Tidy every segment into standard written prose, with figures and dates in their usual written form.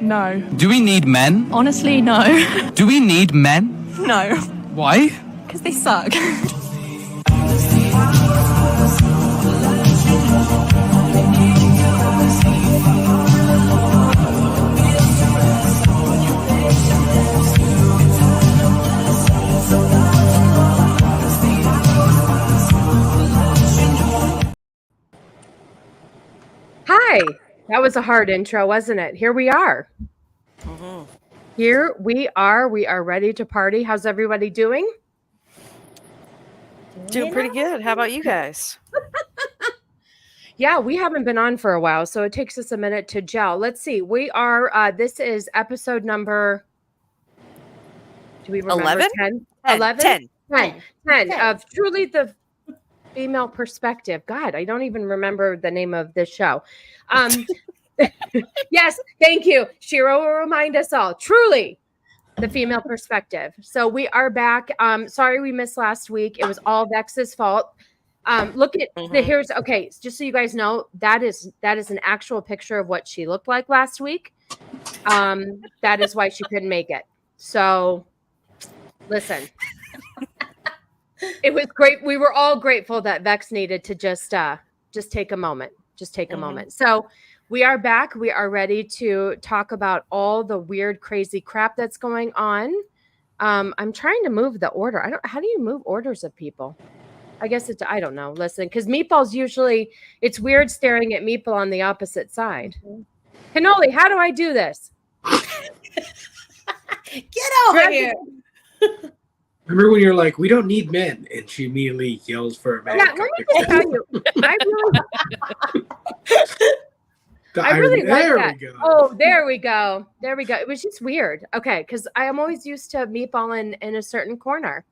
No. Do we need men? Honestly, no. Do we need men? No. Why? Because they suck. Hi. That was a hard intro, wasn't it? Here we are. Mm-hmm. Here we are. We are ready to party. How's everybody doing? Doing pretty good. How about you guys? Yeah, we haven't been on for a while, so it takes us a minute to gel. Let's see. We are, this is episode number, do we remember? 11? 10? 10. 11? 10. 10 of Truly the Female Perspective. God, I don't even remember the name of this show. Yes, thank you. Shapiro will remind us all. Truly the Female Perspective. So we are back. Sorry we missed last week. It was all Vex's fault. Look at the here's okay. Just so you guys know, that is an actual picture of what she looked like last week. That is why she couldn't make it. So listen, it was great. We were all grateful that Vex needed to just take a moment. Just take a moment. So we are back. We are ready to talk about all the weird, crazy crap that's going on. I'm trying to move the order. How do you move orders of people? I guess I don't know. Listen, because Meatball's usually, it's weird staring at Meatball on the opposite side. Cannoli, how do I do this? Get over here. Remember when you're like, we don't need men, and she immediately yells for a man. Yeah, let me just tell you, I really like that. We go. Oh, there we go. There we go. It was just weird. Okay, because I am always used to Meatball in a certain corner.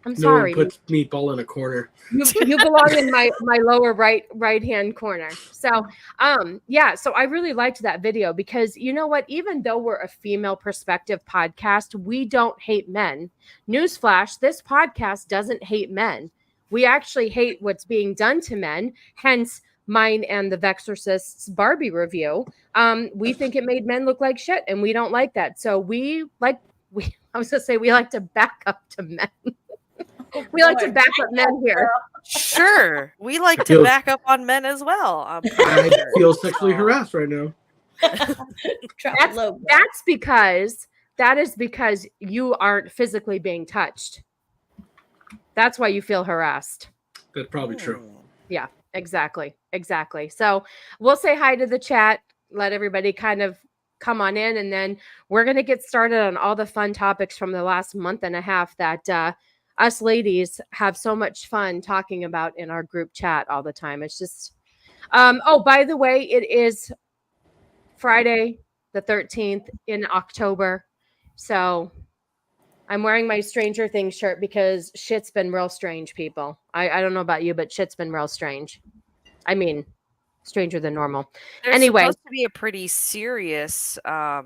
I'm sorry. No one puts Meatball in a corner. You belong in my lower right hand corner. So yeah, so I really liked that video because you know what? Even though we're a female perspective podcast, we don't hate men. Newsflash, this podcast doesn't hate men. We actually hate what's being done to men, hence mine and the Vexorcist's Barbie review. We think it made men look like shit, and we don't like that. So we like to back up to men. We like to back up men here. Sure. We like to back up on men as well. I feel sexually harassed right now. That is because you aren't physically being touched. That's why you feel harassed. That's probably true. Yeah, exactly. So we'll say hi to the chat, let everybody kind of come on in, and then we're going to get started on all the fun topics from the last month and a half that us ladies have so much fun talking about in our group chat all the time. It's just, oh, by the way, it is Friday the 13th in October. So I'm wearing my Stranger Things shirt because shit's been real strange, people. I don't know about you, but shit's been real strange. I mean, stranger than normal. Anyway, supposed to be a pretty serious, was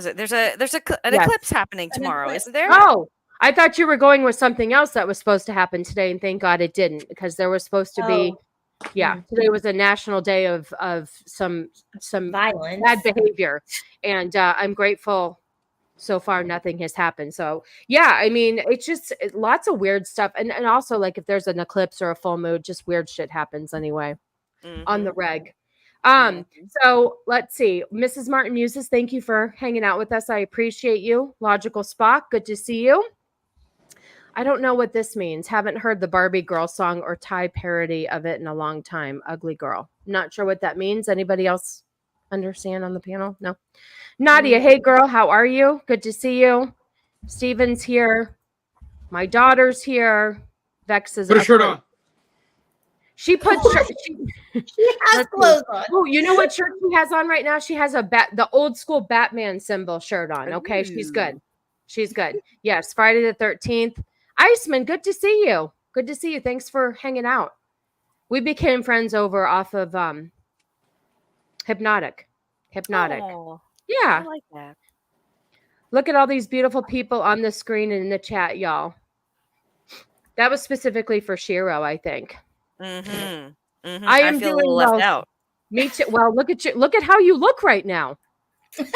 it? There's an eclipse happening tomorrow, isn't there? Oh, I thought you were going with something else that was supposed to happen today, and thank God it didn't, because there was supposed to be. Yeah, today was a national day of some violence, bad behavior, and I'm grateful. So far, nothing has happened. So yeah, I mean, it's just lots of weird stuff, and also like if there's an eclipse or a full moon, just weird shit happens anyway on the reg. So let's see. Mrs. Martin Muses, thank you for hanging out with us. I appreciate you. Logical Spock, good to see you. I don't know what this means. Haven't heard the Barbie girl song or Thai parody of it in a long time. Ugly girl. Not sure what that means. Anybody else understand on the panel? No. Nadia, hey girl, how are you? Good to see you. Steven's here. My daughter's here. Vex is put a shirt on. She put she has clothes on. Oh, you know what shirt she has on right now? She has the old school Batman symbol shirt on. Okay, she's good. She's good. Yes, Friday the 13th. Iceman, good to see you. Good to see you. Thanks for hanging out. We became friends over off of Hypnotic. Oh, Yeah. I like that. Look at all these beautiful people on the screen and in the chat, y'all. That was specifically for Shiro, I think. I I am feel a doing little left out. Me too. Well, look at you. Look at how you look right now.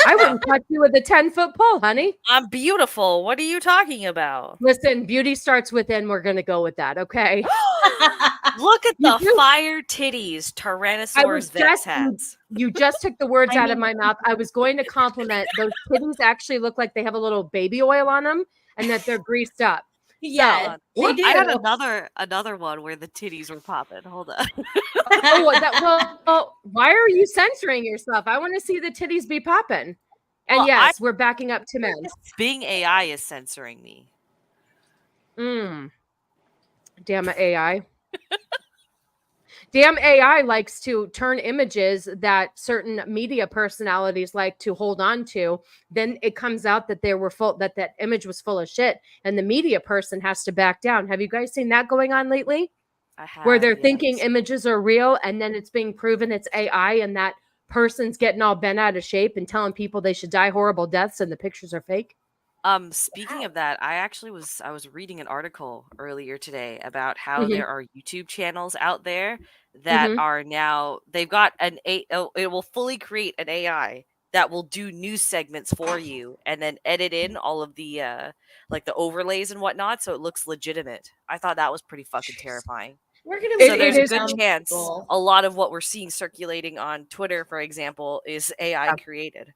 I wouldn't touch you with a 10-foot pole, honey. I'm beautiful. What are you talking about? Listen, beauty starts within. We're going to go with that, okay? Look at You the do. fire titties Tyrannosaurus Vex has. You just took the words out of my mouth. I was going to compliment those titties. Actually look like they have a little baby oil on them and that they're greased up. Yeah, they do. I had another one where the titties were popping. Hold on. Well, why are you censoring yourself? I want to see the titties be popping. And Well, yes, we're backing up to men. Bing AI is censoring me. Damn it, AI. Damn AI likes to turn images that certain media personalities like to hold on to. Then it comes out that they were that image was full of shit, and the media person has to back down. Have you guys seen that going on lately? I have, where they're thinking images are real, and then it's being proven it's AI, and that person's getting all bent out of shape and telling people they should die horrible deaths, and the pictures are fake. Speaking of that, I was reading an article earlier today about how there are YouTube channels out there that are now they've got it will fully create an AI that will do news segments for you and then edit in all of the like the overlays and whatnot so it looks legitimate. I thought that was pretty fucking terrifying. We're gonna So there's a good chance a lot of what we're seeing circulating on Twitter, for example, is AI created.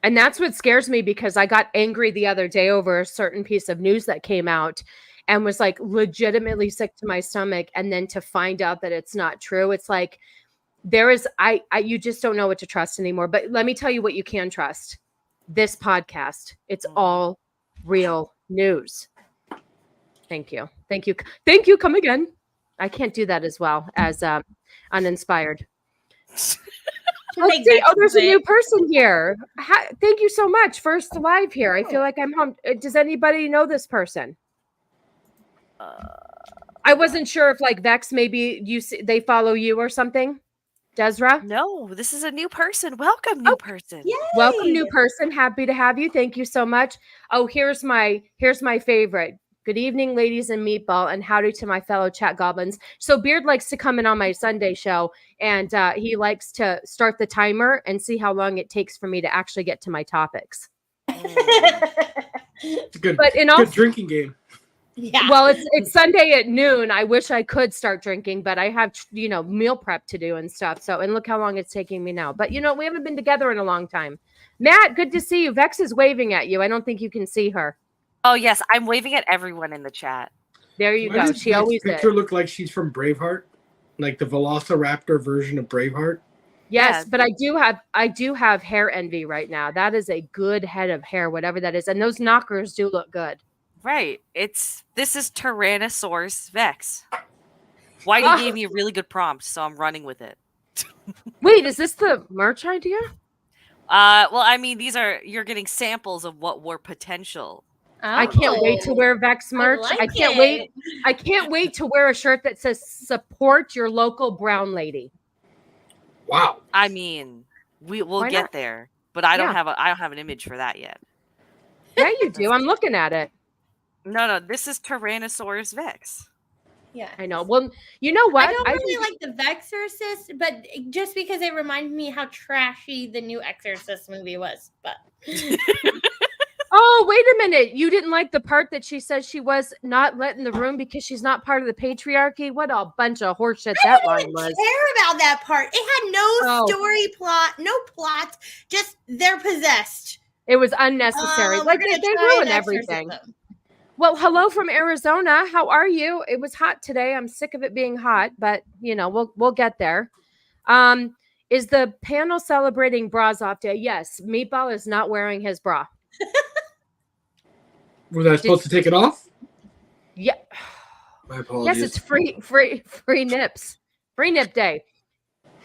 And that's what scares me, because I got angry the other day over a certain piece of news that came out and was like legitimately sick to my stomach. And then to find out that it's not true, it's like you just don't know what to trust anymore. But let me tell you what you can trust. This podcast, it's all real news. Thank you. Thank you. Thank you. Come again. I can't do that as well as uninspired. There's a new person here. Thank you so much. First live here. I feel like I'm home. Does anybody know this person? I wasn't sure if like Vex, maybe they follow you or something. Desra? No, this is a new person. Welcome, new person. Yay! Welcome, new person. Happy to have you. Thank you so much. Oh, here's my favorite. Good evening, ladies and meatball, and howdy to my fellow chat goblins. So Beard likes to come in on my Sunday show, and he likes to start the timer and see how long it takes for me to actually get to my topics. It's a good drinking game. Yeah. Well, it's Sunday at noon. I wish I could start drinking, but I have meal prep to do and stuff. So, and look how long it's taking me now. But we haven't been together in a long time. Matt, good to see you. Vex is waving at you. I don't think you can see her. Oh, yes. I'm waving at everyone in the chat. There you go. She always picture look like she's from Braveheart, like the Velociraptor version of Braveheart. Yes, but I do have hair envy right now. That is a good head of hair, whatever that is, and those knockers do look good. Right. This is Tyrannosaurus Vex. Whitey gave me a really good prompt, so I'm running with it. Wait, is this the merch idea? Well, I mean, you're getting samples of what were potential. Oh, I can't wait to wear Vex merch. I can't wait. I can't wait to wear a shirt that says "Support your local brown lady." Wow. I mean, we'll get there, but I don't have an image for that yet. Yeah, you do. I'm looking at it. No, this is Tyrannosaurus Vex. Yeah, I know. Well, you know what? I don't really like the Vexorcist, but just because it reminded me how trashy the new Exorcist movie was. But oh, wait a minute! You didn't like the part that she says she was not let in the room because she's not part of the patriarchy. What a bunch of horseshit that line was. I didn't care about that part. It had no story plot, no plot. Just they're possessed. It was unnecessary. Like they ruined everything. Well, hello from Arizona. How are you? It was hot today. I'm sick of it being hot, but we'll get there. Is the panel celebrating bras off day? Yes, Meatball is not wearing his bra. Was I supposed to take it off? Yeah. My apologies. Yes, it's free nips. Free nip day.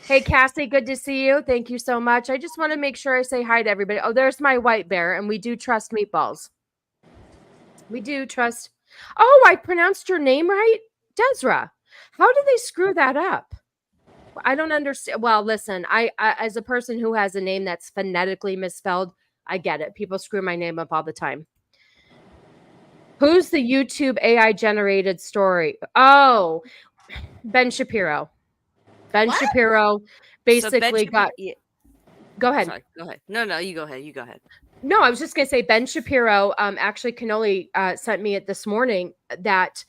Hey, Cassie, good to see you. Thank you so much. I just want to make sure I say hi to everybody. Oh, there's my white bear, and we do trust Meatballs. We do trust. Oh, I pronounced your name right? Desra. How did they screw that up? I don't understand. Well, listen, I as a person who has a name that's phonetically misspelled, I get it. People screw my name up all the time. Who's the YouTube AI generated story? Oh, Ben Shapiro. Ben What? Shapiro basically Go ahead. Sorry, go ahead. No, you go ahead. You go ahead. No, I was just going to say Ben Shapiro, actually Cannoli sent me it this morning that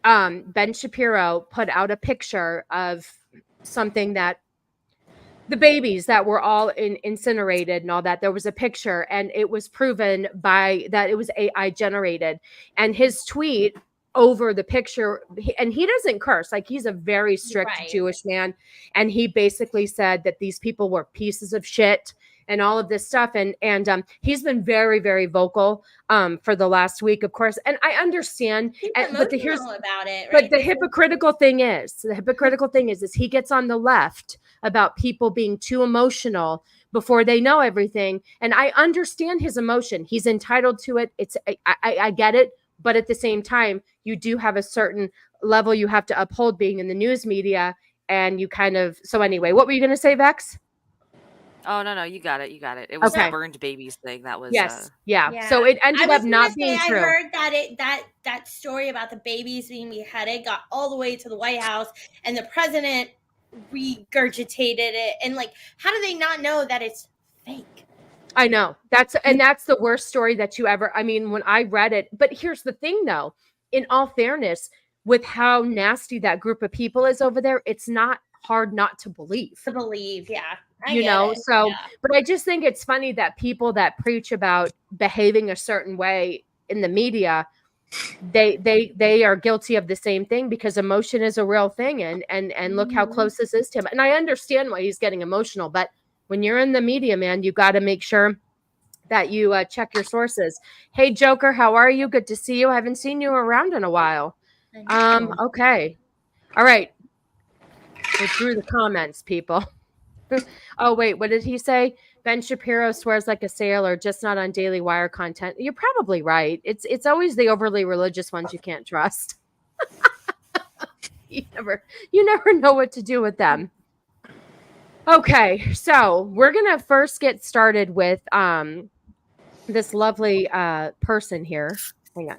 Ben Shapiro put out a picture of something that the babies that were all incinerated and all that. There was a picture and it was proven that it was AI generated, and his tweet over the picture, and he doesn't curse, like he's a very strict Jewish man, and he basically said that these people were pieces of shit and all of this stuff, and he's been very, very vocal for the last week, of course, and I understand. But the hypocritical thing is he gets on the left about people being too emotional before they know everything, and I understand his emotion. He's entitled to it. I get it. But at the same time, you do have a certain level you have to uphold being in the news media. And you kind of, so anyway, what were you going to say, Vex? Oh, no, you got it. It was the burned babies thing. That was, yeah. So it ended up not being true. I heard that story about the babies being beheaded got all the way to the White House, and the president regurgitated it. And like, how do they not know that it's fake? I know that's the worst story that you ever, I mean, when I read it, but here's the thing though, in all fairness, with how nasty that group of people is over there, it's not hard not to believe. Yeah. But I just think it's funny that people that preach about behaving a certain way in the media, they are guilty of the same thing, because emotion is a real thing. And look how close this is to him. And I understand why he's getting emotional, but when you're in the media, man, you got to make sure that you check your sources. Hey, Joker, how are you? Good to see you. I haven't seen you around in a while. Okay. All right. We're through the comments, people. Oh, wait, what did he say? Ben Shapiro swears like a sailor, just not on Daily Wire content. You're probably right. It's always the overly religious ones you can't trust. You never know what to do with them. Okay, so we're going to first get started with this lovely person here. Hang on.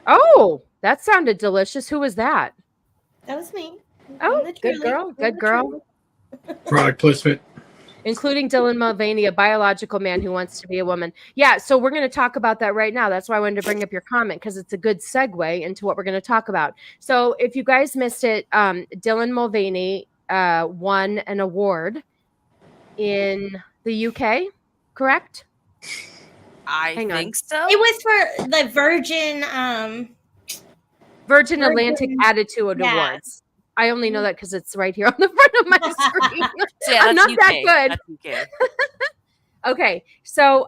Oh, that sounded delicious. Who was that? That was me. Oh, good girl. Good girl. Product placement. Including Dylan Mulvaney, a biological man who wants to be a woman. Yeah, so we're going to talk about that right now. That's why I wanted to bring up your comment, because it's a good segue into what we're going to talk about. So if you guys missed it, Dylan Mulvaney won an award in the UK, correct? I think so. It was for the Virgin Atlantic Attitude Awards. I only know that because it's right here on the front of my screen. I'm not UK. That good. Okay, so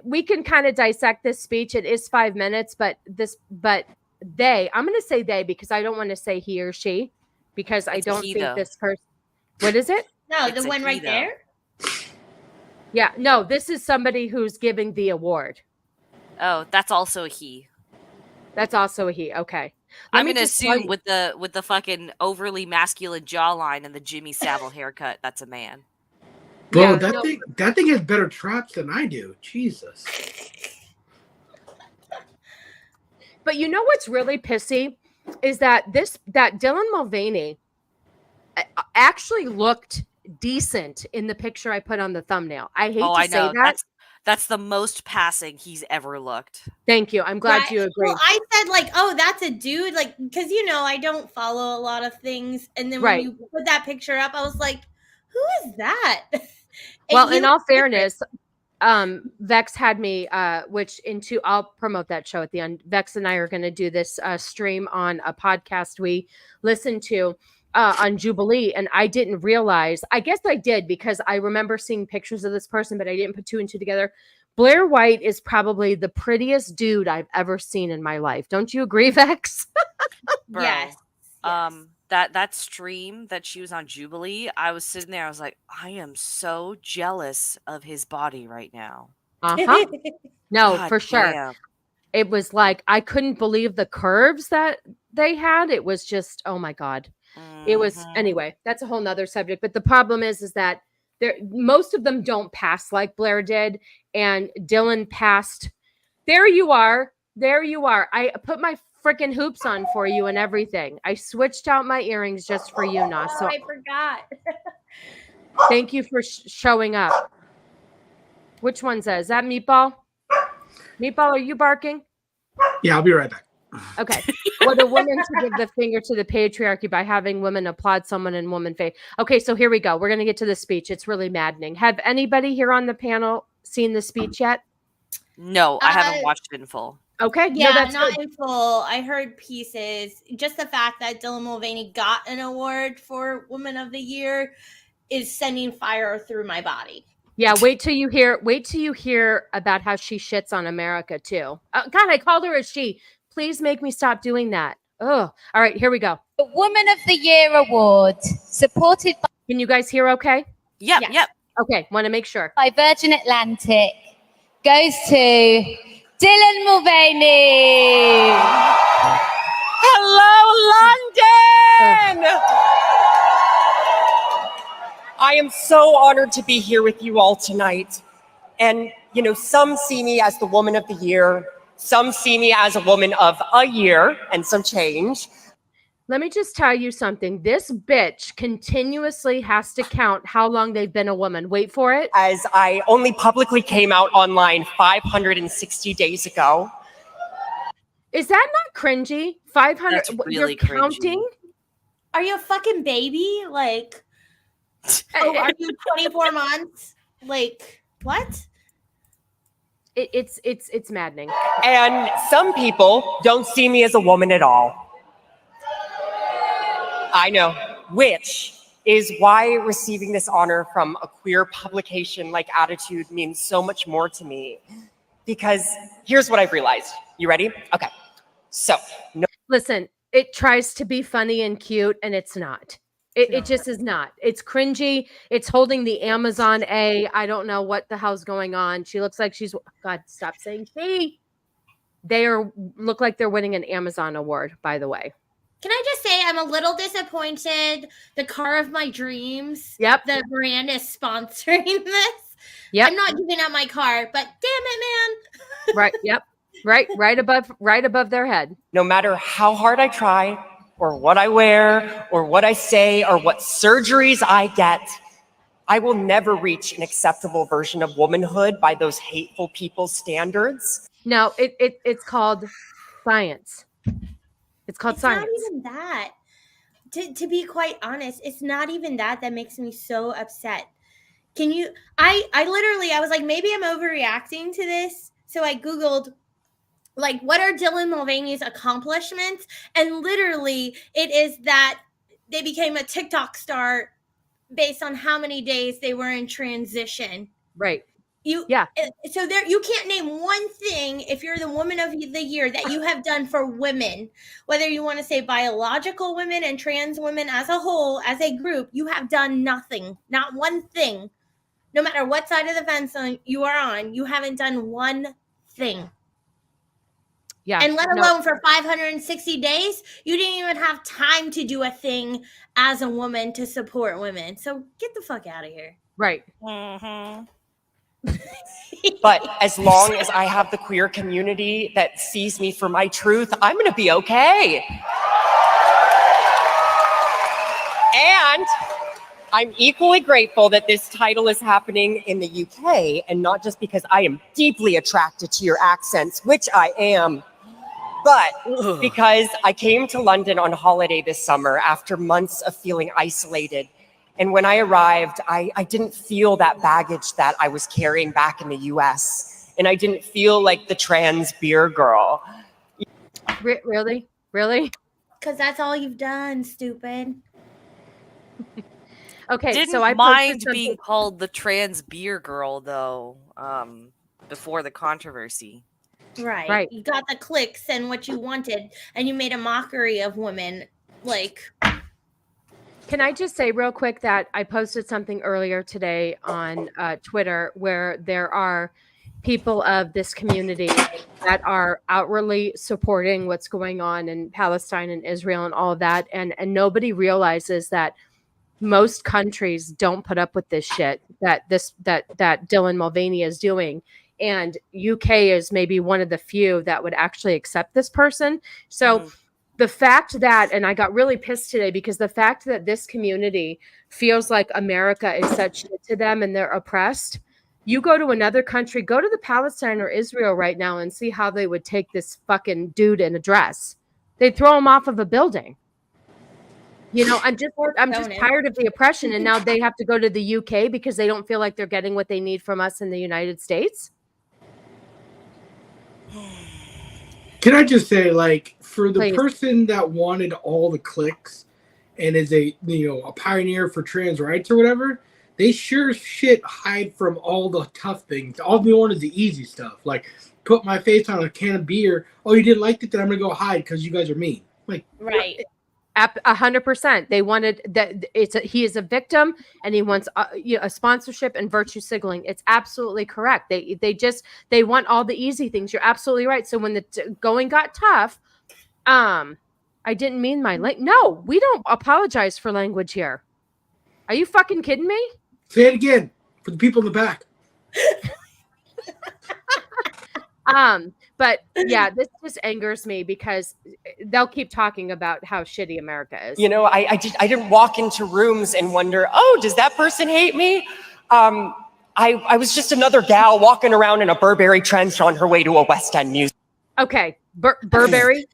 we can kind of dissect this speech. It is 5 minutes, but I'm going to say they because I don't want to say he or she, because I don't think this person. What is it? No, it's the one right there. Yeah, no, this is somebody who's giving the award. Oh, that's also a he. That's also a he. Okay. I'm gonna assume with the fucking overly masculine jawline and the Jimmy Savile haircut, that's a man. Bro, that thing has better traps than I do. Jesus. But you know what's really pissy is that Dylan Mulvaney actually looked decent in the picture I put on the thumbnail. I hate to say that. That's the most passing he's ever looked. Thank you. I'm glad you agree. Well, I said that's a dude, because I don't follow a lot of things, and then when you put that picture up, I was like, who is that? Well, in all fairness, Vex had me, I'll promote that show at the end. Vex and I are going to do this stream on a podcast we listen to on Jubilee, and I didn't realize, I guess I did because I remember seeing pictures of this person, but I didn't put two and two together. Blair White is probably the prettiest dude I've ever seen in my life. Don't you agree, Vex? Bro, yes. That stream that she was on Jubilee, I was sitting there, I was like, I am so jealous of his body right now. Uh-huh. No, God, for sure. Damn. It was like, I couldn't believe the curves that they had. It was just, oh my God. It was, anyway, that's a whole nother subject. But the problem is that most of them don't pass like Blair did. And Dylan passed. There you are. I put my freaking hoops on for you and everything. I switched out my earrings just for you, Nas. So I forgot. thank you for showing up. Which one's that? Is that Meatball? Meatball, are you barking? Yeah, I'll be right back. Okay. What a woman to give the finger to the patriarchy by having women applaud someone in woman faith. Okay, so here we go. We're going to get to the speech. It's really maddening. Have anybody here on the panel seen the speech yet? No, I haven't watched it in full. Okay. Yeah, no, that's not good. in full. I heard pieces. Just the fact that Dylan Mulvaney got an award for Woman of the Year is sending fire through my body. Yeah, wait till you hear about how she shits on America too. God, I called her a she. Please make me stop doing that. Oh, all right, here we go. The Woman of the Year award, supported Can you guys hear okay? Yep. Okay, want to make sure. by Virgin Atlantic, goes to Dylan Mulvaney. Hello, London! I am so honored to be here with you all tonight. And, you know, some see me as the Woman of the Year. Some see me as a woman of a year and some change. Let me just tell you something. This bitch continuously has to count how long they've been a woman. Wait for it. As I only publicly came out online 560 days ago. Is that not cringy? 500. That's really You're counting? Are you a fucking baby? Like, oh, are you 24 months? Like, what? It's maddening. And some people don't see me as a woman at all. I know, which is why receiving this honor from a queer publication like Attitude means so much more to me. Because here's what I've realized. You ready? Okay. So, Listen, it tries to be funny and cute, and it's not. It just is not. It's cringy. It's holding the Amazon A. I don't know what the hell's going on. She looks like she's... God, stop saying she. They look like they're winning an Amazon award, by the way. Can I just say I'm a little disappointed. The car of my dreams. Yep. The brand is sponsoring this. Yep. I'm not giving up my car, but damn it, man. Right. Yep. Right above their head. no matter how hard I try, or what I wear, or what I say, or what surgeries I get, I will never reach an acceptable version of womanhood by those hateful people's standards. No, it's called science. It's called science. Not even that. To be quite honest, it's not even that makes me so upset. Can you? I was like, maybe I'm overreacting to this. So I Googled, like, what are Dylan Mulvaney's accomplishments? And literally, it is that they became a TikTok star based on how many days they were in transition. Right. So there, you can't name one thing if you're the Woman of the Year that you have done for women, whether you want to say biological women and trans women as a whole, as a group. You have done nothing, not one thing. No matter what side of the fence you are on, you haven't done one thing. Yeah. And let alone for 560 days, you didn't even have time to do a thing as a woman to support women. So get the fuck out of here. Right. Mm-hmm. But as long as I have the queer community that sees me for my truth, I'm going to be okay. And I'm equally grateful that this title is happening in the UK, and not just because I am deeply attracted to your accents, which I am, but because I came to London on holiday this summer after months of feeling isolated. And when I arrived, I didn't feel that baggage that I was carrying back in the US. And I didn't feel like the trans beer girl. Really? Because that's all you've done, stupid. Okay, Didn't so I mind being called the trans beer girl, though, before the controversy. Right. You got the clicks and what you wanted, and you made a mockery of women. Like... Can I just say real quick that I posted something earlier today on Twitter where there are people of this community that are outwardly supporting what's going on in Palestine and Israel and all of that. And nobody realizes that most countries don't put up with this shit that Dylan Mulvaney is doing. And UK is maybe one of the few that would actually accept this person. So the fact that, and I got really pissed today because the fact that this community feels like America is such shit to them and they're oppressed. You go to another country, go to the Palestine or Israel right now and see how they would take this fucking dude in a dress. They'd throw him off of a building. You know, I'm just tired of the oppression, and now they have to go to the UK because they don't feel like they're getting what they need from us in the United States. Can I just say, like, for the Please. person that wanted all the clicks and is a pioneer for trans rights or whatever, they sure shit hide from all the tough things. All they want is the easy stuff, like put my face on a can of beer. Oh, you didn't like it? Then I'm gonna go hide because you guys are mean. Like, Right. 100%. They wanted that. He is a victim, and he wants a sponsorship and virtue signaling. It's absolutely correct. They want all the easy things. You're absolutely right. So when the going got tough, I didn't mean my no. We don't apologize for language here. Are you fucking kidding me? Say it again for the people in the back. But yeah, this just angers me because they'll keep talking about how shitty America is. You know, I didn't walk into rooms and wonder, oh, does that person hate me? I was just another gal walking around in a Burberry trench on her way to a West End music. Okay, Burberry.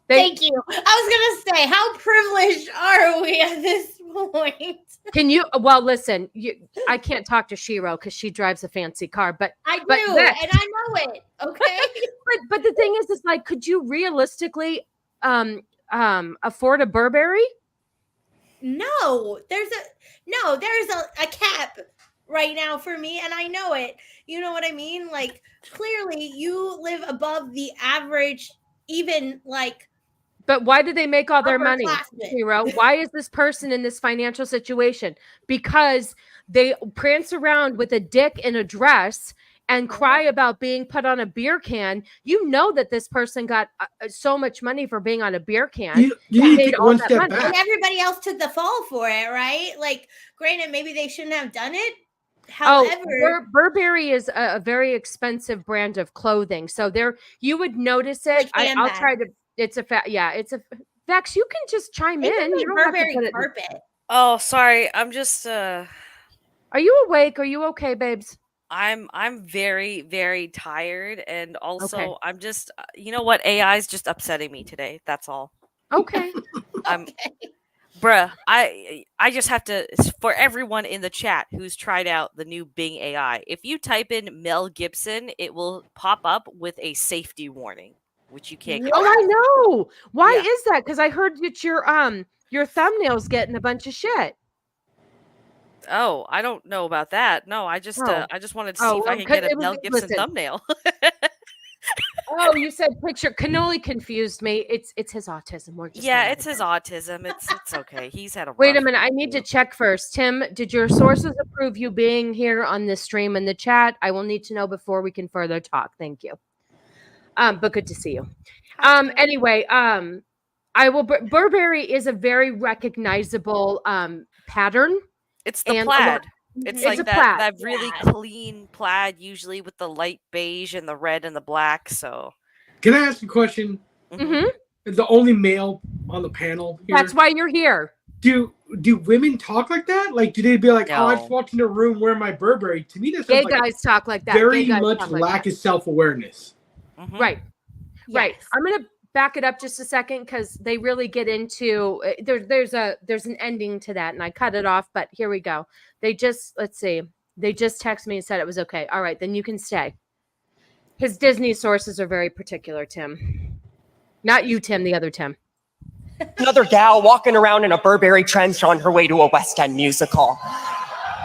Thank you. I was gonna say, how privileged are we at this point? Can you? Well, listen. I can't talk to Shapiro because she drives a fancy car, but I do, but and I know it. Okay, but the thing is like, could you realistically afford a Burberry? No, there's a cap right now for me, and I know it. You know what I mean? Like, clearly, you live above the average, even like. But why do they make all their money, Upperclassmen. Shapiro? Why is this person in this financial situation? Because they prance around with a dick in a dress and cry about being put on a beer can. You know that this person got so much money for being on a beer can. You need to made take all one that step money. back. And everybody else took the fall for it, right? Like, granted, maybe they shouldn't have done it. However, Burberry is a very expensive brand of clothing, so you would notice it. Like I'll handbag. try to. It's a it's a Vex. You can just chime they in. can You make don't have to Burberry put it. carpet. Oh, sorry. I'm just Are you awake? Are you okay, babes? I'm very, very tired, and also Okay. I'm just you know what? AI is just upsetting me today. That's all. Okay. Bruh, I just have to, for everyone in the chat who's tried out the new Bing AI, if you type in Mel Gibson, it will pop up with a safety warning, which you can't get. Oh, I know. Why Yeah. is that? Because I heard that your thumbnail's getting a bunch of shit. Oh, I don't know about that. No, I just wanted to see if I could get a Mel Gibson thumbnail. Oh, you said picture. Cannoli confused me. It's his autism. We're just It's his autism. It's okay. He's had a Wait a rough minute. I need to check first. Tim, did your sources approve you being here on this stream in the chat? I will need to know before we can further talk. Thank you. But good to see you. Anyway, I will. Burberry is a very recognizable pattern. It's the and plaid. It's It's like a that plaid. really clean plaid, usually with the light beige and the red and the black. So, Can I ask a question? Mm-hmm. Is the only male on the panel here? That's why you're here. Do women talk like that? Like, do they be like, No. oh, I just walked into a room wearing my Burberry? To me, that's Gay like guys talk like that. very Gay guys much talk like lack that. of self-awareness. Right. Right. I'm going to back it up just a second because they really get into there's an ending to that, and I cut it off, but here we go. They just texted me and said it was okay. All right, then you can stay. His Disney sources are very particular, Tim. Not you, Tim, the other Tim. Another gal walking around in a Burberry trench on her way to a West End musical.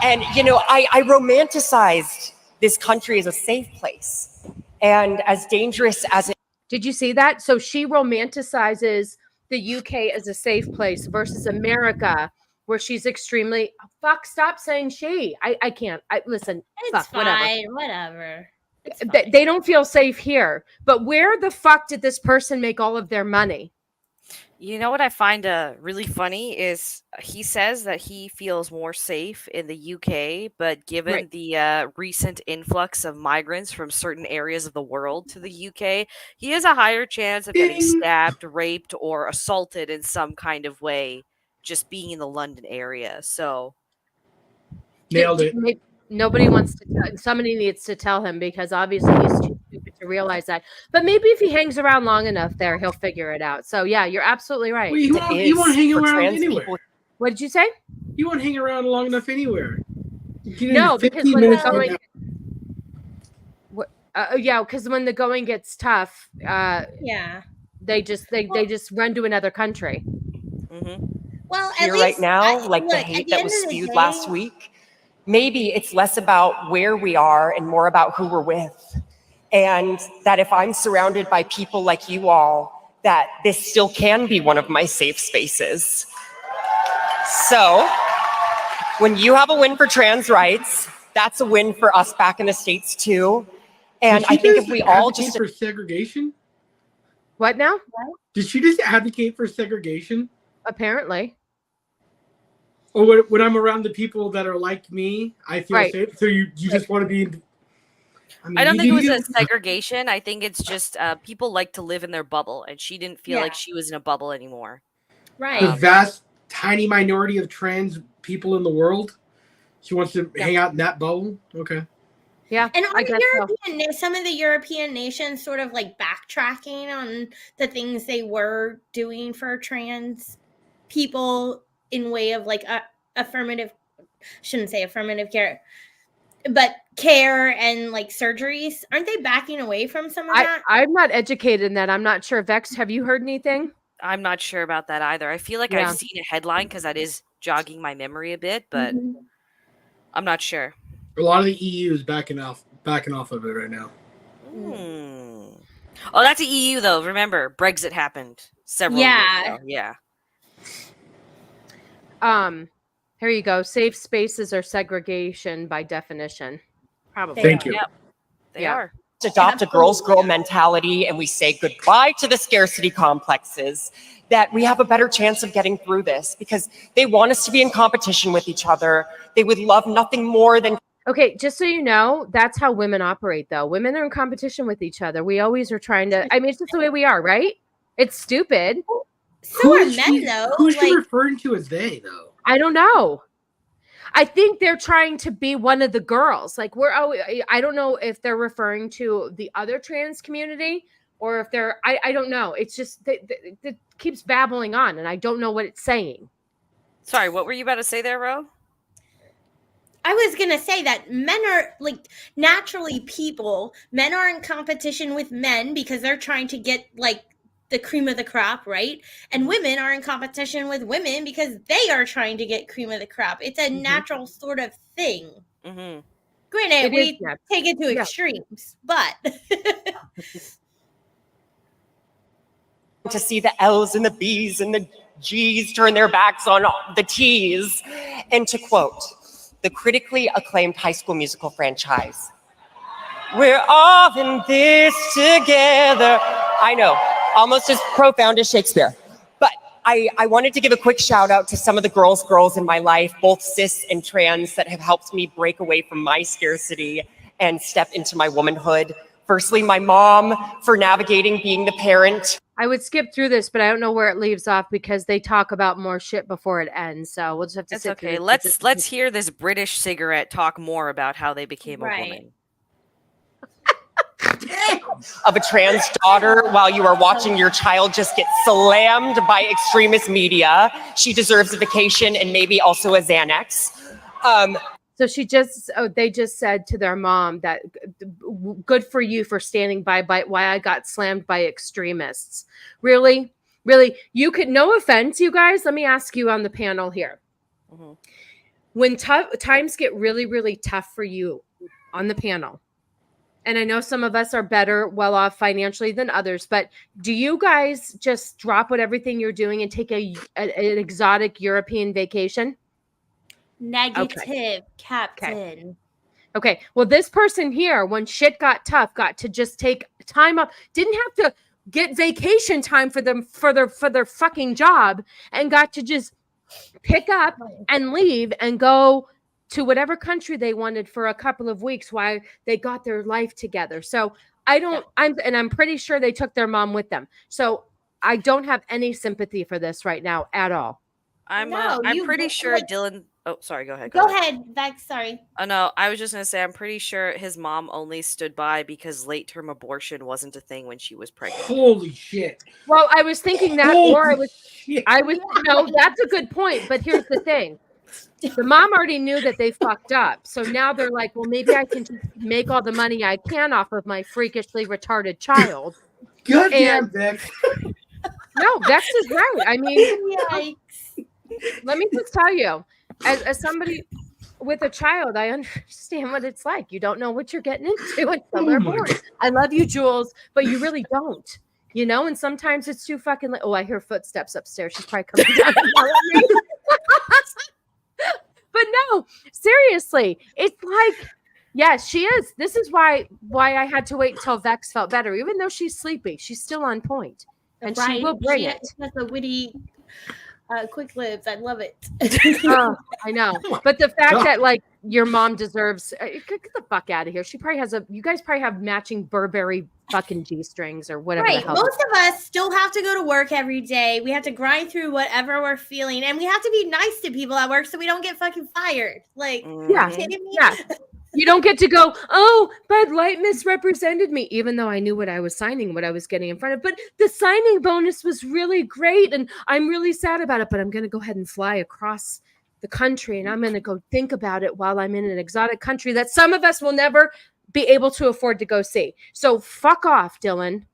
And, you know, I romanticized this country as a safe place. And as dangerous as it. Did you see that? So she romanticizes the UK as a safe place versus America, where she's extremely stop saying she. I can't. Listen. It's fine. Whatever. Whatever. They don't feel safe here. But where the fuck did this person make all of their money? You know what I find really funny is he says that he feels more safe in the UK, but given Right. the recent influx of migrants from certain areas of the world to the UK, he has a higher chance of getting Ding. stabbed, raped, or assaulted in some kind of way just being in the London area. So Nailed it. Nobody wants to tell, somebody needs to tell him because obviously he's too stupid to realize that. But maybe if he hangs around long enough there, he'll figure it out. So yeah, you're absolutely right. Well, you won't hang for around trans anywhere. people. What did you say? You won't hang around long enough anywhere. You get No, in because 15 when the minutes from going, now. yeah, because when the going gets tough, Yeah. they just run to another country. mhm. Well, at Here least right now, like the look, at hate the that end was of the spewed day- last week, maybe it's less about where we are and more about who we're with. And that if I'm surrounded by people like you all, that this still can be one of my safe spaces. So when you have a win for trans rights, that's a win for us back in the States too. And Did I she think just if we all advocate just for segregation? What now? Did she just advocate for segregation? Apparently. Or when I'm around the people that are like me, I feel Right. safe. So you just want to be. I mean, I don't think it was you- a segregation. I think it's just people like to live in their bubble, and she didn't feel like she was in a bubble anymore. Right. the vast, tiny minority of trans people in the world. She wants to hang out in that bubble. Okay. Yeah. And I guess so. some of the European nations sort of like backtracking on the things they were doing for trans people in way of like affirmative, shouldn't say affirmative care, but care and like surgeries. Aren't they backing away from some of that? I'm not educated in that. I'm not sure. Vex, have you heard anything? I'm not sure about that either. I feel like Yeah. I've seen a headline because that is jogging my memory a bit, but I'm not sure. A lot of the EU is backing off of it right now. Oh, that's the EU though. Remember, Brexit happened several years ago. Yeah. Here you go. Safe spaces are segregation by definition. Probably. Thank you. Yep. They are. adopt a girl's girl mentality and we say goodbye to the scarcity complexes, that we have a better chance of getting through this, because they want us to be in competition with each other. They would love nothing more than. Okay, just so you know, that's how women operate, though. Women are in competition with each other. We always are trying to. I mean, it's just the way we are, right? It's stupid. So are men, though. Who's she referring to as they, though? I don't know. I think they're trying to be one of the girls. Like I don't know if they're referring to the other trans community or if they're. I don't know. It's just it keeps babbling on, and I don't know what it's saying. Sorry, what were you about to say there, Ro? I was going to say that men are like naturally people. Men are in competition with men because they're trying to get like the cream of the crop, right? And women are in competition with women because they are trying to get cream of the crop. It's a natural sort of thing. Granted, we take it to extremes, but to see the L's and the B's and the G's turn their backs on the T's. And to quote the critically acclaimed High School Musical franchise, "We're all in this together." I know, almost as profound as Shakespeare. But I wanted to give a quick shout out to some of the girls in my life, both cis and trans, that have helped me break away from my scarcity and step into my womanhood. Firstly, my mom, for navigating being the parent. I would skip through this, but I don't know where it leaves off because they talk about more shit before it ends. So we'll just have to That's sit okay. through Let's hear this British cigarette talk more about how they became a woman. Of a trans daughter while you are watching your child just get slammed by extremist media. She deserves a vacation and maybe also a Xanax. So they just said to their mom that good for you for standing by why I got slammed by extremists. Really? You could, no offense, you guys, let me ask you on the panel here. When times get really, really tough for you on the panel, and I know some of us are well off financially than others, but do you guys just drop everything you're doing and take an exotic European vacation? Negative, Captain. Okay. Well, this person here, when shit got tough, got to just take time up. Didn't have to get vacation time for them for their fucking job and got to just pick up and leave and go to whatever country they wanted for a couple of weeks while they got their life together. So I'm pretty sure they took their mom with them. So I don't have any sympathy for this right now at all. I'm you pretty look sure like- Dylan. Oh, sorry. Go ahead. Go ahead, Vex. Sorry. Oh no, I was just gonna say I'm pretty sure his mom only stood by because late-term abortion wasn't a thing when she was pregnant. Holy shit. Well, I was thinking that, Holy or shit. that's a good point. But here's the thing. The mom already knew that they fucked up. So now they're like, well, maybe I can just make all the money I can off of my freakishly retarded child. Goddamn, Vex. No, Vex is right. I mean, Yikes. let me just tell you, as somebody with a child, I understand what it's like. You don't know what you're getting into until they're born. I love you, Jules, but you really don't. You know, and sometimes it's too fucking late. Oh, I hear footsteps upstairs. She's probably coming down to yell at me. But no, seriously, it's like, yes, she is. This is why I had to wait until Vex felt better. Even though she's sleepy, she's still on point. And she will bring it. That's a witty, quick lives. I love it. Oh, I know. But the fact that like your mom deserves get the fuck out of here. She probably has you guys probably have matching Burberry fucking G-strings or whatever. Right. The hell. Most of us still have to go to work every day. We have to grind through whatever we're feeling. And we have to be nice to people at work so we don't get fucking fired. Like, Yeah. are you kidding me? Yeah. You don't get to go, oh, Bud Light misrepresented me, even though I knew what I was signing, what I was getting in front of. But the signing bonus was really great. And I'm really sad about it. But I'm going to go ahead and fly across the country. And I'm going to go think about it while I'm in an exotic country that some of us will never be able to afford to go see. So fuck off, Dylan.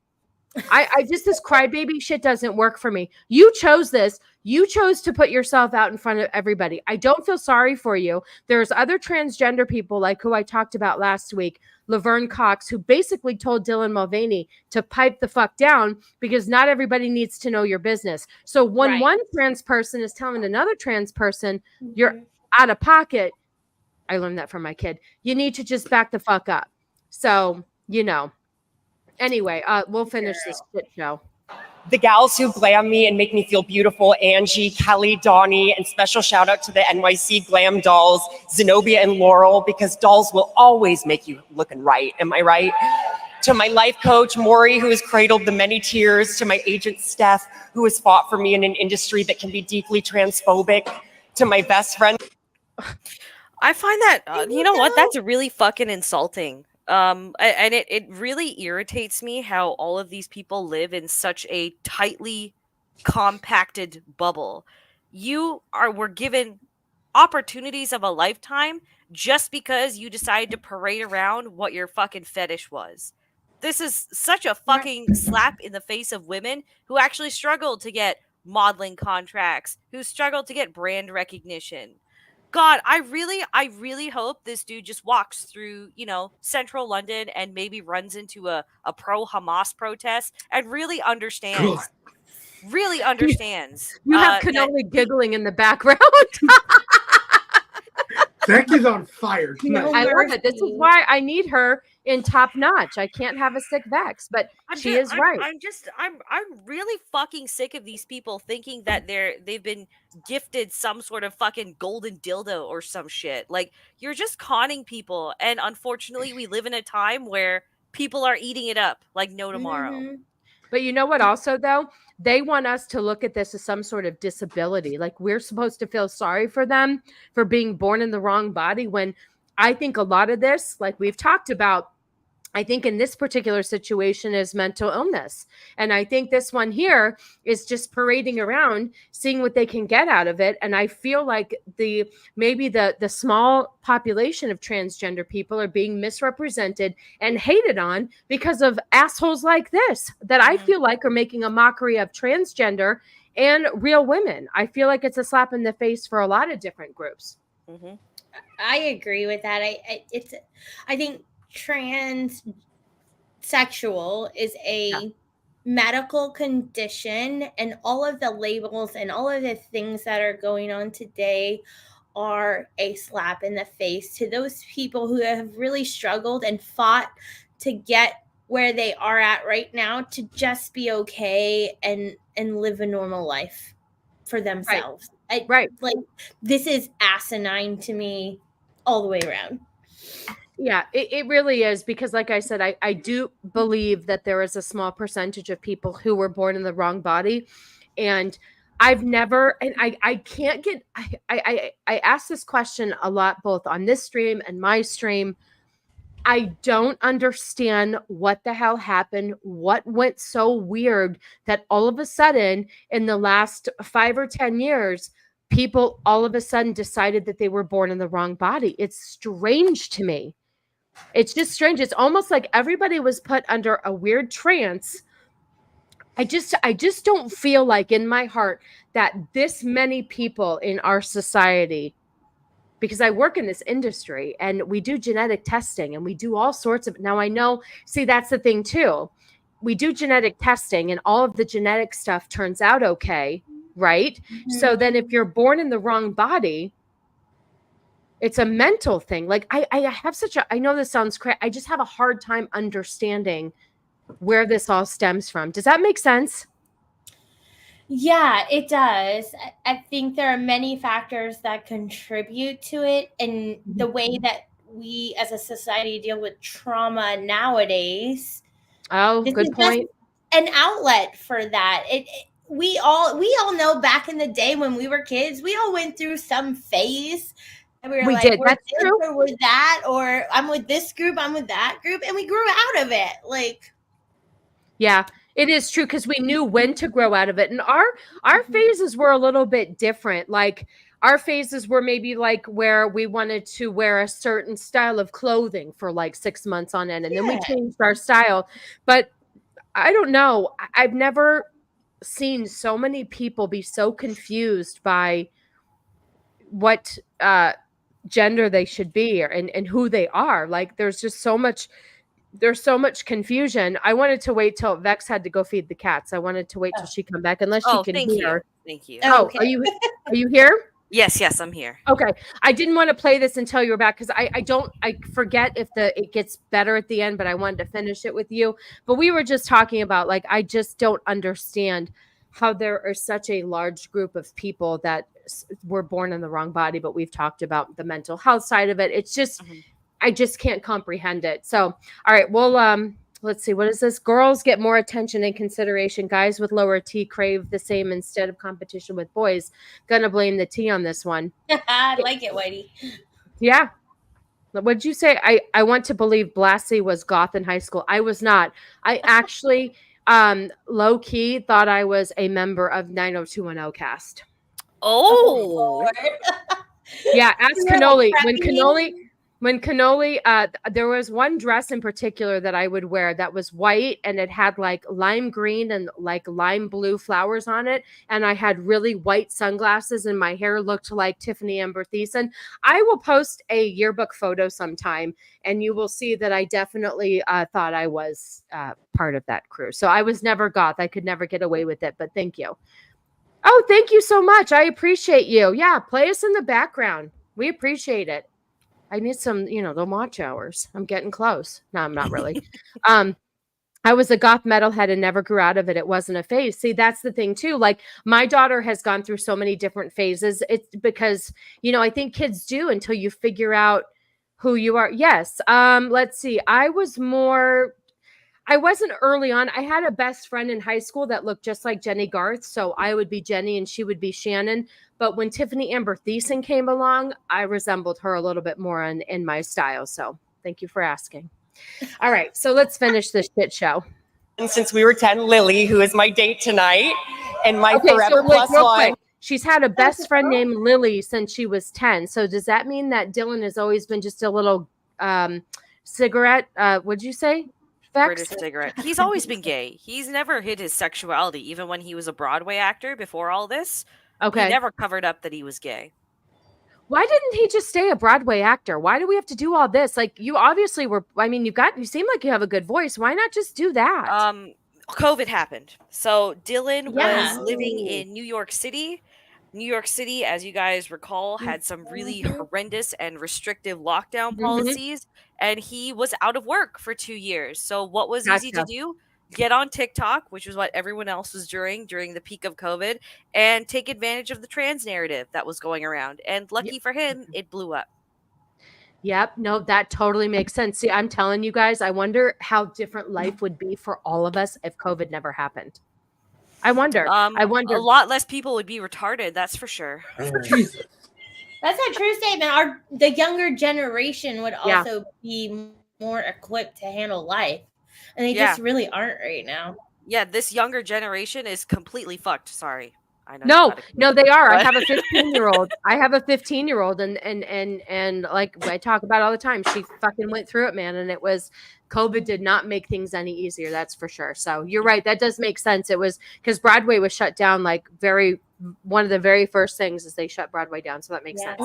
I just, this crybaby shit doesn't work for me. You chose this. You chose to put yourself out in front of everybody. I don't feel sorry for you. There's other transgender people like who I talked about last week, Laverne Cox, who basically told Dylan Mulvaney to pipe the fuck down because not everybody needs to know your business. So when one trans person is telling another trans person, you're out of pocket, I learned that from my kid, you need to just back the fuck up. So, you know. Anyway, we'll finish this shit show. The gals who glam me and make me feel beautiful, Angie, Kelly, Donnie, and special shout out to the NYC glam dolls, Zenobia and Laurel, because dolls will always make you looking right. Am I right? To my life coach, Maury, who has cradled the many tears, to my agent, Steph, who has fought for me in an industry that can be deeply transphobic, to my best friend. I find that, you know what? That's really fucking insulting. And it really irritates me how all of these people live in such a tightly compacted bubble. Were given opportunities of a lifetime just because you decided to parade around what your fucking fetish was. This is such a fucking slap in the face of women who actually struggled to get modeling contracts, who struggled to get brand recognition. God, I really hope this dude just walks through, central London and maybe runs into a pro-Hamas protest and really understands. Really understands. You have Cannoli giggling in the background. Beck is on fire. I love it. This is why I need her in top notch. I can't have a sick Vex, but she is right. I'm really fucking sick of these people thinking that they've been gifted some sort of fucking golden dildo or some shit. Like, you're just conning people, and unfortunately we live in a time where people are eating it up like no tomorrow. Mm-hmm. But you know what also though? They want us to look at this as some sort of disability. Like we're supposed to feel sorry for them for being born in the wrong body, when I think a lot of this, like we've talked about, I think in this particular situation is mental illness. And I think this one here is just parading around, seeing what they can get out of it. And I feel like maybe the small population of transgender people are being misrepresented and hated on because of assholes like this that I feel like are making a mockery of transgender and real women. I feel like it's a slap in the face for a lot of different groups. Mm-hmm. I agree with that. I think transsexual is a medical condition, and all of the labels and all of the things that are going on today are a slap in the face to those people who have really struggled and fought to get where they are at right now to just be okay and live a normal life for themselves. Right. Like, this is asinine to me all the way around. Yeah, it really is, because like I said, I do believe that there is a small percentage of people who were born in the wrong body. And I've never, and I can't get, I ask this question a lot, both on this stream and my stream. I don't understand what the hell happened. What went so weird that all of a sudden in the last 5 or 10 years, people all of a sudden decided that they were born in the wrong body. It's strange to me. It's just strange. It's almost like everybody was put under a weird trance. I just don't feel like in my heart that this many people in our society, because I work in this industry and we do genetic testing and we do all sorts of, now I know, see, that's the thing too. We do genetic testing and all of the genetic stuff turns out okay, right? Mm-hmm. So then if you're born in the wrong body, it's a mental thing. Like I have I know this sounds crazy. I just have a hard time understanding where this all stems from. Does that make sense? Yeah, it does. I think there are many factors that contribute to it, and the way that we as a society deal with trauma nowadays. Oh, good point. An outlet for that. We all know back in the day when we were kids, we all went through some phase. And we like, did. That's true. Or we're that, or I'm with this group, I'm with that group, and we grew out of it. Like, yeah, it is true, because we knew when to grow out of it, and our phases were a little bit different. Like our phases were maybe like where we wanted to wear a certain style of clothing for like 6 months on end, and then we changed our style. But I don't know. I've never seen so many people be so confused by what gender they should be and who they are. Like there's so much confusion. I wanted to wait till Vex had to go feed the cats. I wanted to wait till she come back, unless she can hear. Thank you. Oh, okay. Are you here? Yes, I'm here. Okay. I didn't want to play this until you were back, because I forget if it gets better at the end, but I wanted to finish it with you. But we were just talking about, like, I just don't understand how there are such a large group of people that were born in the wrong body, but we've talked about the mental health side of it. It's just, I just can't comprehend it. So, all right, well, let's see. What is this? Girls get more attention and consideration. Guys with lower T crave the same instead of competition with boys. Gonna blame the T on this one. I like it, Whitey. Yeah. What'd you say? I want to believe Blassie was goth in high school. I was not. I actually low key thought I was a member of 90210 cast. Oh. Yeah, ask Cannoli. When Cannoli, there was one dress in particular that I would wear that was white, and it had like lime green and like lime blue flowers on it. And I had really white sunglasses, and my hair looked like Tiffany Amber Thiessen. I will post a yearbook photo sometime, and you will see that I definitely thought I was part of that crew. So I was never goth. I could never get away with it, but thank you. Oh, thank you so much. I appreciate you. Yeah, play us in the background. We appreciate it. I need some, the watch hours. I'm getting close. No, I'm not really. I was a goth metalhead and never grew out of it. It wasn't a phase. See, that's the thing too. Like my daughter has gone through so many different phases. It's because, I think kids do until you figure out who you are. Yes. Let's see. I wasn't early on. I had a best friend in high school that looked just like Jenny Garth. So I would be Jenny and she would be Shannon. But when Tiffany Amber Thiessen came along, I resembled her a little bit more in my style. So thank you for asking. All right. So let's finish this shit show. And since we were 10, Lily, who is my date tonight, and my forever plus one. Quick. She's had a best friend named Lily since she was 10. So does that mean that Dylan has always been just a little cigarette? What'd you say? British cigarette. He's always been gay. He's never hid his sexuality, even when he was a Broadway actor before all this. Okay. He never covered up that he was gay. Why didn't he just stay a Broadway actor? Why do we have to do all this? Like, you obviously were, you seem like you have a good voice. Why not just do that? COVID happened. So Dylan was living in New York City New York City, as you guys recall, had some really horrendous and restrictive lockdown policies, and he was out of work for 2 years. So what was easy to do? Get on TikTok, which was what everyone else was doing during the peak of COVID, and take advantage of the trans narrative that was going around. And lucky for him, it blew up. Yep. No, that totally makes sense. See, I'm telling you guys, I wonder how different life would be for all of us if COVID never happened. I wonder. A lot less people would be retarded, that's for sure. Jesus. That's a true statement. The younger generation would also be more equipped to handle life. And they just really aren't right now. Yeah, this younger generation is completely fucked. Sorry. I know. No, they are. I have a 15-year-old. and like I talk about all the time, she fucking went through it, man. And COVID did not make things any easier. That's for sure. So you're right. That does make sense. It was because Broadway was shut down. Like one of the very first things is they shut Broadway down. So that makes sense.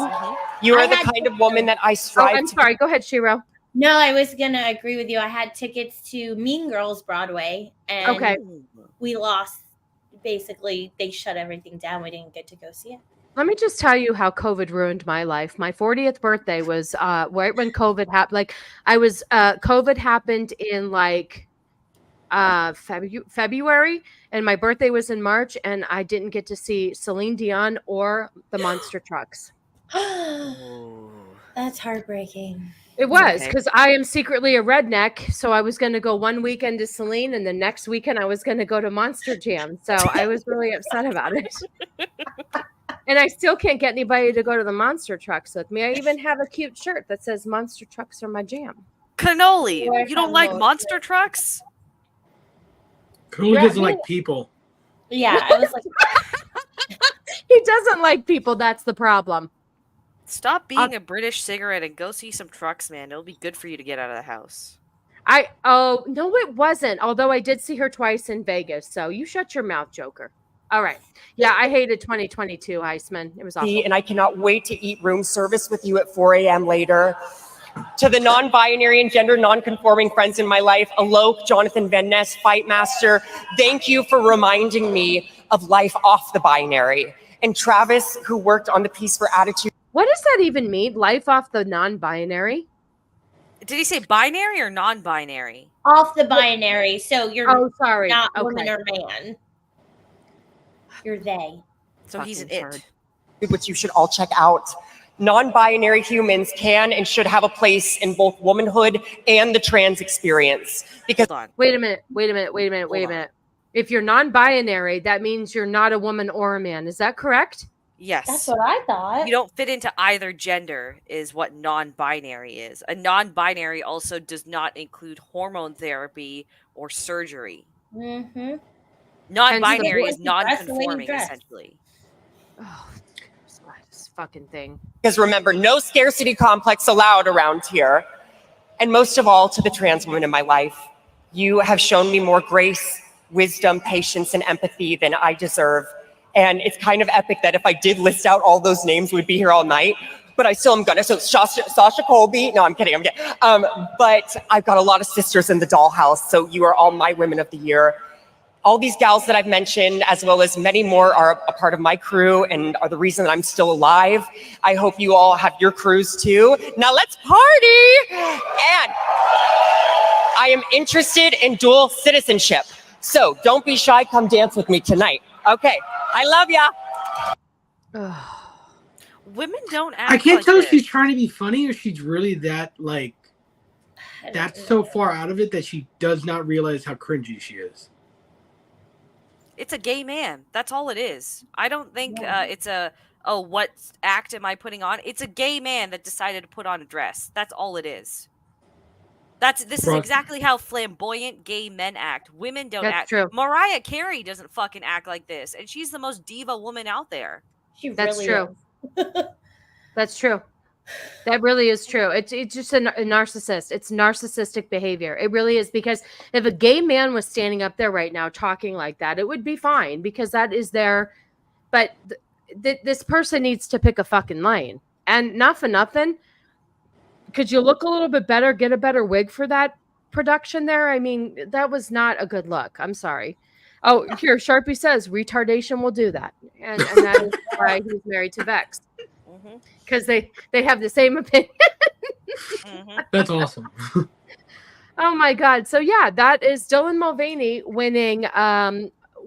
You are the kind of woman that I strive. I'm sorry. Go ahead, Shiro. No, I was going to agree with you. I had tickets to Mean Girls Broadway and we lost. Basically, they shut everything down. We didn't get to go see it. Let me just tell you how COVID ruined my life. My 40th birthday was right when COVID happened. Like COVID happened in February, and my birthday was in March, and I didn't get to see Celine Dion or the Monster Trucks. That's heartbreaking. It was because I am secretly a redneck. So I was going to go one weekend to Celine, and the next weekend I was going to go to Monster Jam. So I was really upset about it. And I still can't get anybody to go to the Monster Trucks with me. I even have a cute shirt that says Monster Trucks are my jam. Cannoli, you don't like Monster Trucks? Cannoli doesn't like people. Yeah, I was like, he doesn't like people. That's the problem. Stop being a British cigarette and go see some trucks, man. It'll be good for you to get out of the house. No, it wasn't. Although I did see her twice in Vegas. So you shut your mouth, Joker. All right. Yeah, I hated 2022, Heisman. It was awful. And I cannot wait to eat room service with you at 4 a.m. later. To the non-binary and gender non-conforming friends in my life, Alok, Jonathan Van Ness, Fight Master, thank you for reminding me of life off the binary. And Travis, who worked on the piece for Attitude. What does that even mean? Life off the non-binary? Did he say binary or non-binary? Off the binary. So you're not woman or man. You're they. So he's an it. Which you should all check out. Non-binary humans can and should have a place in both womanhood and the trans experience. Because wait a minute. If you're non-binary, that means you're not a woman or a man. Is that correct? Yes. That's what I thought. You don't fit into either gender is what non-binary is. A non-binary also does not include hormone therapy or surgery. Mm-hmm. Non-binary is non-conforming, essentially. Oh, this fucking thing. Because remember, no scarcity complex allowed around here. And most of all, to the trans women in my life, you have shown me more grace, wisdom, patience, and empathy than I deserve. And it's kind of epic that if I did list out all those names, we'd be here all night. But I still am gonna. So Sasha Colby. No, I'm kidding. But I've got a lot of sisters in the dollhouse. So you are all my women of the year. All these gals that I've mentioned, as well as many more, are a part of my crew and are the reason that I'm still alive. I hope you all have your crews too. Now let's party! And I am interested in dual citizenship. So don't be shy, come dance with me tonight. Okay, I love ya. Women don't act I can't tell this. if she's trying to be funny or she's really that, that's so far out of it that she does not realize how cringy she is. It's a gay man. That's all it is. I don't think it's what act am I putting on? It's a gay man that decided to put on a dress. That's all it is. This is exactly how flamboyant gay men act. Women don't act. True. Mariah Carey doesn't fucking act like this, and she's the most diva woman out there. That's true. That's true. That really is true. It's just a narcissist. It's narcissistic behavior. It really is, because if a gay man was standing up there right now talking like that, it would be fine because that is their. But this person needs to pick a fucking lane, and not for nothing. Could you look a little bit better? Get a better wig for that production there. I mean, that was not a good look. I'm sorry. Oh, here Sharpie says retardation will do that, and that is why he's married to Vex, because they have the same opinion. That's awesome. Oh my God! So yeah, that is Dylan Mulvaney winning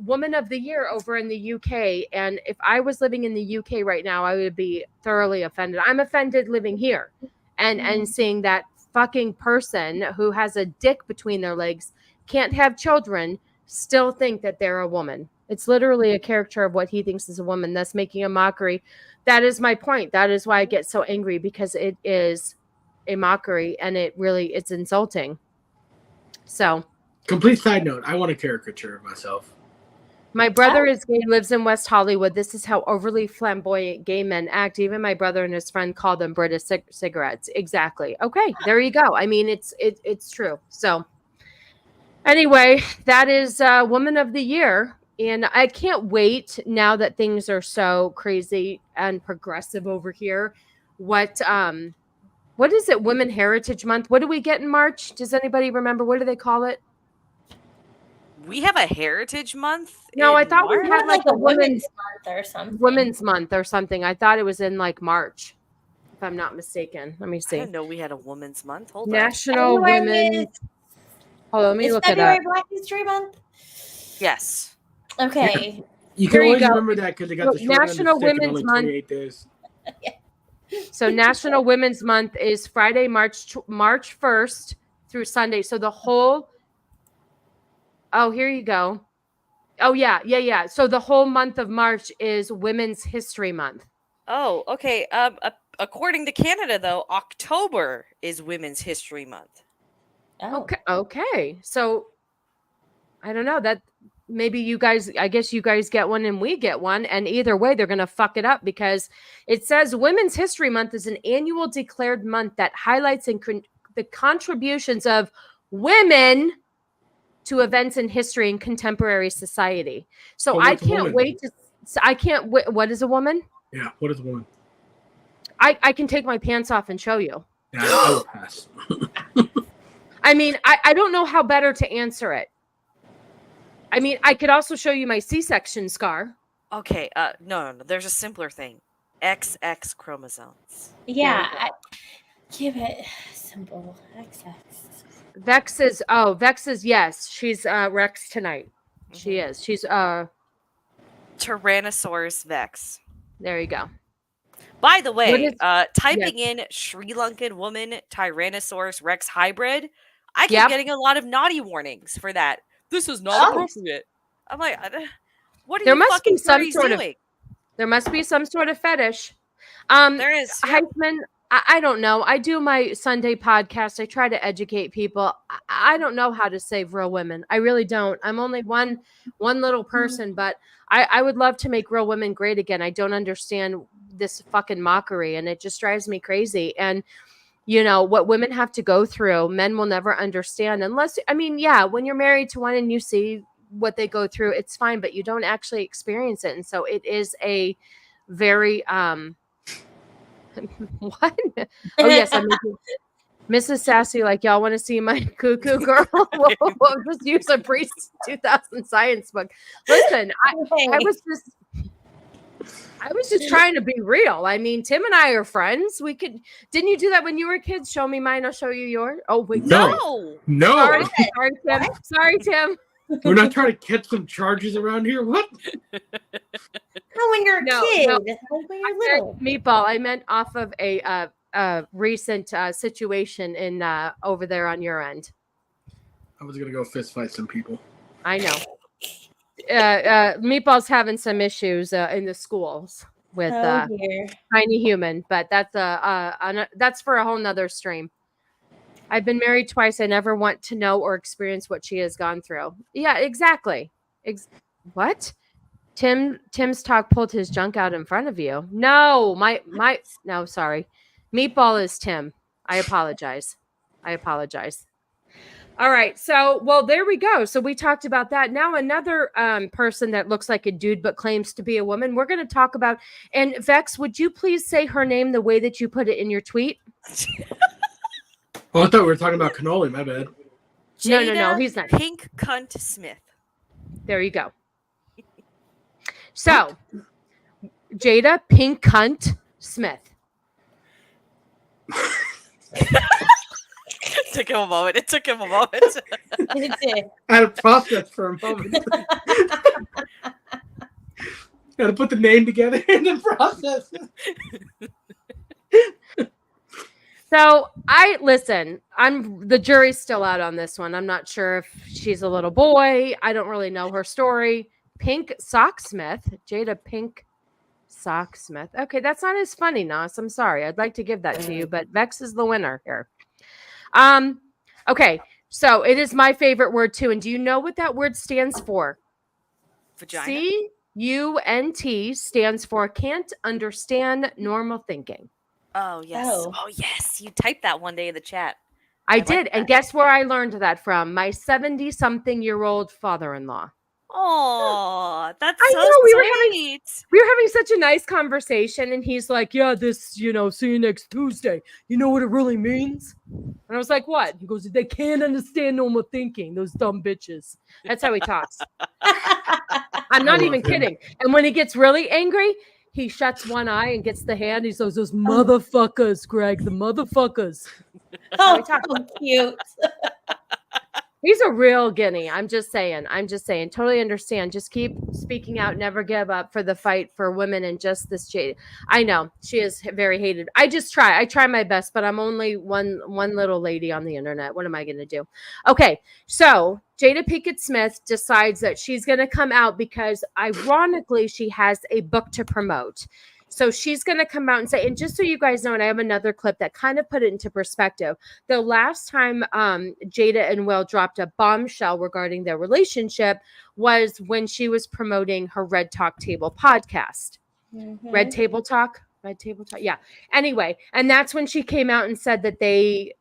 Woman of the Year over in the UK. And if I was living in the UK right now, I would be thoroughly offended. I'm offended living here, and seeing that fucking person who has a dick between their legs, can't have children, still think that they're a woman. It's literally a caricature of what he thinks is a woman, thus making a mockery. That is my point. That is why I get so angry, because it is a mockery, and it's insulting. So, complete side note, I want a caricature of myself. My brother is gay, lives in West Hollywood. This is how overly flamboyant gay men act. Even my brother and his friend call them British cigarettes. Exactly. Okay, there you go. I mean, it's true. So anyway, that is Woman of the Year. And I can't wait, now that things are so crazy and progressive over here. What is it? Women Heritage Month. What do we get in March? Does anybody remember? What do they call it? We have a Heritage Month. No, I thought we had like a Women's Month or something. Women's Month or something. I thought it was in like March, if I'm not mistaken. Let me I see. didn't know we had a Women's Month. Hold on. National Women. Hold on, let me look it February up. Black History Month? Yes. Okay. You can Here you always go. remember that because they got the short National end of the stick in Women's only Month. 28 days. So National Women's Month is Friday, March 1st through Sunday. So the whole. Oh, here you go. Oh, yeah. So the whole month of March is Women's History Month. Oh, okay. According to Canada, though, October is Women's History Month. Oh. Okay. So I don't know, that maybe you guys, I guess you guys get one and we get one. And either way, they're going to fuck it up, because it says Women's History Month is an annual declared month that highlights the contributions of women to events in history and contemporary society. So I can't wait to. I can't wait. What is a woman? Yeah, what is a woman? I can take my pants off and show you. Yeah, I will pass. I mean, I don't know how better to answer it. I mean, I could also show you my C-section scar. Okay. No. There's a simpler thing. XX chromosomes. Yeah. Give it simple. XX. Vex is yes. She's Rex tonight. Mm-hmm. She is. She's Tyrannosaurus Vex. There you go. By the way, typing in Sri Lankan woman Tyrannosaurus Rex hybrid, I keep getting a lot of naughty warnings for that. This is not appropriate. I'm like, what are you fucking doing? There must be some sort of fetish. There is. Yeah. Heisman, I don't know. I do my Sunday podcast. I try to educate people. I don't know how to save real women. I really don't. I'm only one little person, but I would love to make real women great again. I don't understand this fucking mockery, and it just drives me crazy. And you know what women have to go through, men will never understand unless, I mean, yeah, when you're married to one and you see what they go through, it's fine, but you don't actually experience it. And so it is a very what? Oh yes, I'm Mrs. Sassy, like, y'all want to see my cuckoo girl? We'll just use a pre-2000 science book. Listen, I was just trying to be real. I mean, Tim and I are friends. Didn't you do that when you were kids? Show me mine, I'll show you yours. Oh wait, no. Sorry, Tim. Sorry, Tim. We're not trying to catch some charges around here. What? No, when you're a kid. No. Like when you're little. Meatball. I meant off of a recent situation in over there on your end. I was gonna go fist fight some people. I know. Meatball's having some issues in the schools with Tiny Human, but that's for a whole nother stream. I've been married twice. I never want to know or experience what she has gone through. Yeah, exactly. What? Tim's talk pulled his junk out in front of you. No, no, sorry. Meatball is Tim. I apologize. All right. So, well, there we go. So we talked about that. Now another person that looks like a dude but claims to be a woman. We're going to talk about. And Vex, would you please say her name the way that you put it in your tweet? Oh, I thought we were talking about cannoli. My bad. Jada No. He's not. Pink Cunt Smith. There you go. So, Jada Pinkett Smith. It took him a moment. I had to process for a moment. Got to put the name together and then process it. So the jury's still out on this one. I'm not sure if she's a little boy. I don't really know her story. Pink Sock Smith, Jada Pink Sock Smith. Okay, that's not as funny, Nas. I'm sorry. I'd like to give that to you, but Vex is the winner here. Okay, so it is my favorite word too. And do you know what that word stands for? Vagina. CUNT stands for can't understand normal thinking. Oh, yes. Oh, yes. You typed that one day in the chat. I did. And guess where I learned that from? My 70-something-year-old father-in-law. Oh, that's I so know, sweet. We were having such a nice conversation, and he's like, yeah, this, see you next Tuesday. You know what it really means? And I was like, what? He goes, they can't understand normal thinking, those dumb bitches. That's how he talks. I'm not even kidding. And when he gets really angry, he shuts one eye and gets the hand. He says, those motherfuckers, Greg, the motherfuckers. Oh, cute. He's a real guinea. I'm just saying. Totally understand. Just keep speaking out. Never give up for the fight for women and just this Jada. I know she is very hated. I try my best, but I'm only one little lady on the internet. What am I going to do? Okay. So Jada Pinkett Smith decides that she's going to come out because ironically, she has a book to promote. So she's going to come out and say, and just so you guys know, and I have another clip that kind of put it into perspective. The last time Jada and Will dropped a bombshell regarding their relationship was when she was promoting her Red Talk Table podcast. Mm-hmm. Red Table Talk. Yeah. Anyway, and that's when she came out and said that they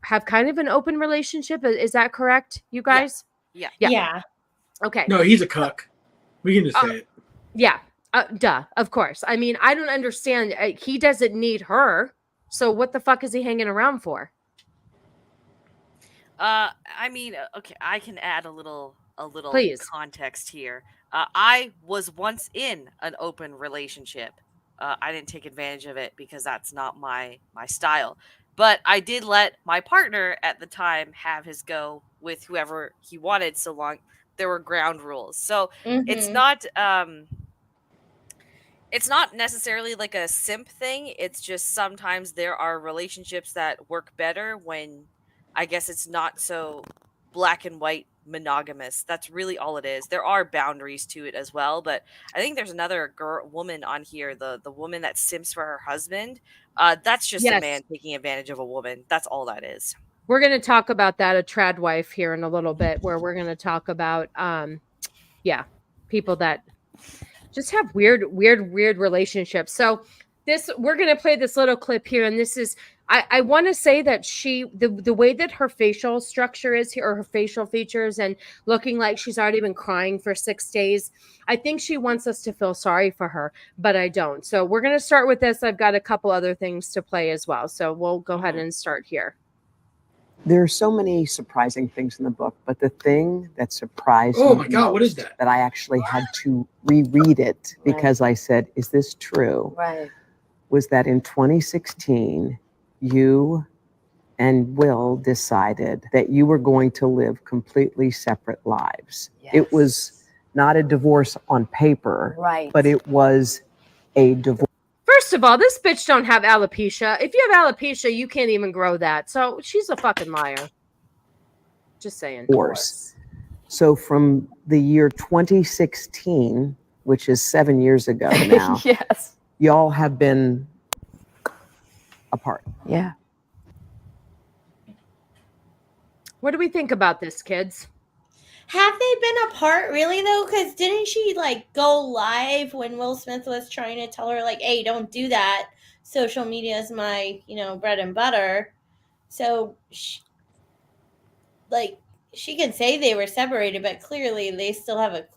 have kind of an open relationship. Is that correct, you guys? Yeah. Okay. No, he's a cuck. We can just say it. Yeah. Duh, of course. I mean, I don't understand. He doesn't need her. So what the fuck is he hanging around for? I mean, okay, I can add a little Please. context here. I was once in an open relationship. I didn't take advantage of it because that's not my style. But I did let my partner at the time have his go with whoever he wanted, so long there were ground rules. So it's not necessarily like a simp thing. It's just sometimes there are relationships that work better when I guess it's not so black and white monogamous. That's really all it is. There are boundaries to it as well, but I think there's another woman on here, the woman that simps for her husband. That's just a man taking advantage of a woman. That's all that is. We're going to talk about that, a Tradwife, here in a little bit, where we're going to talk about people that just have weird relationships. So we're going to play this little clip here. And this is, I want to say that the way that her facial structure is here, or her facial features, and looking like she's already been crying for 6 days, I think she wants us to feel sorry for her, but I don't. So we're going to start with this. I've got a couple other things to play as well. So we'll go ahead and start here. There are so many surprising things in the book, but the thing that surprised me what is that? I actually had to reread it because I said, is this true? Right. Was that in 2016, you and Will decided that you were going to live completely separate lives. Yes. It was not a divorce on paper, but it was a divorce. First of all, this bitch don't have alopecia. If you have alopecia, you can't even grow that. So she's a fucking liar. Just saying. Divorce. So from the year 2016, which is 7 years ago now, Yes. y'all have been apart. Yeah. What do we think about this, kids? Have they been apart really though? Because didn't she go live when Will Smith was trying to tell her hey, don't do that. Social media is my bread and butter. So she can say they were separated, but clearly they still have a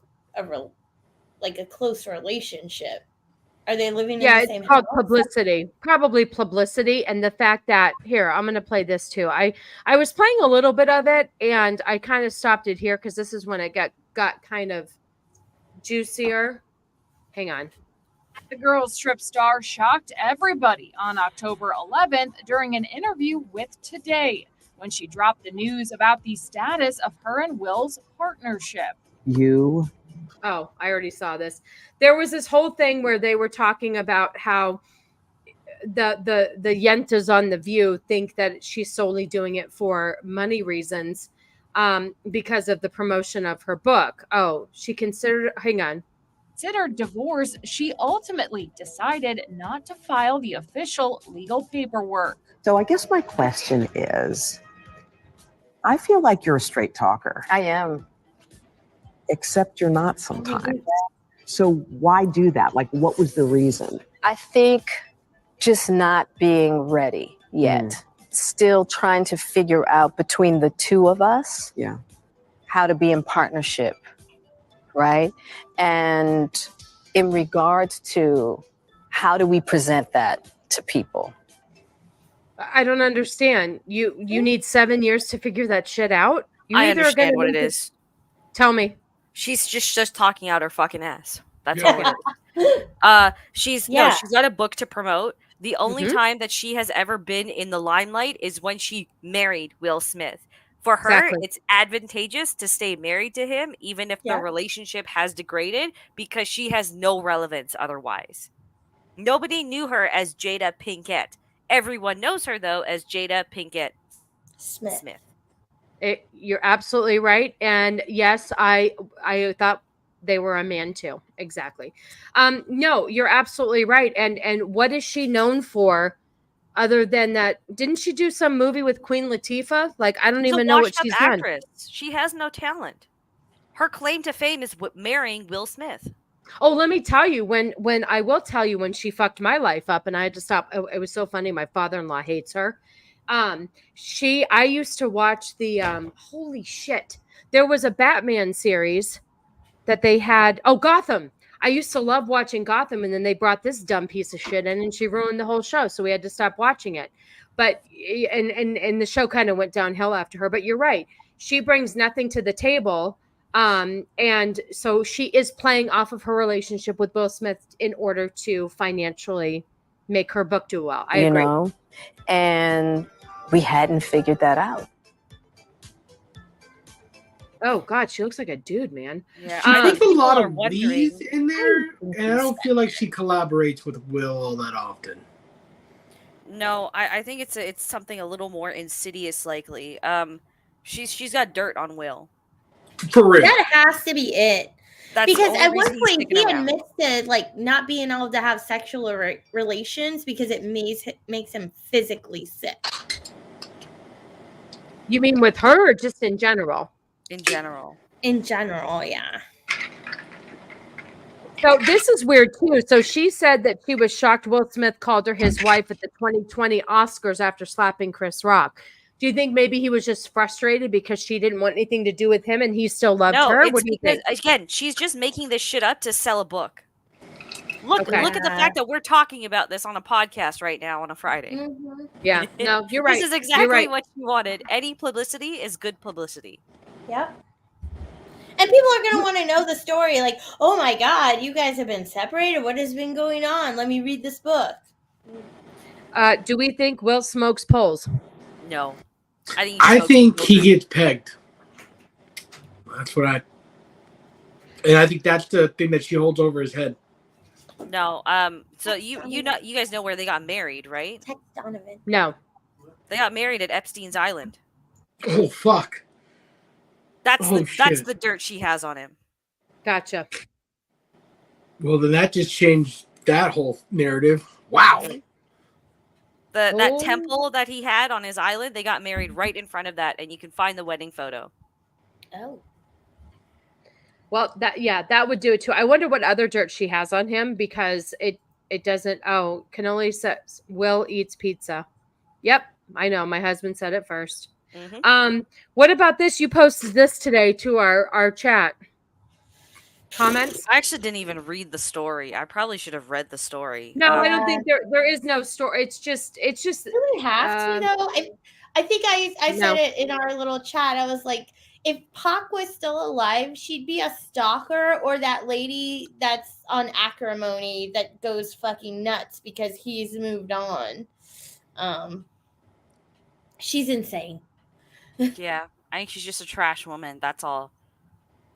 close relationship. Are they living Yeah, in the same it's called house? publicity. Probably publicity, and the fact that here, I'm going to play this too. I was playing a little bit of it, and I kind of stopped it here because this is when it got kind of juicier. Hang on. The Girls Trip star shocked everybody on October 11th during an interview with Today when she dropped the news about the status of her and Will's partnership. Oh, I already saw this. There was this whole thing where they were talking about how the yentas on The View think that she's solely doing it for money reasons because of the promotion of her book. Oh, she considered divorce, she ultimately decided not to file the official legal paperwork. So I guess my question is, I feel like you're a straight talker. I am. Except you're not sometimes. So why do that? Like, what was the reason? I think just not being ready yet. Still trying to figure out between the two of us how to be in partnership, right? And in regards to how do we present that to people? I don't understand. You need 7 years to figure that shit out? I understand what it is. Tell me. She's just talking out her fucking ass. That's all it is. She's got a book to promote. The only time that she has ever been in the limelight is when she married Will Smith. For her, it's advantageous to stay married to him, even if the relationship has degraded, because she has no relevance otherwise. Nobody knew her as Jada Pinkett. Everyone knows her, though, as Jada Pinkett Smith. You're absolutely right. And yes, I thought they were a man too. Exactly. No, you're absolutely right. And what is she known for other than that? Didn't she do some movie with Queen Latifah? Like, I don't even know what she's done. She has no talent. Her claim to fame is marrying Will Smith. Oh, let me tell you, when I will tell you when she fucked my life up and I had to stop. It was so funny. My father-in-law hates her. I used to watch the holy shit. There was a Batman series that they had. Oh, Gotham. I used to love watching Gotham, and then they brought this dumb piece of shit in, and she ruined the whole show. So we had to stop watching it. But and the show kind of went downhill after her. But you're right. She brings nothing to the table. And so she is playing off of her relationship with Will Smith in order to financially make her book do well. I agree. And we hadn't figured that out. Oh God, she looks like a dude, man. Yeah, she puts a lot of leads in there, and I don't feel like she collaborates with Will all that often. No, I think it's something a little more insidious, likely. She's got dirt on Will. For real. That has to be it. That's because at one point he admits to like not being able to have sexual relations because it makes him physically sick. You mean with her or just in general? In general. In general, yeah. So this is weird too. So she said that she was shocked Will Smith called her his wife at the 2020 Oscars after slapping Chris Rock. Do you think maybe he was just frustrated because she didn't want anything to do with him and he still loved her? What do you think? Again, she's just making this shit up to sell a book. Look at the fact that we're talking about this on a podcast right now on a Friday. Mm-hmm. Yeah, no, you're right. This is exactly what you wanted. Any publicity is good publicity. Yep. And people are going to want to know the story. Like, oh my God, you guys have been separated. What has been going on? Let me read this book. Do we think Will smokes poles? No. I think he gets pegged. That's what and I think that's the thing that she holds over his head. No. So you guys know where they got married, right? Text Donovan. No. They got married at Epstein's Island. Oh fuck. That's the dirt she has on him. Gotcha. Well, then that just changed that whole narrative. Wow. That temple that he had on his island, they got married right in front of that, and you can find the wedding photo. Oh. Well, that would do it too. I wonder what other dirt she has on him because it doesn't. Oh, Cannoli says Will eats pizza. Yep, I know. My husband said it first. Mm-hmm. What about this? You posted this today to our chat. Comments? I actually didn't even read the story. I probably should have read the story. No, I don't think there is no story. It's just Do we have to though? I think I said it in our little chat. I was like, if Pac was still alive, she'd be a stalker or that lady that's on acrimony that goes fucking nuts because he's moved on. She's insane. Yeah, I think she's just a trash woman. That's all.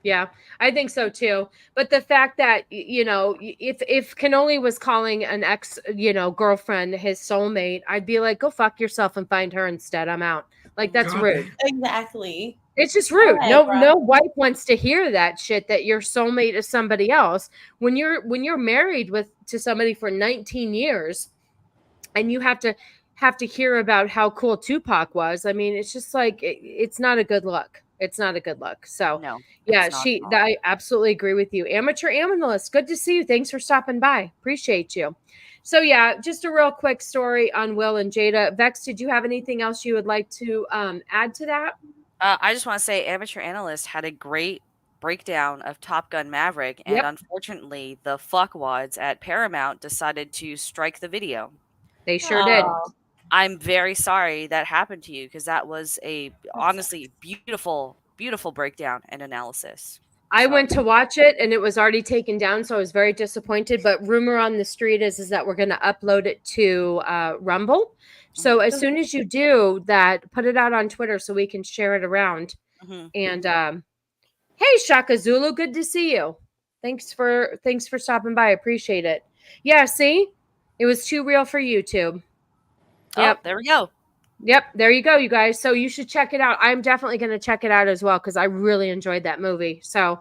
Yeah, I think so too. But the fact that, you know, if Cannoli was calling an ex, you know, girlfriend his soulmate, I'd be like, go fuck yourself and find her instead. I'm out. Like, that's rude. Exactly. It's just rude. Ahead, No wife wants to hear that shit, that your soulmate is somebody else. When you're married to somebody for 19 years and you have to hear about how cool Tupac was. I mean, it's just like it's not a good look. It's not a good look. So no, yeah, I absolutely agree with you. Amateur analyst, good to see you. Thanks for stopping by. Appreciate you. So yeah, just a real quick story on Will and Jada. Vex, did you have anything else you would like to add to that? I just want to say Amateur Analyst had a great breakdown of Top Gun Maverick, and unfortunately the fuckwads at Paramount decided to strike the video. They sure did. I'm very sorry that happened to you, because that was honestly beautiful breakdown and analysis. I went to watch it and it was already taken down, so I was very disappointed. But rumor on the street is that we're going to upload it to Rumble. So as soon as you do that, put it out on Twitter so we can share it around. And hey, Shaka Zulu, good to see you. Thanks for stopping by. I appreciate it. Yeah, see, it was too real for YouTube. Yep, there we go. Yep, there you go, you guys. So you should check it out. I'm definitely going to check it out as well because I really enjoyed that movie. So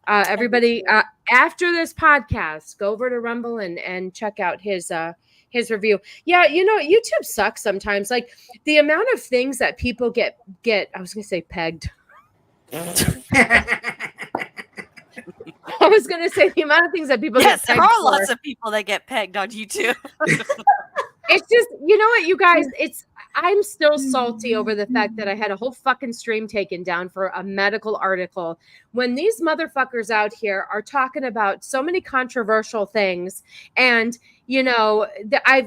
everybody, after this podcast, go over to Rumble and check out his review. Yeah, you know, YouTube sucks sometimes. Like the amount of things that people get. I was going to say pegged. I was going to say the amount of things that people get pegged. There are lots of people that get pegged on YouTube. It's just, you know what, you guys, I'm still salty over the fact that I had a whole fucking stream taken down for a medical article when these motherfuckers out here are talking about so many controversial things. And, you know,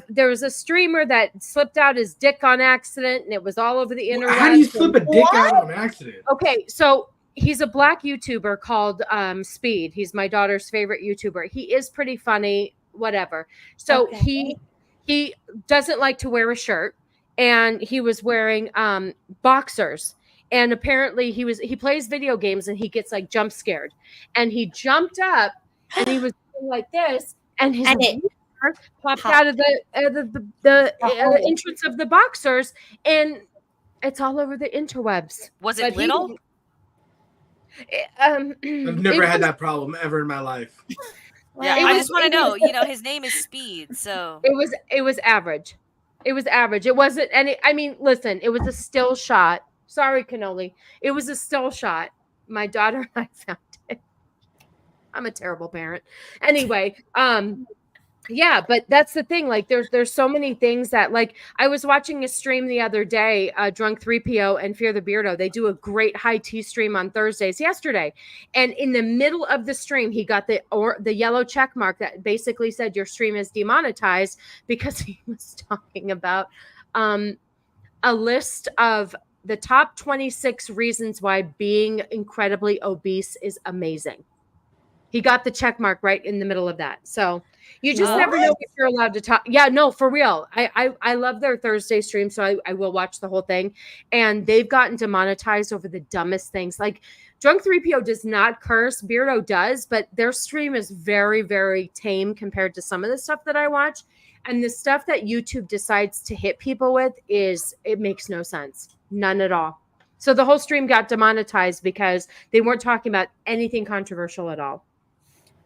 there was a streamer that slipped out his dick on accident and it was all over the internet. How do you slip a dick out on accident? Okay, so he's a black YouTuber called Speed. He's my daughter's favorite YouTuber. He is pretty funny, whatever. So he doesn't like to wear a shirt, and he was wearing boxers. And apparently he plays video games and he gets like jump scared. And he jumped up and he was doing like this, and his wiener popped out of the entrance of the boxers, and it's all over the interwebs. Was it little? I've never had that problem ever in my life. Yeah, I just want to know, you know, his name is Speed, so it was average. It was average. It wasn't any. I mean, listen, it was a still shot. Sorry, Cannoli. It was a still shot. My daughter and I found it. I'm a terrible parent. Anyway, yeah, but that's the thing. Like, there's so many things that, like, I was watching a stream the other day, Drunk 3PO and Fear the Beardo. They do a great high tea stream on Thursdays yesterday. And in the middle of the stream, he got the yellow check mark that basically said your stream is demonetized because he was talking about a list of the top 26 reasons why being incredibly obese is amazing. He got the check mark right in the middle of that. So you just never know if you're allowed to talk. Yeah, no, for real. I love their Thursday stream, so I will watch the whole thing. And they've gotten demonetized over the dumbest things. Like Drunk 3PO does not curse. Beardo does, but their stream is very, very tame compared to some of the stuff that I watch. And the stuff that YouTube decides to hit people with it makes no sense. None at all. So the whole stream got demonetized because they weren't talking about anything controversial at all.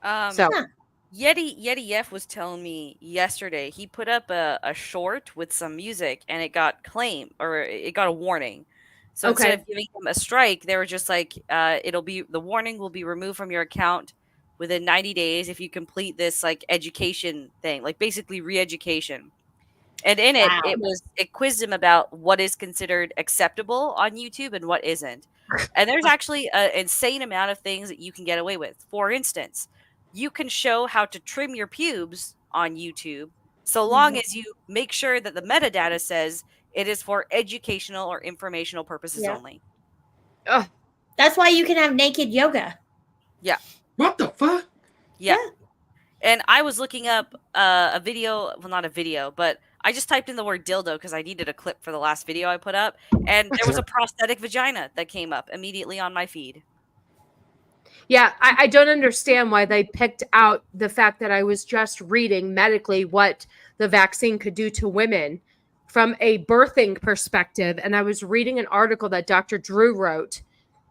Yeti F was telling me yesterday he put up a short with some music and it got claimed, or it got a warning. So instead of giving him a strike, they were just like, the warning will be removed from your account within 90 days if you complete this like education thing, like basically re-education. And in it quizzed him about what is considered acceptable on YouTube and what isn't. And there's actually an insane amount of things that you can get away with. For instance, you can show how to trim your pubes on YouTube so long as you make sure that the metadata says it is for educational or informational purposes only. Ugh. That's why you can have naked yoga. Yeah. What the fuck? Yeah. And I was looking up a video, well, not a video, but I just typed in the word dildo because I needed a clip for the last video I put up. And there was a prosthetic vagina that came up immediately on my feed. Yeah, I don't understand why they picked out the fact that I was just reading medically what the vaccine could do to women from a birthing perspective. And I was reading an article that Dr. Drew wrote.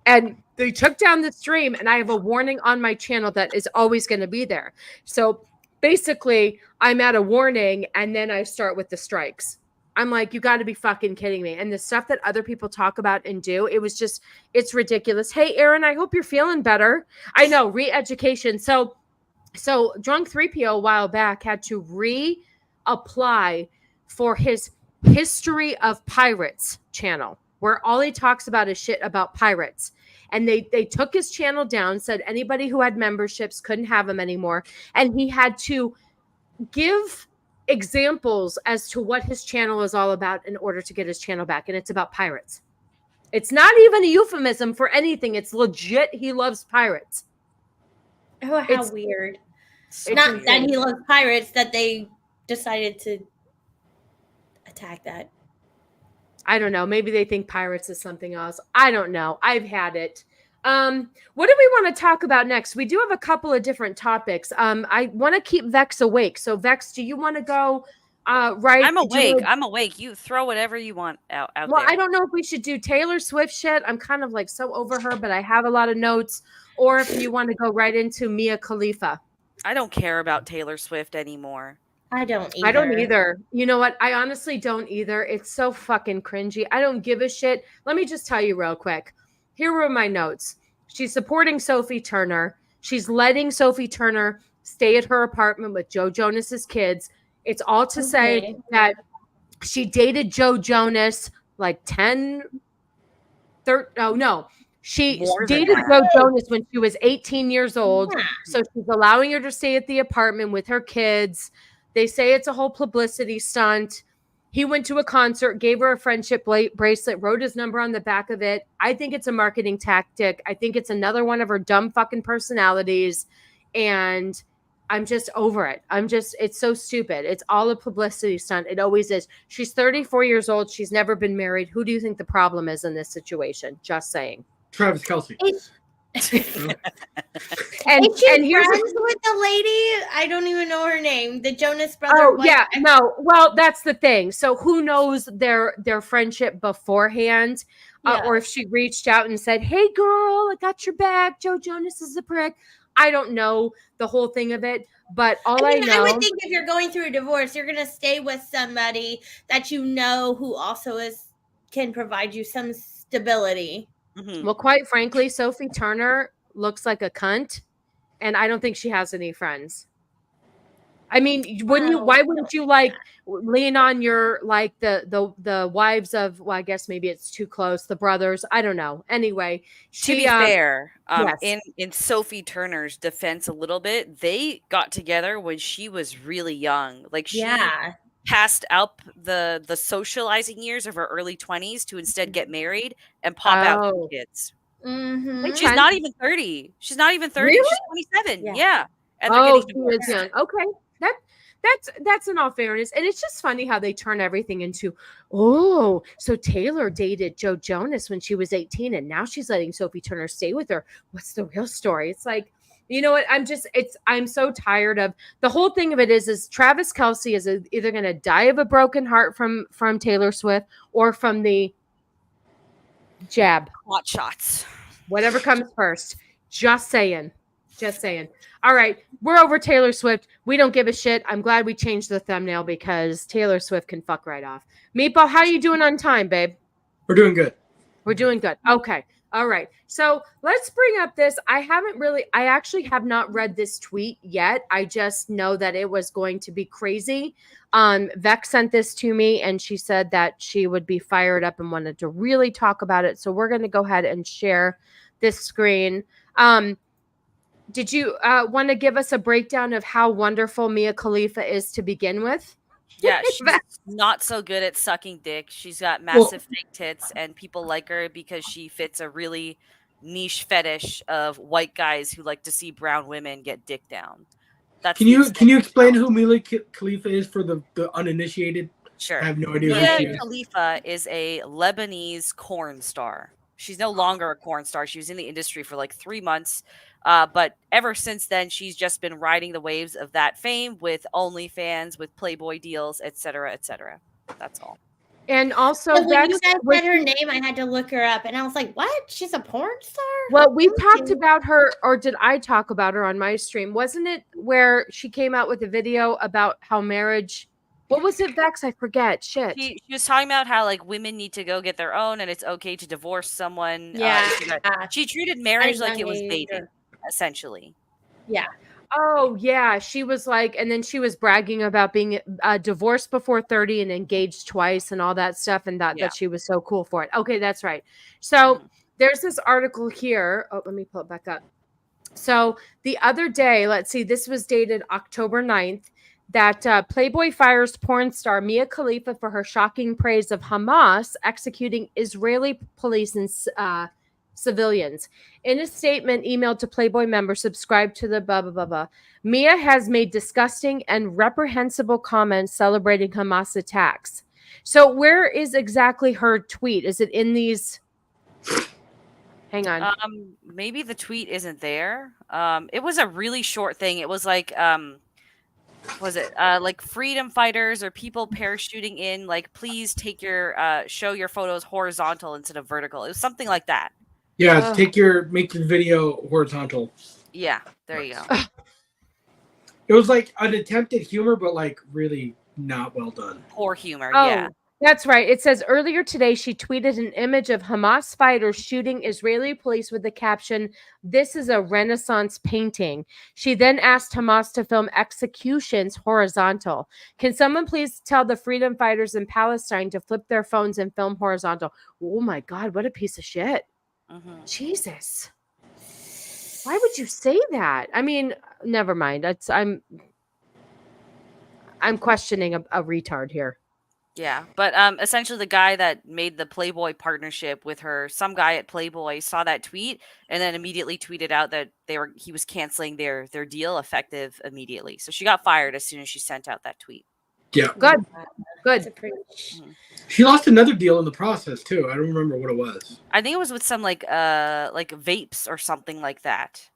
And they took down the stream, and I have a warning on my channel that is always going to be there. So basically, I'm at a warning, and then I start with the strikes. I'm like, you got to be fucking kidding me. And the stuff that other people talk about and do, it was just, it's ridiculous. Hey, Aaron, I hope you're feeling better. I know, re-education. So Drunk 3PO a while back had to reapply for his History of Pirates channel, where all he talks about is shit about pirates. And they took his channel down, said anybody who had memberships couldn't have them anymore. And he had to give examples as to what his channel is all about in order to get his channel back. And it's about pirates. It's not even a euphemism for anything. It's legit. He loves pirates. Oh, how weird. It's not that he loves pirates, that they decided to attack that. I don't know. Maybe they think pirates is something else. I don't know. I've had it. What do we want to talk about next? We do have a couple of different topics. I want to keep Vex awake. So Vex, do you want to go right? I'm awake. I'm awake. You throw whatever you want out there. Well, I don't know if we should do Taylor Swift shit. I'm kind of like so over her, but I have a lot of notes. Or if you want to go right into Mia Khalifa. I don't care about Taylor Swift anymore. I don't either. I don't either. You know what? I honestly don't either. It's so fucking cringy. I don't give a shit. Let me just tell you real quick. Here were my notes. She's supporting Sophie Turner. She's letting Sophie Turner stay at her apartment with Joe Jonas's kids. It's all to say that she dated Joe Jonas like 10, 13. Oh, no. She dated Joe Jonas when she was 18 years old. Yeah. So she's allowing her to stay at the apartment with her kids. They say it's a whole publicity stunt. He went to a concert, gave her a friendship bracelet, wrote his number on the back of it. I think it's a marketing tactic. I think it's another one of her dumb fucking personalities. And I'm just over it. It's so stupid. It's all a publicity stunt. It always is. She's 34 years old. She's never been married. Who do you think the problem is in this situation? Just saying. Travis Kelsey. And here's friends with the lady. I don't even know her name. The Jonas Brothers. Oh yeah, no. Well, that's the thing. So who knows their friendship beforehand, or if she reached out and said, "Hey, girl, I got your back. Joe Jonas is a prick." I don't know the whole thing of it, but I know. I would think if you're going through a divorce, you're gonna stay with somebody that you know who also can provide you some stability. Mm-hmm. Well, quite frankly, Sophie Turner looks like a cunt, and I don't think she has any friends. I mean, why wouldn't you lean on your the wives of, well, I guess maybe it's too close, the brothers, I don't know. Anyway, to be fair, in Sophie Turner's defense a little bit, they got together when she was really young. Like she passed out the socializing years of her early 20s to instead get married and pop out kids. Mm-hmm. She's not even 30. She's not even 30. Really? She's 27. Yeah. And she was young. Okay. That's in all fairness. And it's just funny how they turn everything into, oh, so Taylor dated Joe Jonas when she was 18 and now she's letting Sophie Turner stay with her. What's the real story? It's like, you know what? I'm so tired of the whole thing of it is Travis Kelsey is either going to die of a broken heart from Taylor Swift or from the jab. Hot shots. Whatever comes first. Just saying. All right. We're over Taylor Swift. We don't give a shit. I'm glad we changed the thumbnail because Taylor Swift can fuck right off. Meatball, how you doing on time, babe? We're doing good. We're doing good. Okay. All right. So let's bring up this. I actually have not read this tweet yet. I just know that it was going to be crazy. Vex sent this to me and she said that she would be fired up and wanted to really talk about it. So we're going to go ahead and share this screen. Did you want to give us a breakdown of how wonderful Mia Khalifa is to begin with? Yeah, she's not so good at sucking dick. She's got massive fake tits, and people like her because she fits a really niche fetish of white guys who like to see brown women get dick down. That's Can you explain who Mia Khalifa is for the uninitiated? Sure. I have no idea who she Mia is. Khalifa is a Lebanese corn star. She's no longer a corn star. She was in the industry for like 3 months. But ever since then, she's just been riding the waves of that fame with OnlyFans, with Playboy deals, etc., etc. That's all. And also, So when you guys said her name, I had to look her up, and I was like, "What? She's a porn star?" Well, we talked about her, or did I talk about her on my stream? Wasn't it where she came out with a video about how marriage? What was it, Vex? I forget. Shit. She was talking about how like women need to go get their own, and it's okay to divorce someone. Yeah. She treated marriage like it was dating, essentially. Yeah. Oh, yeah. She was like, and then she was bragging about being divorced before 30 and engaged twice and all that stuff, and that she was so cool for it. Okay, that's right. So there's this article here. Oh, let me pull it back up. So the other day, let's see, this was dated October 9th, that Playboy fires porn star Mia Khalifa for her shocking praise of Hamas executing Israeli police and civilians. In a statement emailed to Playboy members subscribed to the blah, blah, blah, blah, Mia has made disgusting and reprehensible comments celebrating Hamas attacks. So where is exactly her tweet? Is it in these? Hang on. Maybe the tweet isn't there. It was a really short thing. It was like, was it like freedom fighters or people parachuting in? Like, please take your show your photos horizontal instead of vertical. It was something like that. Yeah, make your video horizontal. Yeah, there you go. It was like an attempt at humor, but like really not well done. Poor humor, yeah. That's right. It says earlier today, she tweeted an image of Hamas fighters shooting Israeli police with the caption, "This is a Renaissance painting." She then asked Hamas to film executions horizontal. Can someone please tell the freedom fighters in Palestine to flip their phones and film horizontal? Oh my God, what a piece of shit. Jesus. Why would you say that? I mean, never mind. I'm questioning a retard here. Yeah, but essentially the guy that made the Playboy partnership with her, some guy at Playboy saw that tweet and then immediately tweeted out that he was canceling their deal effective immediately. So she got fired as soon as she sent out that tweet. Yeah. Good. She lost another deal in the process too. I don't remember what it was. I think it was with some like vapes or something like that.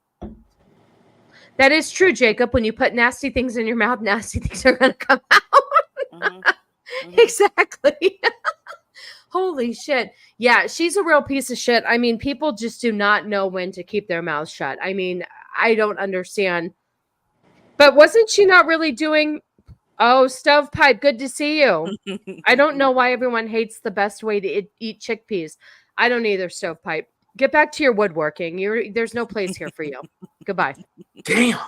That is true, Jacob. When you put nasty things in your mouth, nasty things are going to come out. Exactly. Holy shit. Yeah, she's a real piece of shit. I mean, people just do not know when to keep their mouths shut. I mean, I don't understand. But wasn't she not really doing... Oh, Stovepipe, good to see you. I don't know why everyone hates the best way to eat chickpeas. I don't either, Stovepipe. Get back to your woodworking. There's no place here for you. Goodbye. Damn.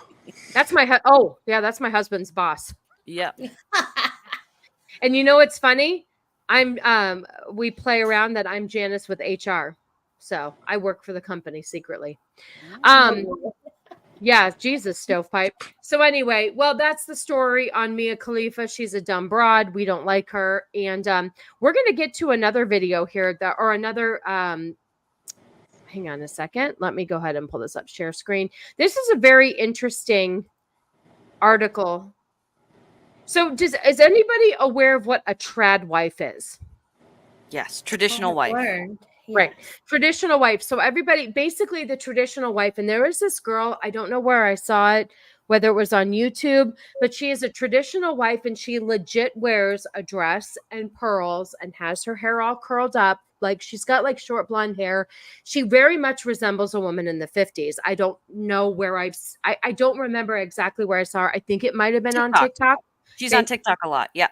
That's my that's my husband's boss. Yeah. And you know what's funny? We play around that I'm Janice with HR. So I work for the company secretly. Yeah, Jesus, Stovepipe. So anyway, well, that's the story on Mia Khalifa. She's a dumb broad. We don't like her. And we're going to get to another video here hang on a second. Let me go ahead and pull this up, share screen. This is a very interesting article. So is anybody aware of what a Tradwife is? Yes, traditional wife. Right. Traditional wife. So everybody, basically the traditional wife. And there was this girl, I don't know where I saw it, whether it was on YouTube, but she is a traditional wife and she legit wears a dress and pearls and has her hair all curled up. Like she's got like short blonde hair. She very much resembles a woman in the 50s. I don't know where I don't remember exactly where I saw her. I think it might have been on TikTok. She's on TikTok a lot. Yeah.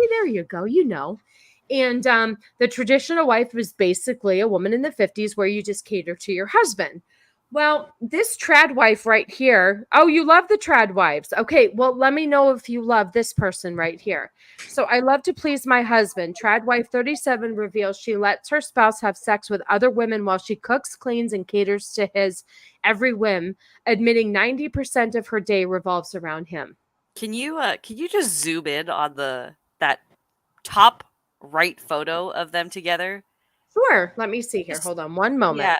There you go. You know. And the traditional wife was basically a woman in the 50s where you just cater to your husband. Well, this trad wife right here. Oh, you love the trad wives. Okay, well, let me know if you love this person right here. So I love to please my husband. Trad wife 37 reveals she lets her spouse have sex with other women while she cooks, cleans, and caters to his every whim, admitting 90% of her day revolves around him. Can you just zoom in on that top right photo of them together? Sure. Let me see here. Hold on one moment. Yeah.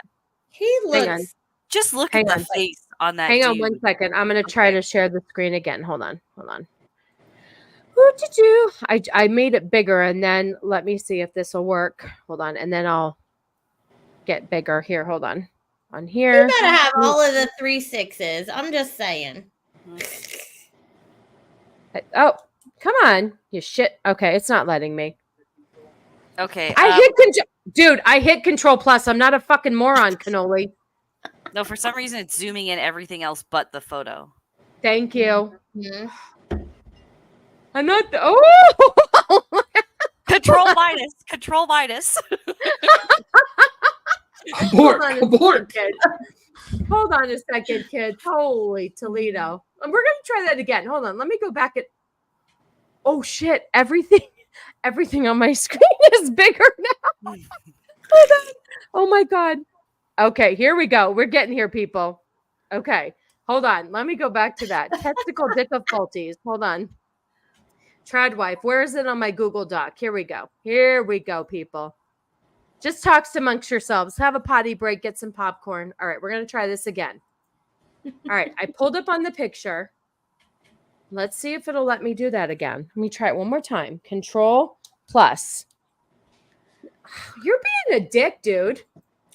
He Hang on. looks. Just look Hang at on. the face on that Hang dude. on 1 second. I'm going to try to share the screen again. Hold on. Woo-doo-doo. I made it bigger, and then let me see if this will work. Hold on. And then I'll get bigger. Here, hold on. On here. You gotta have all of the 3 6s. I'm just saying. Oh, come on. You shit. Okay, it's not letting me. Okay. I hit Control Plus. I'm not a fucking moron, cannoli. No, for some reason it's zooming in everything else but the photo. Thank you. Mm-hmm. I'm not. Oh! Control minus. Abort. Hold on a second, kids. Holy Toledo. And we're going to try that again. Hold on. Let me go back at. Oh, shit. Everything on my screen is bigger now. Hold on. Oh, my God. Okay, here we go. We're getting here, people. Okay. Hold on. Let me go back to that. Testicle difficulties. Hold on. Tradwife. Where is it on my Google Doc? Here we go. Here we go, people. Just talks amongst yourselves. Have a potty break. Get some popcorn. All right, we're going to try this again. All right, I pulled up on the picture. Let's see if it'll let me do that again. Let me try it one more time. Control plus. You're being a dick, dude.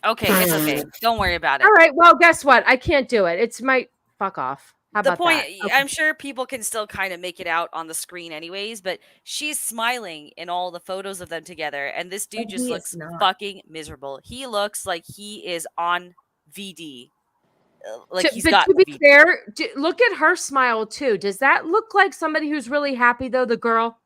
Okay, it's okay. Don't worry about it. All right, well, guess what? I can't do it. It's my fuck off. How The about point, that? Okay. I'm sure people can still kind of make it out on the screen anyways, but she's smiling in all the photos of them together, and this dude just looks fucking miserable. He looks like he is on VD. To be fair, look at her smile too. Does that look like somebody who's really happy though? The girl,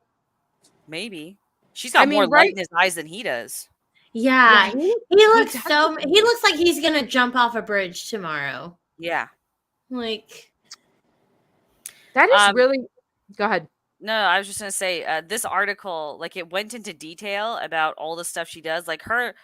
maybe she's got more light in his eyes than he does. Yeah, he looks he looks like he's gonna jump off a bridge tomorrow. Yeah, like that is really. Go ahead. No, I was just gonna say this article, like it went into detail about all the stuff she does. Like her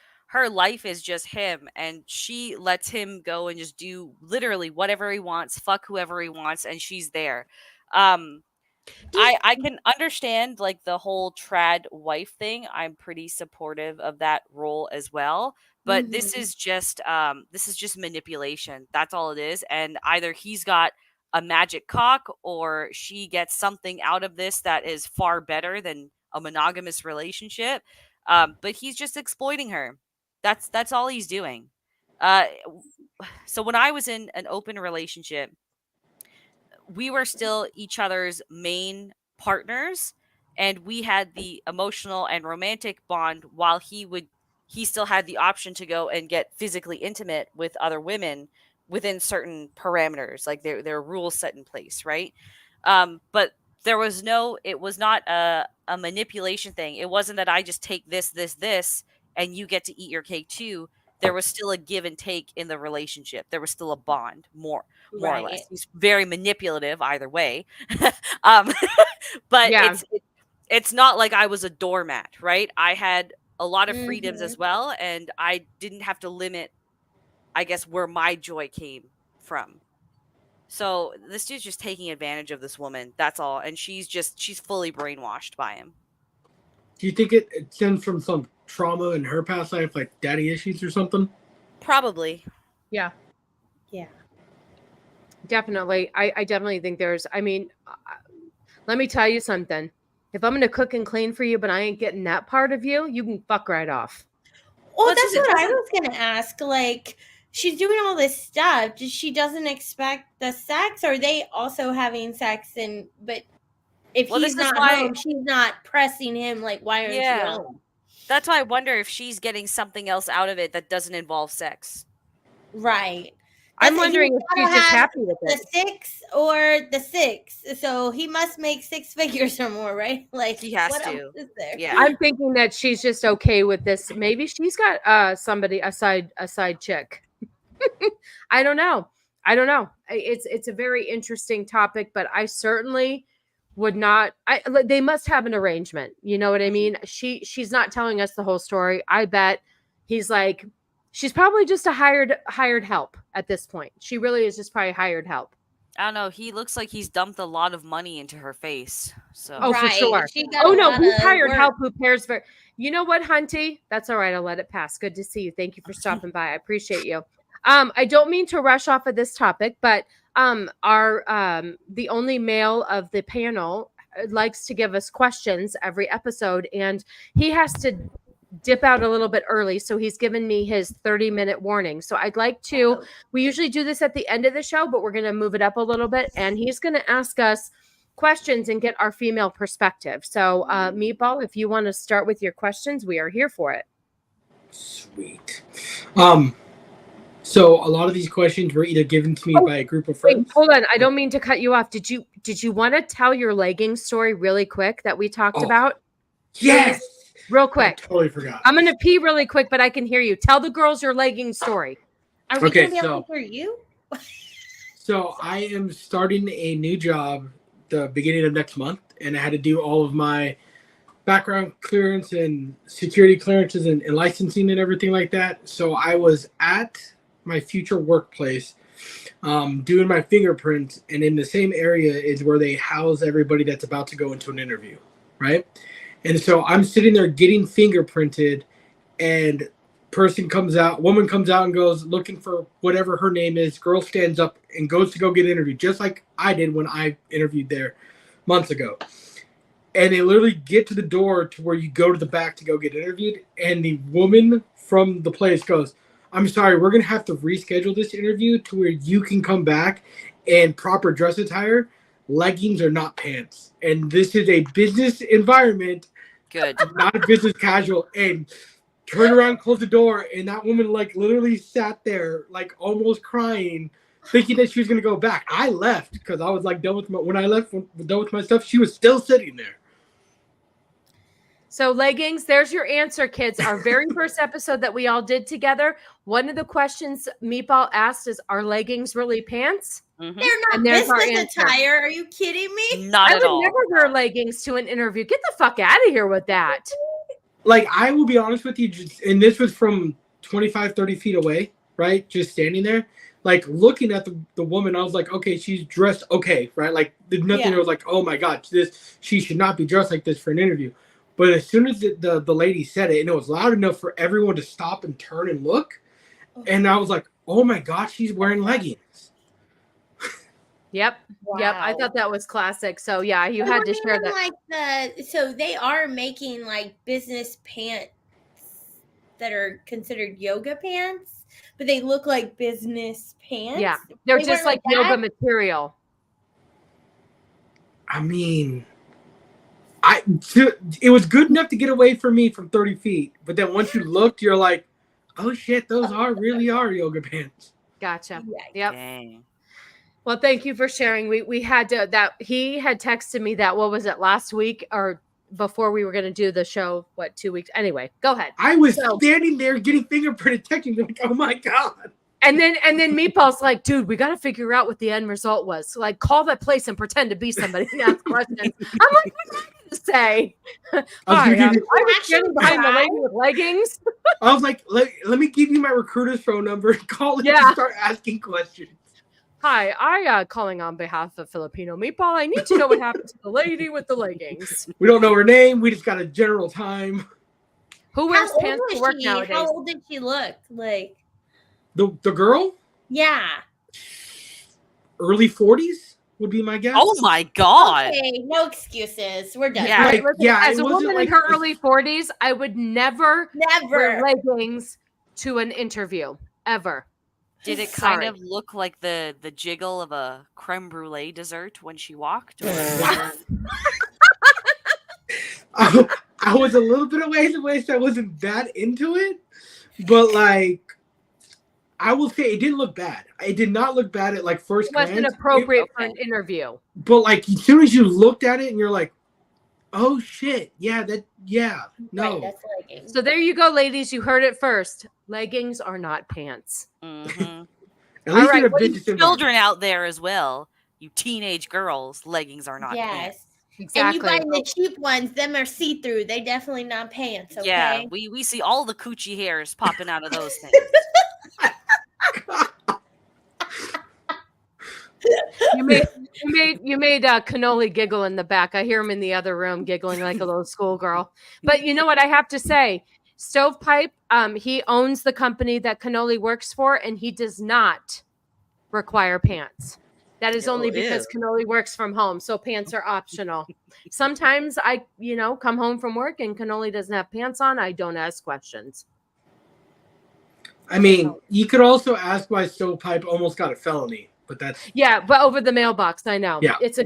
life is just him, and she lets him go and just do literally whatever he wants, fuck whoever he wants, and she's there. I can understand like the whole trad wife thing. I'm pretty supportive of that role as well. But this is just manipulation. That's all it is. And either he's got a magic cock or she gets something out of this that is far better than a monogamous relationship. But he's just exploiting her. That's all he's doing. So when I was in an open relationship, we were still each other's main partners, and we had the emotional and romantic bond while he still had the option to go and get physically intimate with other women within certain parameters. Like there are rules set in place, right? But it was not a manipulation thing. It wasn't that I just take this and you get to eat your cake too. There was still a give and take in the relationship. There was still a bond, more or less. He's very manipulative either way. But it's not like I was a doormat, right? I had a lot of freedoms as well, and I didn't have to limit, I guess, where my joy came from. So this dude's just taking advantage of this woman. That's all. And she's fully brainwashed by him. Do you think it stems from some trauma in her past life, like daddy issues or something? Probably. Yeah. Definitely. I definitely think let me tell you something. If I'm going to cook and clean for you, but I ain't getting that part of you, you can fuck right off. Well, that's what I was going to ask. Like, she's doing all this stuff. She doesn't expect the sex? Or are they also having sex? But if he's not home, she's not pressing him. Like, why aren't you home? That's why I wonder if she's getting something else out of it that doesn't involve sex. Right. I'm wondering if she's just happy with the it. 6 or the 6. So he must make 6 figures or more, right? Like He has what to. else is there? Yeah. I'm thinking that she's just okay with this. Maybe she's got somebody a side chick. I don't know. It's a very interesting topic, but I certainly would not. They must have an arrangement. You know what I mean? She's not telling us the whole story. I bet he's like, she's probably just a hired help at this point. She really is just probably hired help. I don't know. He looks like he's dumped a lot of money into her face. So Oh, for sure. Oh no, who's hired help? Who cares for? You know what, Hunty? That's all right. I'll let it pass. Good to see you. Thank you for stopping by. I appreciate you. I don't mean to rush off of this topic, but the only male of the panel likes to give us questions every episode, and he has to dip out a little bit early, so he's given me his 30-minute warning. So I'd like to, we usually do this at the end of the show, but we're going to move it up a little bit, and he's going to ask us questions and get our female perspective. So Meatball, if you want to start with your questions, we are here for it. Sweet. So a lot of these questions were either given to me by a group of friends. Wait, hold on. I don't mean to cut you off. Did you want to tell your leggings story really quick that we talked about? Yes. Real quick. I totally forgot. I'm going to pee really quick, but I can hear you. Tell the girls your leggings story. Are we going to be able to hear you? So I am starting a new job the beginning of next month, and I had to do all of my background clearance and security clearances and licensing and everything like that. So I was at my future workplace doing my fingerprints, and in the same area is where they house everybody that's about to go into an interview, right? And so I'm sitting there getting fingerprinted, and woman comes out and goes looking for whatever her name is. Girl stands up and goes to go get interviewed, just like I did when I interviewed there months ago. And they literally get to the door to where you go to the back to go get interviewed, and the woman from the place goes, "I'm sorry, we're going to have to reschedule this interview to where you can come back in proper dress attire. Leggings are not pants. And this is a business environment. Good. Not a business casual." And turn around, close the door, and that woman like literally sat there like almost crying, thinking that she was going to go back. I left because I was like done with when I left done with my stuff. She was still sitting there. So leggings, there's your answer, kids. Our very first episode that we all did together, one of the questions Meatball asked is, are leggings really pants? Mm-hmm. They're not business attire. Are you kidding me? Not I at would all. never wear leggings to an interview. Get the fuck out of here with that. Like, I will be honest with you, and this was from 25, 30 feet away, right? Just standing there. Like, looking at the woman, I was like, okay, she's dressed okay, right? Like, there's nothing that was like, oh my God, she should not be dressed like this for an interview. But as soon as the lady said it, and it was loud enough for everyone to stop and turn and look, and I was like, oh my God, she's wearing leggings. Yep. Wow. Yep. I thought that was classic. So yeah, you had to share that. So they are making like business pants that are considered yoga pants, but they look like business pants. Yeah. They're They just weren't like yoga that? material. I mean, it was good enough to get away from me from 30 feet. But then once you looked, you're like, oh shit, those really are yoga pants. Gotcha. Yeah. Yep. Dang. Well, thank you for sharing. We had to he had texted me that, what was it, last week or before we were going to do the show, 2 weeks? Anyway, go ahead. I was standing there getting fingerprinted, texting, like, oh my God. And then Meatball's like, dude, we got to figure out what the end result was. So, like, call that place and pretend to be somebody and ask questions. I'm like, what am I going to say? Hi, I was standing behind the lady with leggings. I was like, let me give you my recruiter's phone number and call it and start asking questions. Hi, I calling on behalf of Filipino Meatball. I need to know what happened to the lady with the leggings. We don't know her name. We just got a general time. Who wears How pants old to was work she? nowadays? How old did she look? Like The girl? Yeah. Early 40s would be my guess. Oh my God. Okay, no excuses. We're done. Yeah. Listen, as a woman in her early 40s, I would never wear leggings to an interview ever. Did it kind of look like the jiggle of a creme brulee dessert when she walked? Or I was a little bit away, so I wasn't that into it. But like, I will say it didn't look bad. It did not look bad at like first It wasn't glance. appropriate for an interview. But like as soon as you looked at it and you're like, oh shit, no. Right, that's leggings. So there you go, ladies. You heard it first. Leggings are not pants. Mm-hmm. At least in a Well, you business environment. children out there as well. You teenage girls, leggings are not pants. Yes. And you buying the cheap ones, them are see-through. They definitely not pants, okay? Yeah, we see all the coochie hairs popping out of those things. You made Cannoli giggle in the back. I hear him in the other room giggling like a little schoolgirl. But you know what I have to say? Stovepipe, he owns the company that Cannoli works for, and he does not require pants. That is only because Cannoli works from home, so pants are optional. Sometimes I, come home from work and Cannoli doesn't have pants on. I don't ask questions. I mean, you could also ask why Stovepipe almost got a felony, but that's but over the mailbox, I know. Yeah. It's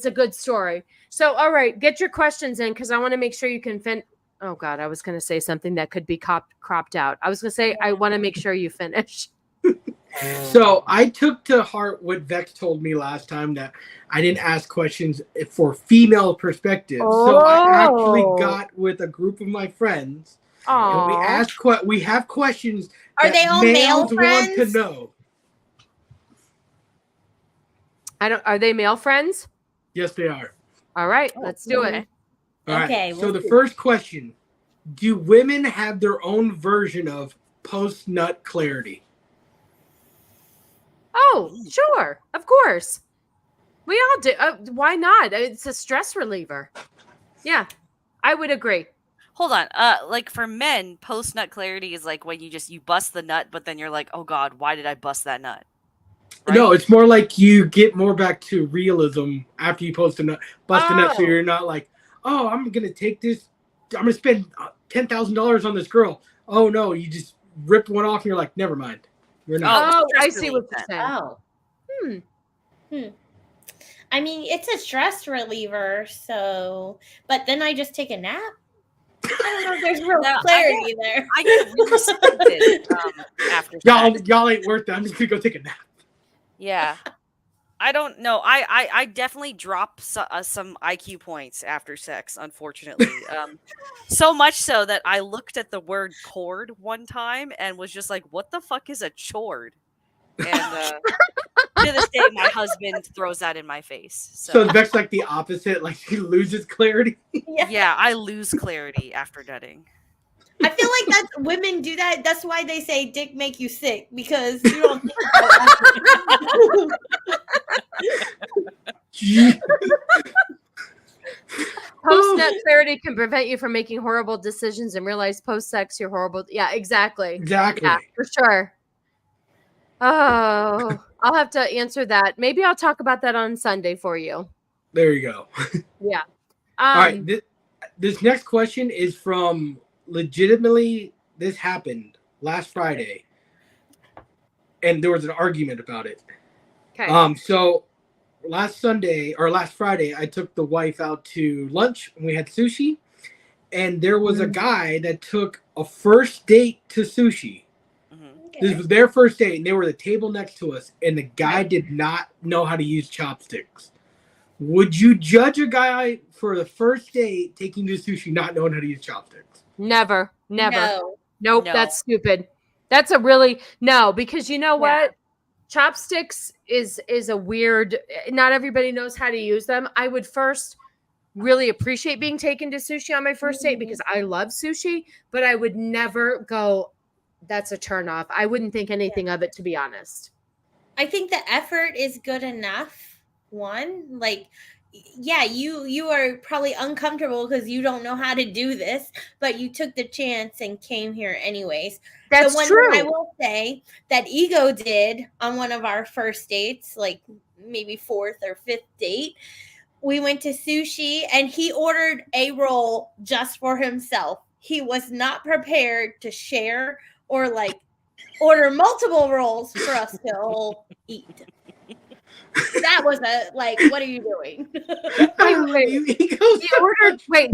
a good story. So, all right, get your questions in because I want to make sure you can Oh God, I was going to say something that could be cropped out. I was going to say I want to make sure you finish. So I took to heart what Vex told me last time that I didn't ask questions for female perspective. So I actually got with a group of my friends. And we asked we have questions. Are they all male friends? Want to know. Are they male friends? Yes, they are. All right, let's do it. All right. Okay. So the first question: do women have their own version of post-nut clarity? Oh, sure, of course. We all do. Why not? It's a stress reliever. Yeah, I would agree. Hold on. Like for men, post nut clarity is like when you bust the nut, but then you're like, oh God, why did I bust that nut? Right? No, it's more like you get more back to realism after you bust a nut. So you're not like, oh, I'm gonna take this. I'm gonna spend $10,000 on this girl. Oh no, you just ripped one off and you're like, never mind. You're not. Oh, I see what you're saying. Oh. I mean, it's a stress reliever, so. But then I just take a nap. I don't know if there's real clarity there. I get really stupid after y'all ain't worth it. I'm just gonna go take a nap. Yeah. I don't know. I definitely drop some IQ points after sex, unfortunately. So much so that I looked at the word cord one time and was just like, what the fuck is a chord? And to this day, my husband throws that in my face. So Vex like the opposite, like he loses clarity. Yeah, I lose clarity after nutting. I feel like that's women do that. That's why they say dick make you sick because you don't think about it. Post-nut clarity can prevent you from making horrible decisions and realize post-sex you're horrible. Yeah, exactly. Exactly. Yeah, for sure. Oh, I'll have to answer that. Maybe I'll talk about that on Sunday for you. There you go. Yeah. All right. This next question is from legitimately, this happened last Friday. And there was an argument about it. Okay. So last Friday, I took the wife out to lunch and we had sushi. And there was a guy that took a first date to sushi. This was their first date, and they were at the table next to us, and the guy did not know how to use chopsticks. Would you judge a guy for the first date taking to sushi not knowing how to use chopsticks? Never. No. Nope, that's stupid. That's a really no, because you know what? Chopsticks is a weird. Not everybody knows how to use them. I would first really appreciate being taken to sushi on my first date because I love sushi, but I would never go. That's a turnoff. I wouldn't think anything of it, to be honest. I think the effort is good enough. One, like, yeah, you are probably uncomfortable because you don't know how to do this, but you took the chance and came here anyways. That's the one true. thing I will say that Ego did on one of our first dates, like maybe fourth or fifth date, we went to sushi and he ordered a roll just for himself. He was not prepared to share or like order multiple rolls for us to all eat. That was what are you doing?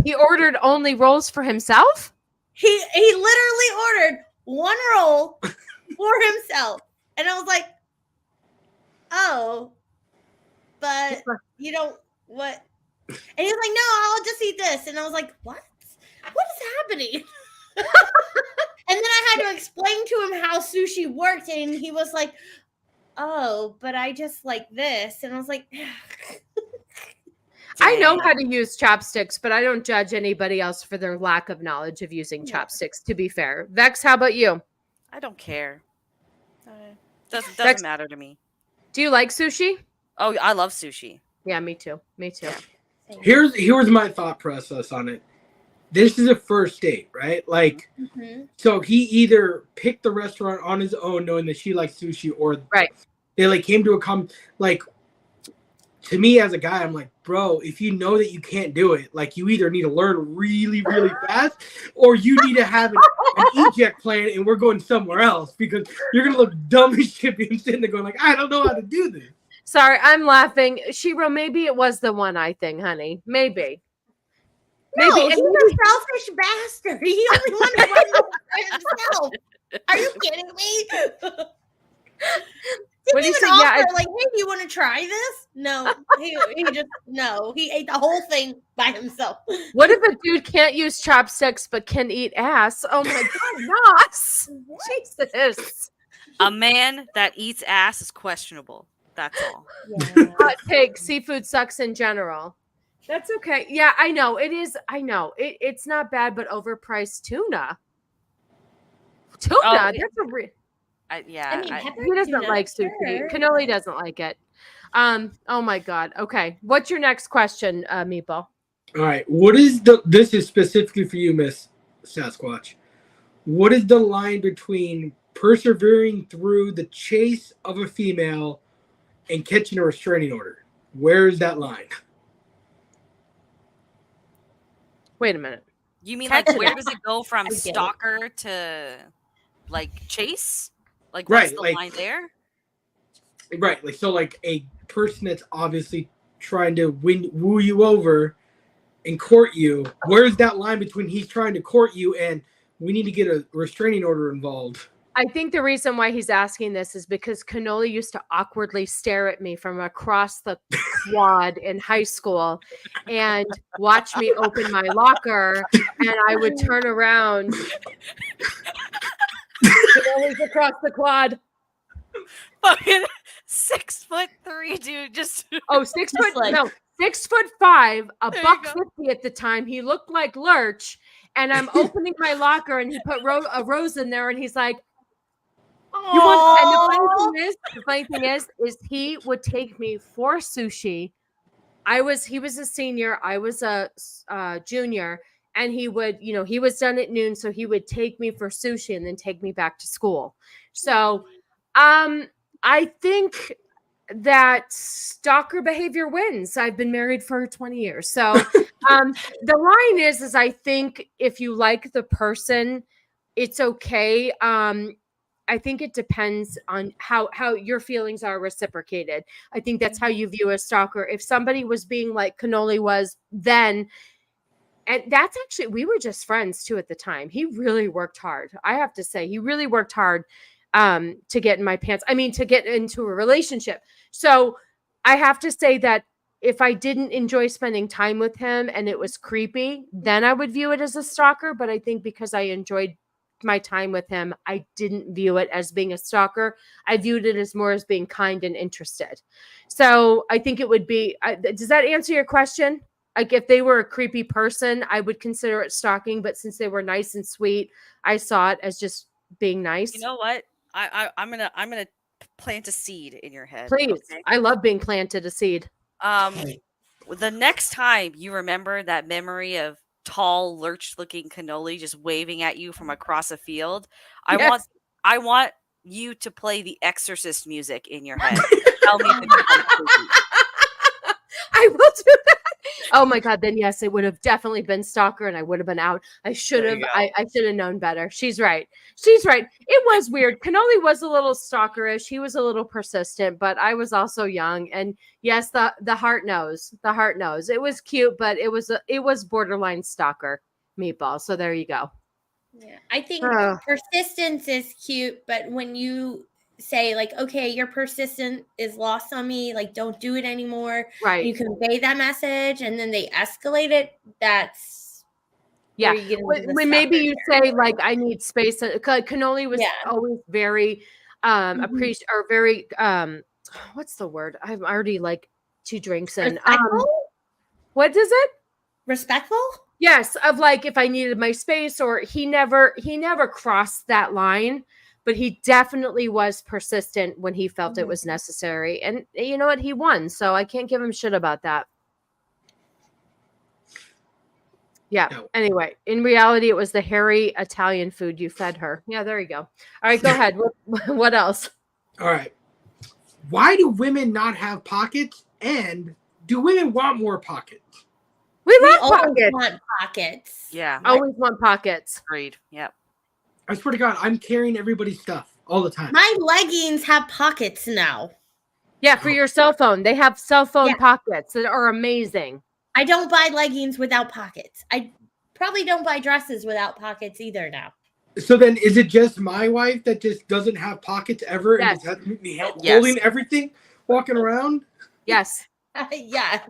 He ordered only rolls for himself? He literally ordered one roll for himself. And I was like, oh, but you don't, what? And he was like, no, I'll just eat this. And I was like, what? What is happening? And then I had to explain to him how sushi worked. And he was like, oh, but I just like this. And I was like, I know how to use chopsticks, but I don't judge anybody else for their lack of knowledge of using chopsticks, to be fair. Vex, how about you? I don't care. Doesn't matter to me. Do you like sushi? Oh, I love sushi. Yeah, me too. Me too. Here's my thought process on it. This is a first date, right? Like, so he either picked the restaurant on his own, knowing that she likes sushi, or they like came to a like. To me as a guy, I'm like, bro, if you know that you can't do it, like you either need to learn really, really fast, or you need to have an eject plan, and we're going somewhere else because you're gonna look dumb as shit being sitting there going like, I don't know how to do this. Sorry, I'm laughing. Shiro, maybe it was the one eye thing, honey. Maybe. No, he's a selfish bastard. He only wanted to run for himself. Are you kidding me? Didn't even offer, like, hey, do you want to try this? No, he just, no. He ate the whole thing by himself. What if a dude can't use chopsticks but can eat ass? Oh my God, Nos! Jesus. A man that eats ass is questionable. That's all. Hot take. Seafood sucks in general. That's okay. Yeah, I know. It is. I know. It's not bad, but overpriced tuna. That's a real. He doesn't like sushi. Sure. Cannoli doesn't like it. Oh my God. Okay. What's your next question, Meatball? All right. This is specifically for you, Miss Sasquatch. What is the line between persevering through the chase of a female and catching a restraining order? Where is that line? Wait a minute. You mean like where does it go from stalker to like chase? Like what's the line there? Right. Like so like a person that's obviously trying to woo you over and court you. Where's that line between he's trying to court you and we need to get a restraining order involved? I think the reason why he's asking this is because Cannoli used to awkwardly stare at me from across the quad in high school and watch me open my locker, and I would turn around. Cannoli's across the quad. Fucking 6'3", dude. Just 6 foot. Like, no, 6'5", $150 at the time. He looked like Lurch, and I'm opening my locker, and he put a rose in there, and he's like. And the funny thing is he would take me for sushi. He was a senior, I was a junior, and he would, he was done at noon, so he would take me for sushi and then take me back to school. So, I think that stalker behavior wins. I've been married for 20 years. So, the line is I think if you like the person, it's okay. I think it depends on how your feelings are reciprocated. I think that's how you view a stalker. If somebody was being like Cannoli was then, and that's actually, we were just friends too at the time. He really worked hard. I have to say, he really worked hard to get in my pants. I mean, to get into a relationship. So I have to say that if I didn't enjoy spending time with him and it was creepy, then I would view it as a stalker. But I think because I enjoyed my time with him, I didn't view it as being a stalker. I viewed it as more as being kind and interested. So I think it would be, does that answer your question? Like if they were a creepy person, I would consider it stalking, but since they were nice and sweet, I saw it as just being nice. You know what? I'm gonna plant a seed in your head. Please. Okay? I love being planted a seed. The next time you remember that memory of tall, lurch-looking Cannoli just waving at you from across a field, I want you to play the Exorcist music in your head. Tell me if it's I will do that. Oh my God! Then yes, it would have definitely been stalker, and I would have been out. I should have. I should have known better. She's right. She's right. It was weird. Cannoli was a little stalkerish. He was a little persistent, but I was also young. And yes, the heart knows. The heart knows. It was cute, but it was borderline stalker, Meatball. So there you go. Yeah, I think persistence is cute, but when you say like, okay, your persistence is lost on me, like don't do it anymore. Right. You convey that message and then they escalate it. That's yeah. where you get into the Maybe stalker you say like, I need space. Cannoli was always very appreciate or very what's the word? I'm already like 2 drinks in. What is it? Respectful? Yes, of like if I needed my space, or he never crossed that line, but he definitely was persistent when he felt it was necessary. And you know what? He won, so I can't give him shit about that. Yeah. No. Anyway, in reality, it was the hairy Italian food you fed her. Yeah, there you go. All right, go ahead. What else? All right. Why do women not have pockets? And do women want more pockets? We love always want pockets. Yeah. Always want pockets. Agreed. Yep. I swear to God, I'm carrying everybody's stuff all the time. My leggings have pockets now. Yeah, for your cell phone. They have cell phone pockets that are amazing. I don't buy leggings without pockets. I probably don't buy dresses without pockets either now. So then is it just my wife that just doesn't have pockets ever and just has me holding everything, walking around? Yes. Yes.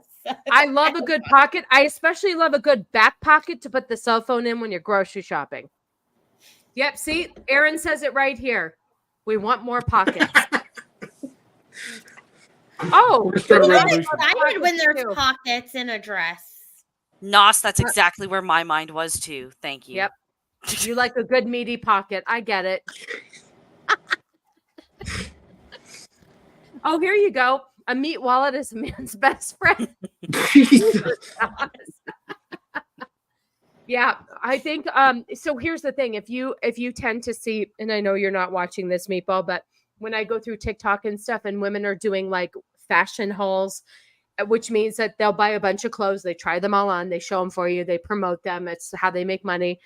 I love a good pocket. I especially love a good back pocket to put the cell phone in when you're grocery shopping. Yep. See, Aaron says it right here. We want more pockets. I'm excited when there's pockets in a dress. Nos, that's exactly where my mind was too. Thank you. Yep. You like a good meaty pocket. I get it. Oh, here you go. A meat wallet is a man's best friend. Yeah, I think so here's the thing. If you tend to see, and I know you're not watching this, Meatball, but when I go through TikTok and stuff and women are doing like fashion hauls, which means that they'll buy a bunch of clothes, they try them all on, they show them for you, they promote them, it's how they make money.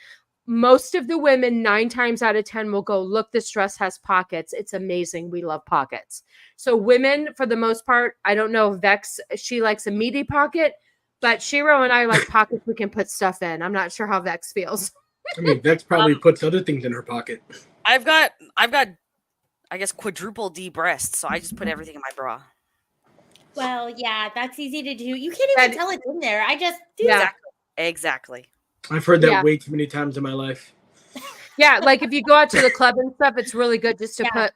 Most of the women 9 times out of 10 will go, look, this dress has pockets. It's amazing. We love pockets. So women, for the most part, I don't know if Vex, she likes a meaty pocket, but Shiro and I like pockets we can put stuff in. I'm not sure how Vex feels. I mean, Vex probably puts other things in her pocket. I've got, I guess, quadruple D breasts, so I just put everything in my bra. Well, yeah, that's easy to do. You can't even tell it's in there. I just do that. Exactly. I've heard that way too many times in my life. Yeah, like if you go out to the club and stuff, it's really good just to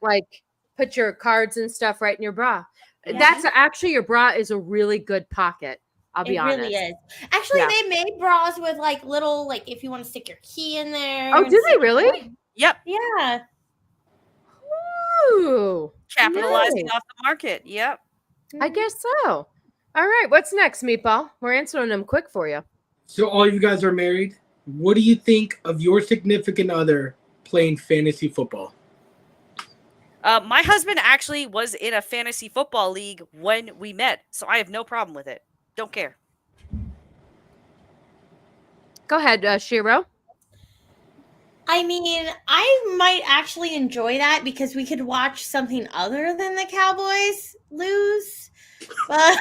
put your cards and stuff right in your bra. Yeah. That's actually, your bra is a really good pocket. I'll be honest. It really is. Actually, they made bras with like little, like if you want to stick your key in there. Oh, do they really? Yep. Yeah. Ooh. Capitalizing off the market. Yep. I guess so. All right. What's next, Meatball? We're answering them quick for you. So all you guys are married. What do you think of your significant other playing fantasy football? My husband actually was in a fantasy football league when we met, so I have no problem with it. Don't care. Go ahead, Shiro. I mean, I might actually enjoy that because we could watch something other than the Cowboys lose. But,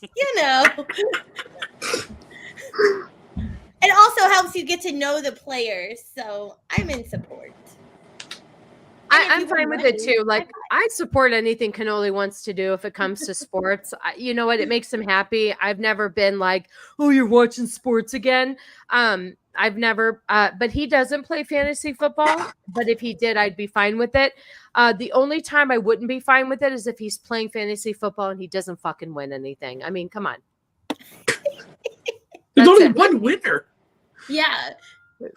you know. It also helps you get to know the players, so I'm in support. I'm fine with it too. Like, I support anything Cannoli wants to do if it comes to sports. You know what? It makes him happy. I've never been like, oh, you're watching sports again. I've never, but he doesn't play fantasy football. But if he did, I'd be fine with it. The only time I wouldn't be fine with it is if he's playing fantasy football and he doesn't fucking win anything. I mean, come on. There's only one winner. Yeah.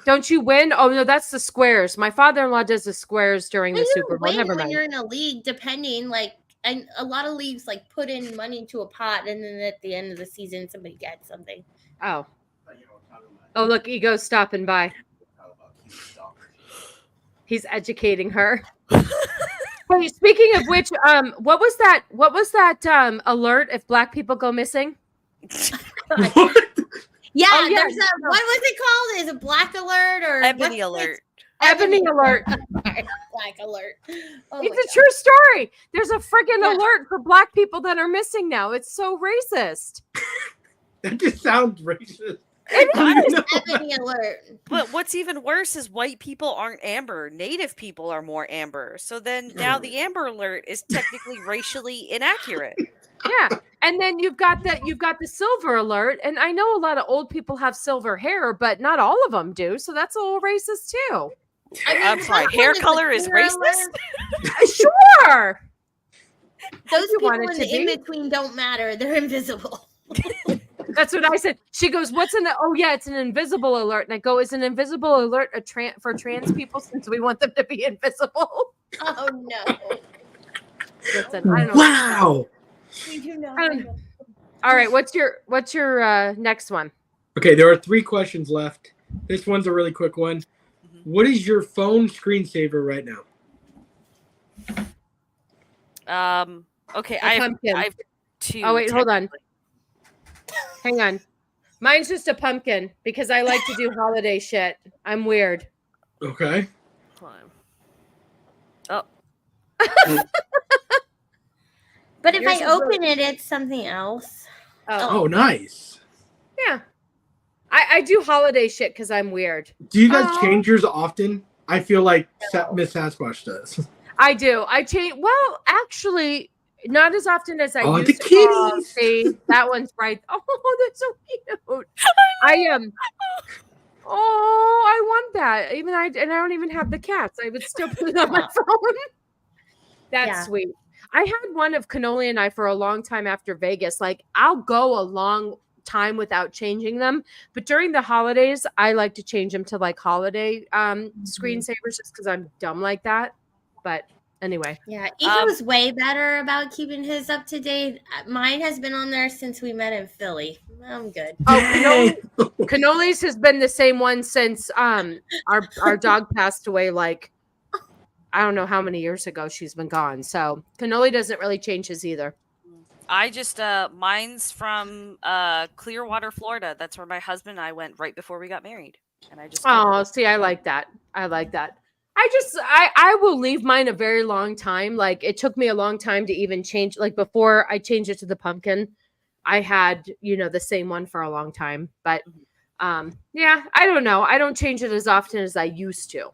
Don't you win? Oh, no, that's the squares. My father-in-law does the squares during the Super Bowl. Never mind. When you're in a league, depending, like, and a lot of leagues, like, put in money into a pot, and then at the end of the season, somebody gets something. Oh. Oh, look, Ego's stopping by. He's educating her. Hey, speaking of which, what was that alert if black people go missing? What? Yeah, there's a, what was it called? Is it Black Alert or Ebony Alert? Ebony Alert. Black Alert. Oh it's a true story. There's a freaking alert for black people that are missing now. It's so racist. That just sounds racist. Ebony alert. But what's even worse is white people aren't amber. Native people are more amber. So then now the Amber Alert is technically racially inaccurate. Yeah. And then you've got the Silver Alert. And I know a lot of old people have silver hair, but not all of them do. So that's a little racist too. I'm sorry, hair color is racist? Sure. Those people in the in-between don't matter. They're invisible. That's what I said. She goes, it's an invisible alert. And I go, is an invisible alert for trans people since we want them to be invisible? Oh, no. Listen, I don't know. Wow. We do not. All right. What's your next one? Okay, there are 3 questions left. This one's a really quick one. What is your phone screensaver right now? Okay, I have 2. Oh, wait, hold on. Hang on. Mine's just a pumpkin because I like to do holiday shit. I'm weird. Okay. Oh. But if I open it, it's something else. Oh, nice. Yeah. I do holiday shit because I'm weird. Do you guys change yours often? I feel like Miss Sasquatch does. I do. I change. Well, actually, not as often as I used the to. kitties. Oh, see, that one's right. Oh, that's so cute. I am. I want that. I don't even have the cats. I would still put it on my phone. That's sweet. I had one of Cannoli and I for a long time after Vegas. Like, I'll go a long time without changing them, but during the holidays, I like to change them to like holiday screensavers just because I'm dumb like that. But anyway, yeah, Ego's way better about keeping his up to date. Mine has been on there since we met in Philly. I'm good. Cannoli's has been the same one since our dog passed away. Like, I don't know how many years ago she's been gone. So Cannoli doesn't really change his either. I just mine's from Clearwater, Florida. That's where my husband and I went right before we got married. And I just see, I like that. I will leave mine a very long time. Like, it took me a long time to even change. Like, before I changed it to the pumpkin, I had, the same one for a long time. But I don't know. I don't change it as often as I used to.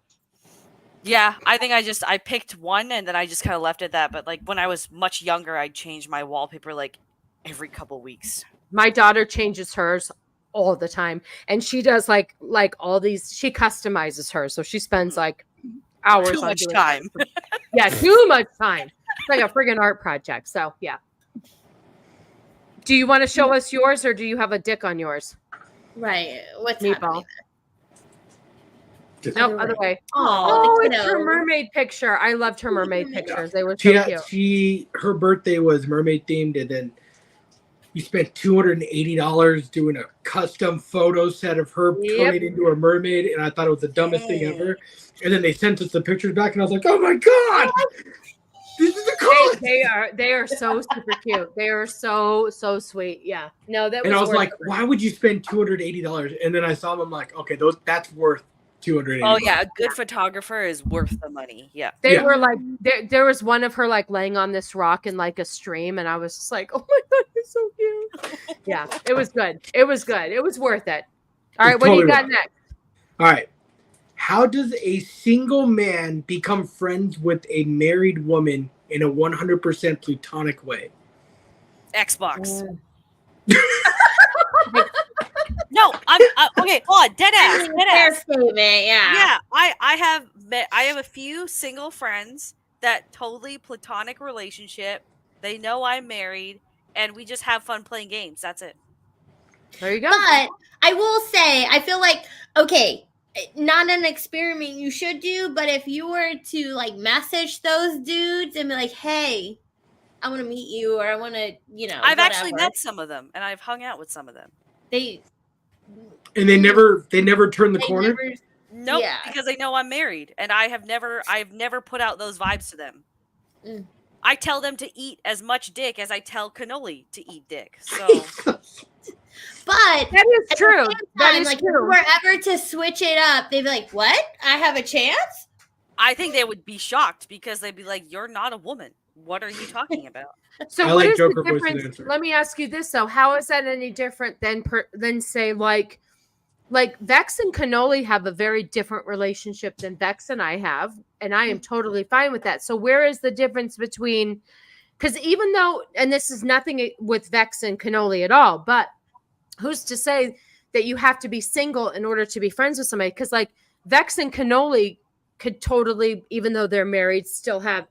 Yeah, I think I picked one and then I just kind of left it at that. But like when I was much younger, I'd change my wallpaper like every couple weeks. My daughter changes hers all the time, and she does like all these. She customizes hers, so she spends like hours. Too much time. Yeah, too much time. It's like a friggin' art project. So yeah. Do you want to show us yours, or do you have a dick on yours? Right. What's Meatball? happening? No, other way. Oh, it's her mermaid picture. I loved her mermaid pictures. They were so cute. Her birthday was mermaid themed, and then you spent $280 doing a custom photo set of her turning into a mermaid, and I thought it was the dumbest thing ever. And then they sent us the pictures back, and I was like, "Oh my god, this is the coolest!" They are so super cute. They are so sweet. Yeah. No, that was. And I was like, "Why would you spend $280?" And then I saw them. I'm like, "Okay, that's worth $280." Oh yeah, a good photographer is worth the money. Yeah. They were like, there was one of her like laying on this rock in like a stream, and I was just like, "Oh my god, it's so cute." Yeah, it was good. It was good. It was worth it. All right, what do you got next? All right. How does a single man become friends with a married woman in a 100% platonic way? Xbox. No, I'm okay. Hold on, dead ass. Statement, yeah. Yeah, I have a few single friends that totally platonic relationship. They know I'm married, and we just have fun playing games. That's it. There you go. But I will say, I feel like not an experiment you should do, but if you were to like message those dudes and be like, "Hey, I want to meet you," or "I want to," I've actually met some of them, and I've hung out with some of them. They never turn the corner. Nope, because they know I'm married, and I've never put out those vibes to them. I tell them to eat as much dick as I tell Cannoli to eat dick. So, but that is true. That is like true. if we were ever to switch it up, they'd be like, "What? I have a chance?" I think they would be shocked because they'd be like, "You're not a woman. What are you talking about?" So what is the difference? Let me ask you this though: how is that any different than say like like Vex and Cannoli have a very different relationship than Vex and I have, and I am totally fine with that. So where is the difference between, because even though, and this is nothing with Vex and Cannoli at all, but who's to say that you have to be single in order to be friends with somebody? Because like Vex and Cannoli could totally, even though they're married, still have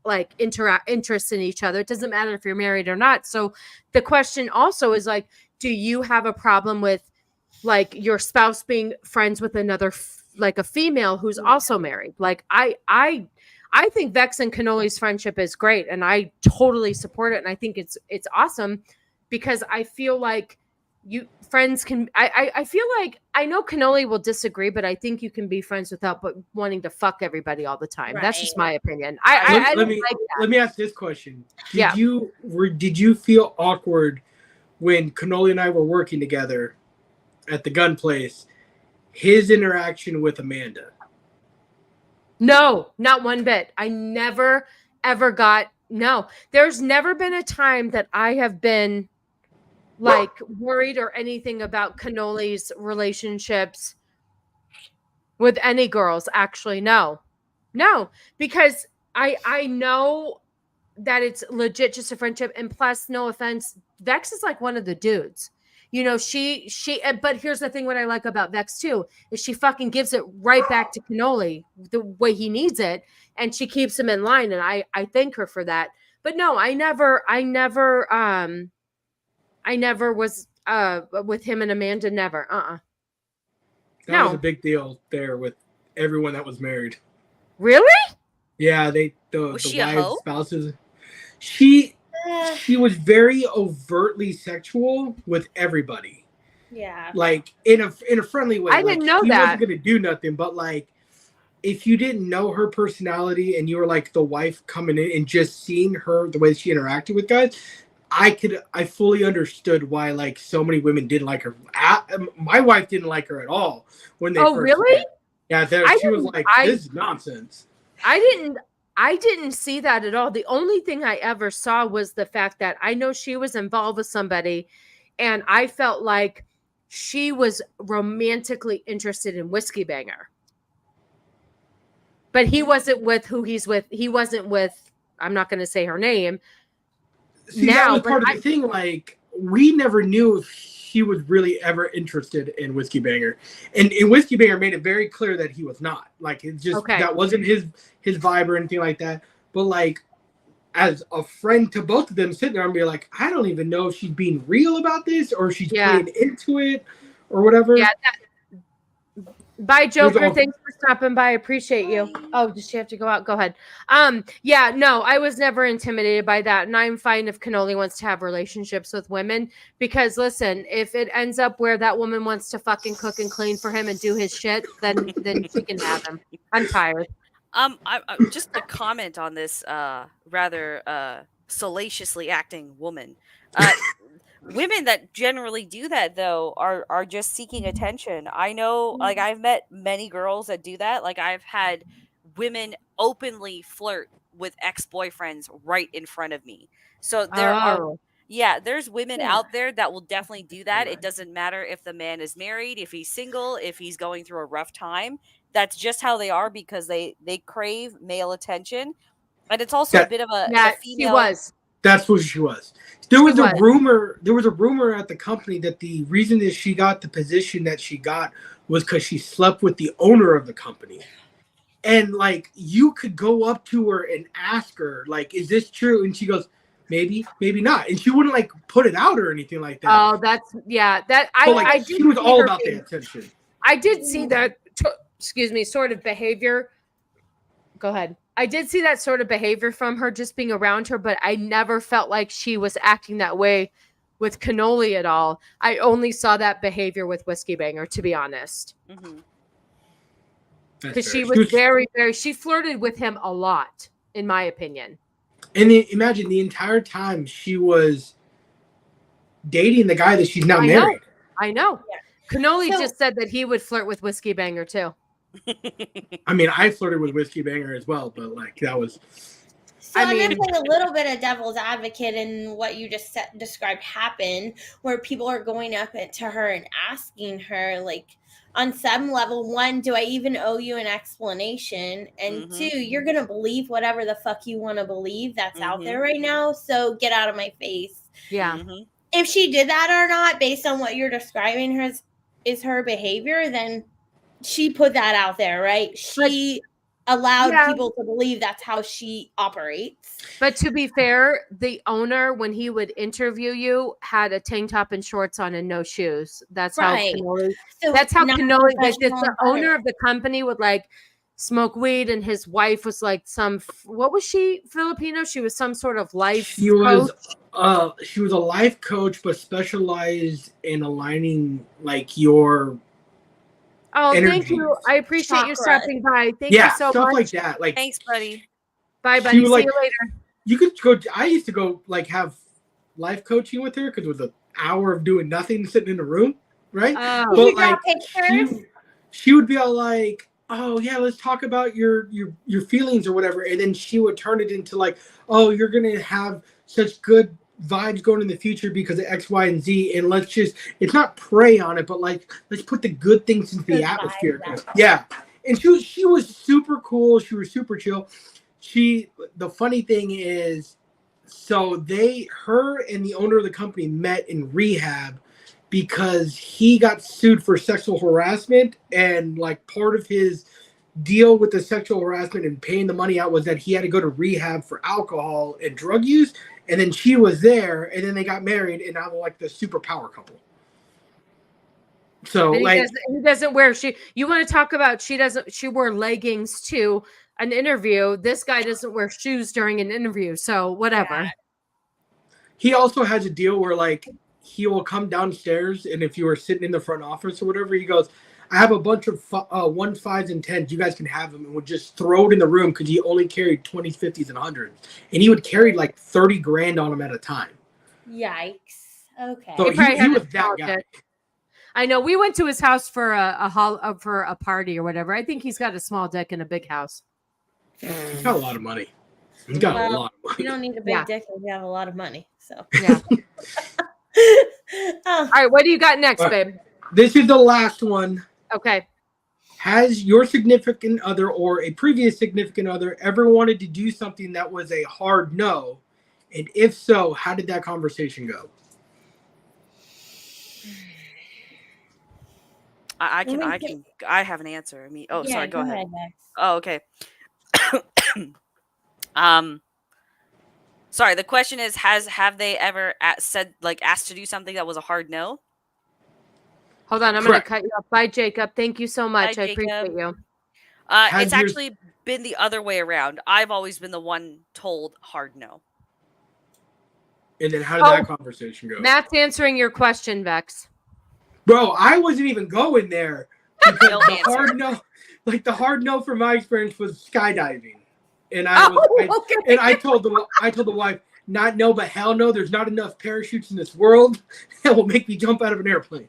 like interest in each other. It doesn't matter if you're married or not. So the question also is like, do you have a problem with like your spouse being friends with another like a female who's also married? Like I think Vex and Cannoli's friendship is great, and I totally support it, and I think it's awesome, because I feel like you friends can I feel like, I know Cannoli will disagree, but I think you can be friends without but wanting to fuck everybody all the time. Right. That's just my opinion. Let me ask this question. Did you feel awkward when Cannoli and I were working together at the gun place, his interaction with Amanda? No, not one bit. I never ever got, no. There's never been a time that I have been like worried or anything about Cannoli's relationships with any girls. Actually, no, because I know that it's legit just a friendship. And plus, no offense, Vex is like one of the dudes. You know, she, but here's the thing, what I like about Vex too, is she fucking gives it right back to Cannoli the way he needs it. And she keeps him in line. And I thank her for that. But no, I never was with him and Amanda. Never. That was a big deal there with everyone that was married. Really? Yeah, the wives, spouses. She was very overtly sexual with everybody. Yeah. Like in a friendly way. I didn't know she that. She wasn't gonna do nothing, but like if you didn't know her personality and you were like the wife coming in and just seeing her, the way she interacted with guys, I fully understood why like so many women didn't like her. My wife didn't like her at all when they first really? met. Yeah, she was like, this is nonsense. I didn't see that at all. The only thing I ever saw was the fact that I know she was involved with somebody, and I felt like she was romantically interested in Whiskey Banger. But he wasn't with who he's with. He wasn't with, I'm not going to say her name. See, that was part of the thing. Like, we never knew if he was really ever interested in Whiskey Banger. And Whiskey Banger made it very clear that he was not. Like, it's just, that wasn't his vibe or anything like that. But, like, as a friend to both of them, sitting there and be like, I don't even know if she's being real about this or she's playing into it or whatever. Yeah. Bye, Joker. Thanks for stopping by. I appreciate you. Oh, does she have to go out? Go ahead. Yeah, no, I was never intimidated by that. And I'm fine if Cannoli wants to have relationships with women, because listen, if it ends up where that woman wants to fucking cook and clean for him and do his shit, then she can have him. I'm tired. I just a comment on this rather salaciously acting woman. Women that generally do that, though, are just seeking attention. I know, like, I've met many girls that do that. Like, I've had women openly flirt with ex-boyfriends right in front of me. So there's women out there that will definitely do that. It doesn't matter if the man is married, if he's single, if he's going through a rough time. That's just how they are, because they crave male attention. And it's also a bit of a female. She was. That's what she was. There was a rumor at the company that the reason that she got the position that she got was because she slept with the owner of the company. And like, you could go up to her and ask her, like, is this true? And she goes, maybe not. And she wouldn't like put it out or anything like that. Oh, that's she was all about the attention. I did see that, sort of behavior. Go ahead. I did see that sort of behavior from her, just being around her, but I never felt like she was acting that way with Cannoli at all. I only saw that behavior with Whiskey Banger, to be honest. Because she was very, very, she flirted with him a lot, in my opinion. And imagine the entire time she was dating the guy that she's now married. I know. Yeah. Cannoli just said that he would flirt with Whiskey Banger too. I mean, I flirted with Whiskey Banger as well, but like that was. So I'm going to play a little bit of devil's advocate in what you just described happened, where people are going up to her and asking her, like, on some level, one, do I even owe you an explanation? And two, you're going to believe whatever the fuck you want to believe that's out there right now. So get out of my face. Yeah. If she did that or not, based on what you're describing is her behavior, then she put that out there, right? She allowed people to believe that's how she operates. But to be fair, the owner, when he would interview you, had a tank top and shorts on and no shoes. That's how Canoli. So that's how Canoli. Like, the professional owner of the company would like smoke weed, and his wife was like some. What was she? Filipino? She was some sort of life. She was a life coach, but specialized in aligning like your. Oh, energy. Thank you. I appreciate you stopping by. Thank you so stuff much. like that. Like, thanks, buddy. Bye, buddy. See like, you later. You could go. I used to go like have life coaching with her because it was an hour of doing nothing, sitting in a room, right? Oh. But like, she would be all like, "Oh yeah, let's talk about your feelings or whatever," and then she would turn it into like, "Oh, you're gonna have such good vibes going in the future because of X, Y, and Z, and let's just, it's not prey on it, but like, let's put the good things into the atmosphere." Yeah. And she was super cool. She was super chill. The funny thing is, so her and the owner of the company met in rehab because he got sued for sexual harassment, and like part of his deal with the sexual harassment and paying the money out was that he had to go to rehab for alcohol and drug use. And then she was there, and then they got married, and now they're like the super power couple. So he doesn't wear you want to talk about she wore leggings to an interview. This guy doesn't wear shoes during an interview, so whatever. Yeah. He also has a deal where like he will come downstairs, and if you were sitting in the front office or whatever, he goes, "I have a bunch of 1s, 5s, and 10s. You guys can have them," and would just throw it in the room because he only carried 20s, 50s, and 100s, and he would carry like 30 grand on him at a time. Yikes! Okay. So he was that guy. I know. We went to his house for a party or whatever. I think he's got a small dick in a big house. He's got a lot of money. He's got a lot of money. You don't need a big dick if you have a lot of money. So yeah. All right, what do you got next, babe? This is the last one. Okay. Has your significant other or a previous significant other ever wanted to do something that was a hard no? And if so, how did that conversation go? I have an answer. I mean, sorry, go ahead. Max. Oh, okay. Sorry, the question is, have they ever asked to do something that was a hard no? Hold on, I'm going to cut you off. Bye, Jacob. Thank you so much. Bye, I appreciate you. It's actually been the other way around. I've always been the one told hard no. And then how did that conversation go? Matt's answering your question, Vex. Bro, I wasn't even going there. Because the hard no from my experience was skydiving. And I told the wife, not no, but hell no, there's not enough parachutes in this world that will make me jump out of an airplane.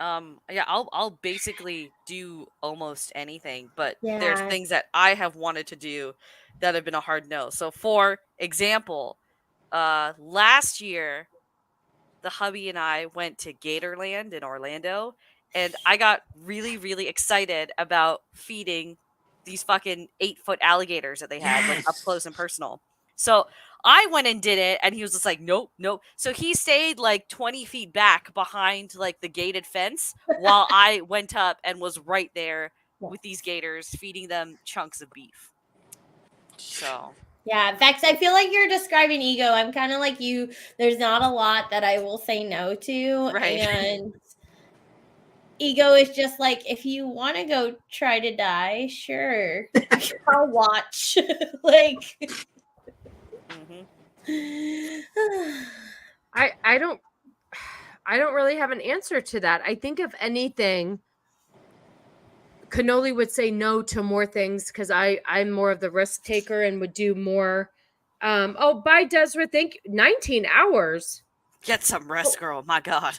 I'll basically do almost anything, but there's things that I have wanted to do that have been a hard no. So for example, last year the hubby and I went to Gatorland in Orlando, and I got really, really excited about feeding these fucking 8-foot alligators that they had like up close and personal. So I went and did it, and he was just like, nope. So he stayed like 20 feet back behind like the gated fence while I went up and was right there with these gators, feeding them chunks of beef. So yeah, Vex, I feel like you're describing ego. I'm kind of like you. There's not a lot that I will say no to. Right. And ego is just like, if you want to go try to die, sure. I'll watch. Like... I don't really have an answer to that. I think if anything, Cannoli would say no to more things because I'm more of the risk taker and would do more. Bye, Desiree. Thank you. 19 hours. Get some rest, girl. My God.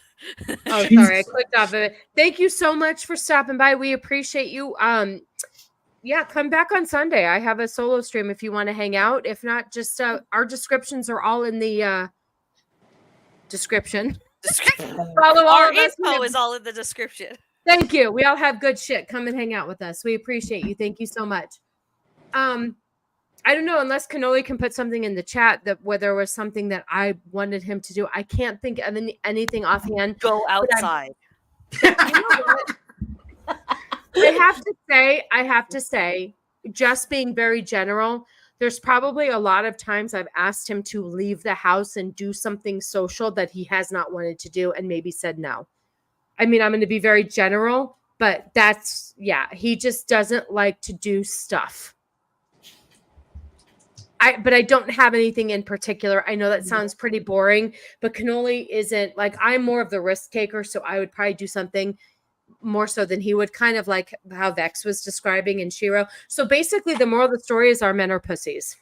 Oh, sorry. I clicked off of it. Thank you so much for stopping by. We appreciate you. yeah, come back on Sunday. I have a solo stream if you want to hang out. If not, just our descriptions are all in the description. Follow all Our of us. info is all in the description. Thank you. We all have good shit. Come and hang out with us. We appreciate you. Thank you so much. I don't know, unless Cannoli can put something in the chat that where there was something that I wanted him to do. I can't think of anything offhand. Go outside. You know what? I have to say, just being very general, there's probably a lot of times I've asked him to leave the house and do something social that he has not wanted to do and maybe said no. I mean, I'm going to be very general, but he just doesn't like to do stuff. But I don't have anything in particular. I know that sounds pretty boring, but Cannoli isn't like, I'm more of the risk taker. So I would probably do something more so than he would, kind of like how Vex was describing in Shiro. So basically the moral of the story is our men are pussies.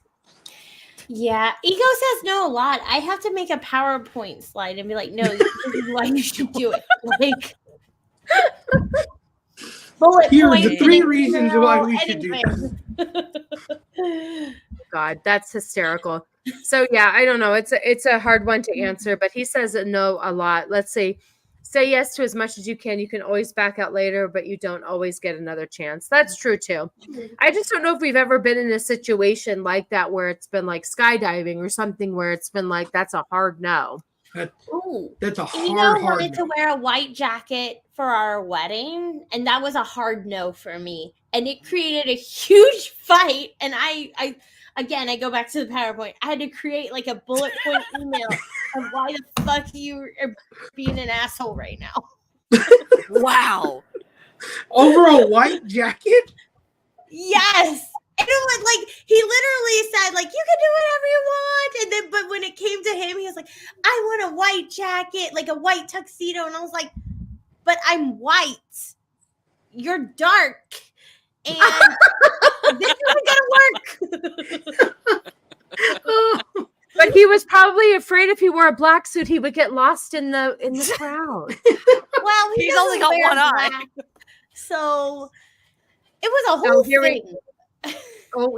Yeah. Ego says no a lot. I have to make a PowerPoint slide and be like, no, this is why you should do it. Like, here are the 3 reasons why we should do this. God, that's hysterical. So yeah, I don't know. It's a hard one to answer, but he says no a lot. Let's see. Say yes to as much as you can. You can always back out later, but you don't always get another chance. That's true too. I just don't know if we've ever been in a situation like that where it's been like skydiving or something where it's been like, that's a hard no. That's a hard, Ego wanted to wear a white jacket for our wedding, and that was a hard no for me. And it created a huge fight. And I go back to the PowerPoint. I had to create like a bullet point email of why the fuck you are being an asshole right now. Wow. Over a white jacket? Yes. And it was like, he literally said, like, you can do whatever you want. And then, but when it came to him, he was like, I want a white jacket, like a white tuxedo. And I was like, but I'm white. You're dark. And this isn't gonna work. But he was probably afraid if he wore a black suit, he would get lost in the crowd. Well, he's only got one eye. So it was a whole thing.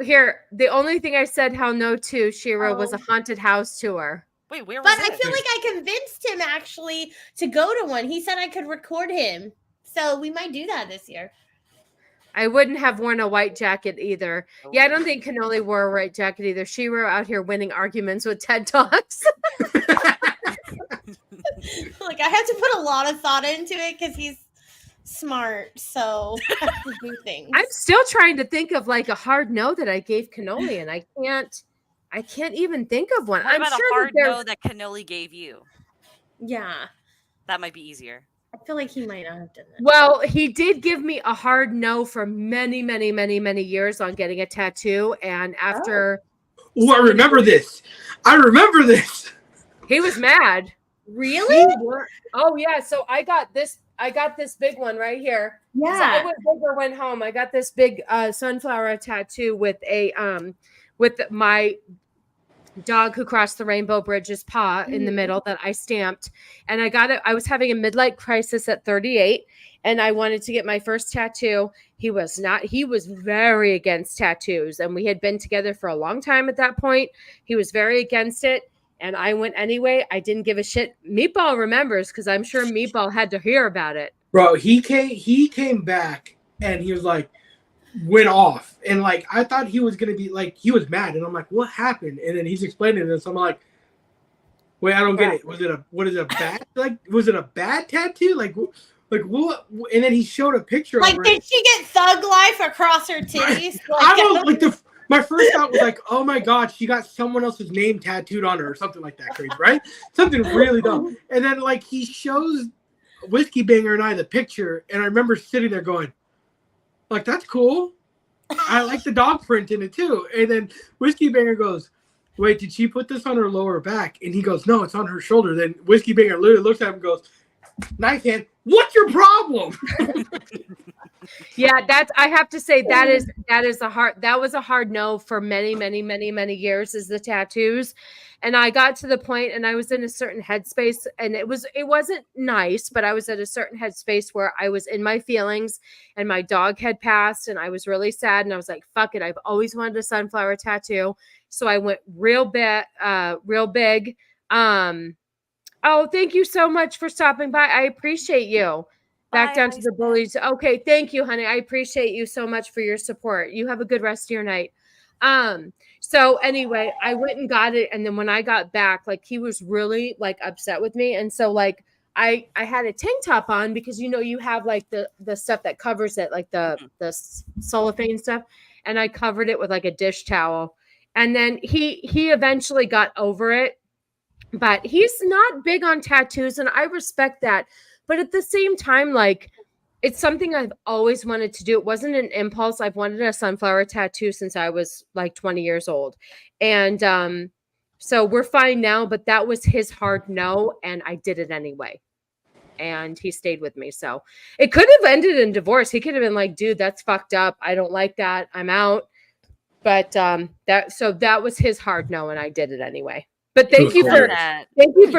Here, the only thing I said how no to, Shiro, was a haunted house tour. Wait, where was But I feel like I convinced him actually to go to one. He said I could record him. So we might do that this year. I wouldn't have worn a white jacket either. Yeah, I don't think Cannoli wore a white jacket either. Shiro out here winning arguments with TED Talks. Like, I had to put a lot of thought into it because he's smart, so I have to do things. I'm still trying to think of like a hard no that I gave Cannoli, and I can't even think of one. What I'm about sure a hard no that Cannoli gave you? Yeah. That might be easier. I feel like he might not have done that. Well, he did give me a hard no for many, many, many, many years on getting a tattoo. And after... I remember this. He was mad. Really? Oh, yeah. So I got this big one right here. Yeah. So I went big or went home. I got this big sunflower tattoo with with my dog who crossed the rainbow bridge's paw in the middle that I stamped. And I got it. I was having a midlife crisis at 38 and I wanted to get my first tattoo. He was very against tattoos, and we had been together for a long time at that point. He was very against it. And I went anyway. I didn't give a shit. Meatball remembers because I'm sure Meatball had to hear about it. Bro, he came back and he was like, went off. And like, I thought he was going to be like, he was mad. And I'm like, what happened? And then he's explaining this. I'm like, wait, I don't get it. Was it a bad tattoo? Like what? And then he showed a picture like, of her. Did she get thug life across her titties? My first thought was like, oh my God, she got someone else's name tattooed on her or something like that crazy, right? Something really dumb. And then like he shows Whiskey Banger and I the picture, and I remember sitting there going, like, that's cool. I like the dog print in it too. And then Whiskey Banger goes, wait, did she put this on her lower back? And he goes, no, it's on her shoulder. Then Whiskey Banger literally looks at him and goes, knife hand. What's your problem? Yeah, I have to say that was a hard no for many years is the tattoos. And I got to the point and I was in a certain headspace and it wasn't nice, but I was at a certain headspace where I was in my feelings and my dog had passed and I was really sad and I was like, fuck it. I've always wanted a sunflower tattoo. So I went real big. Oh, thank you so much for stopping by. I appreciate you. Back down to the bullies. Okay, thank you, honey. I appreciate you so much for your support. You have a good rest of your night. So anyway, I went and got it, and then when I got back, like he was really like upset with me, and so like I had a tank top on because you have like the stuff that covers it, like the cellophane stuff, and I covered it with like a dish towel, and then he eventually got over it, but he's not big on tattoos, and I respect that. But at the same time, like, it's something I've always wanted to do. It wasn't an impulse. I've wanted a sunflower tattoo since I was like 20 years old. And so we're fine now, but that was his hard no, and I did it anyway. And he stayed with me. So it could have ended in divorce. He could have been like, dude, that's fucked up. I don't like that. I'm out. But that was his hard no, and I did it anyway. But thank you for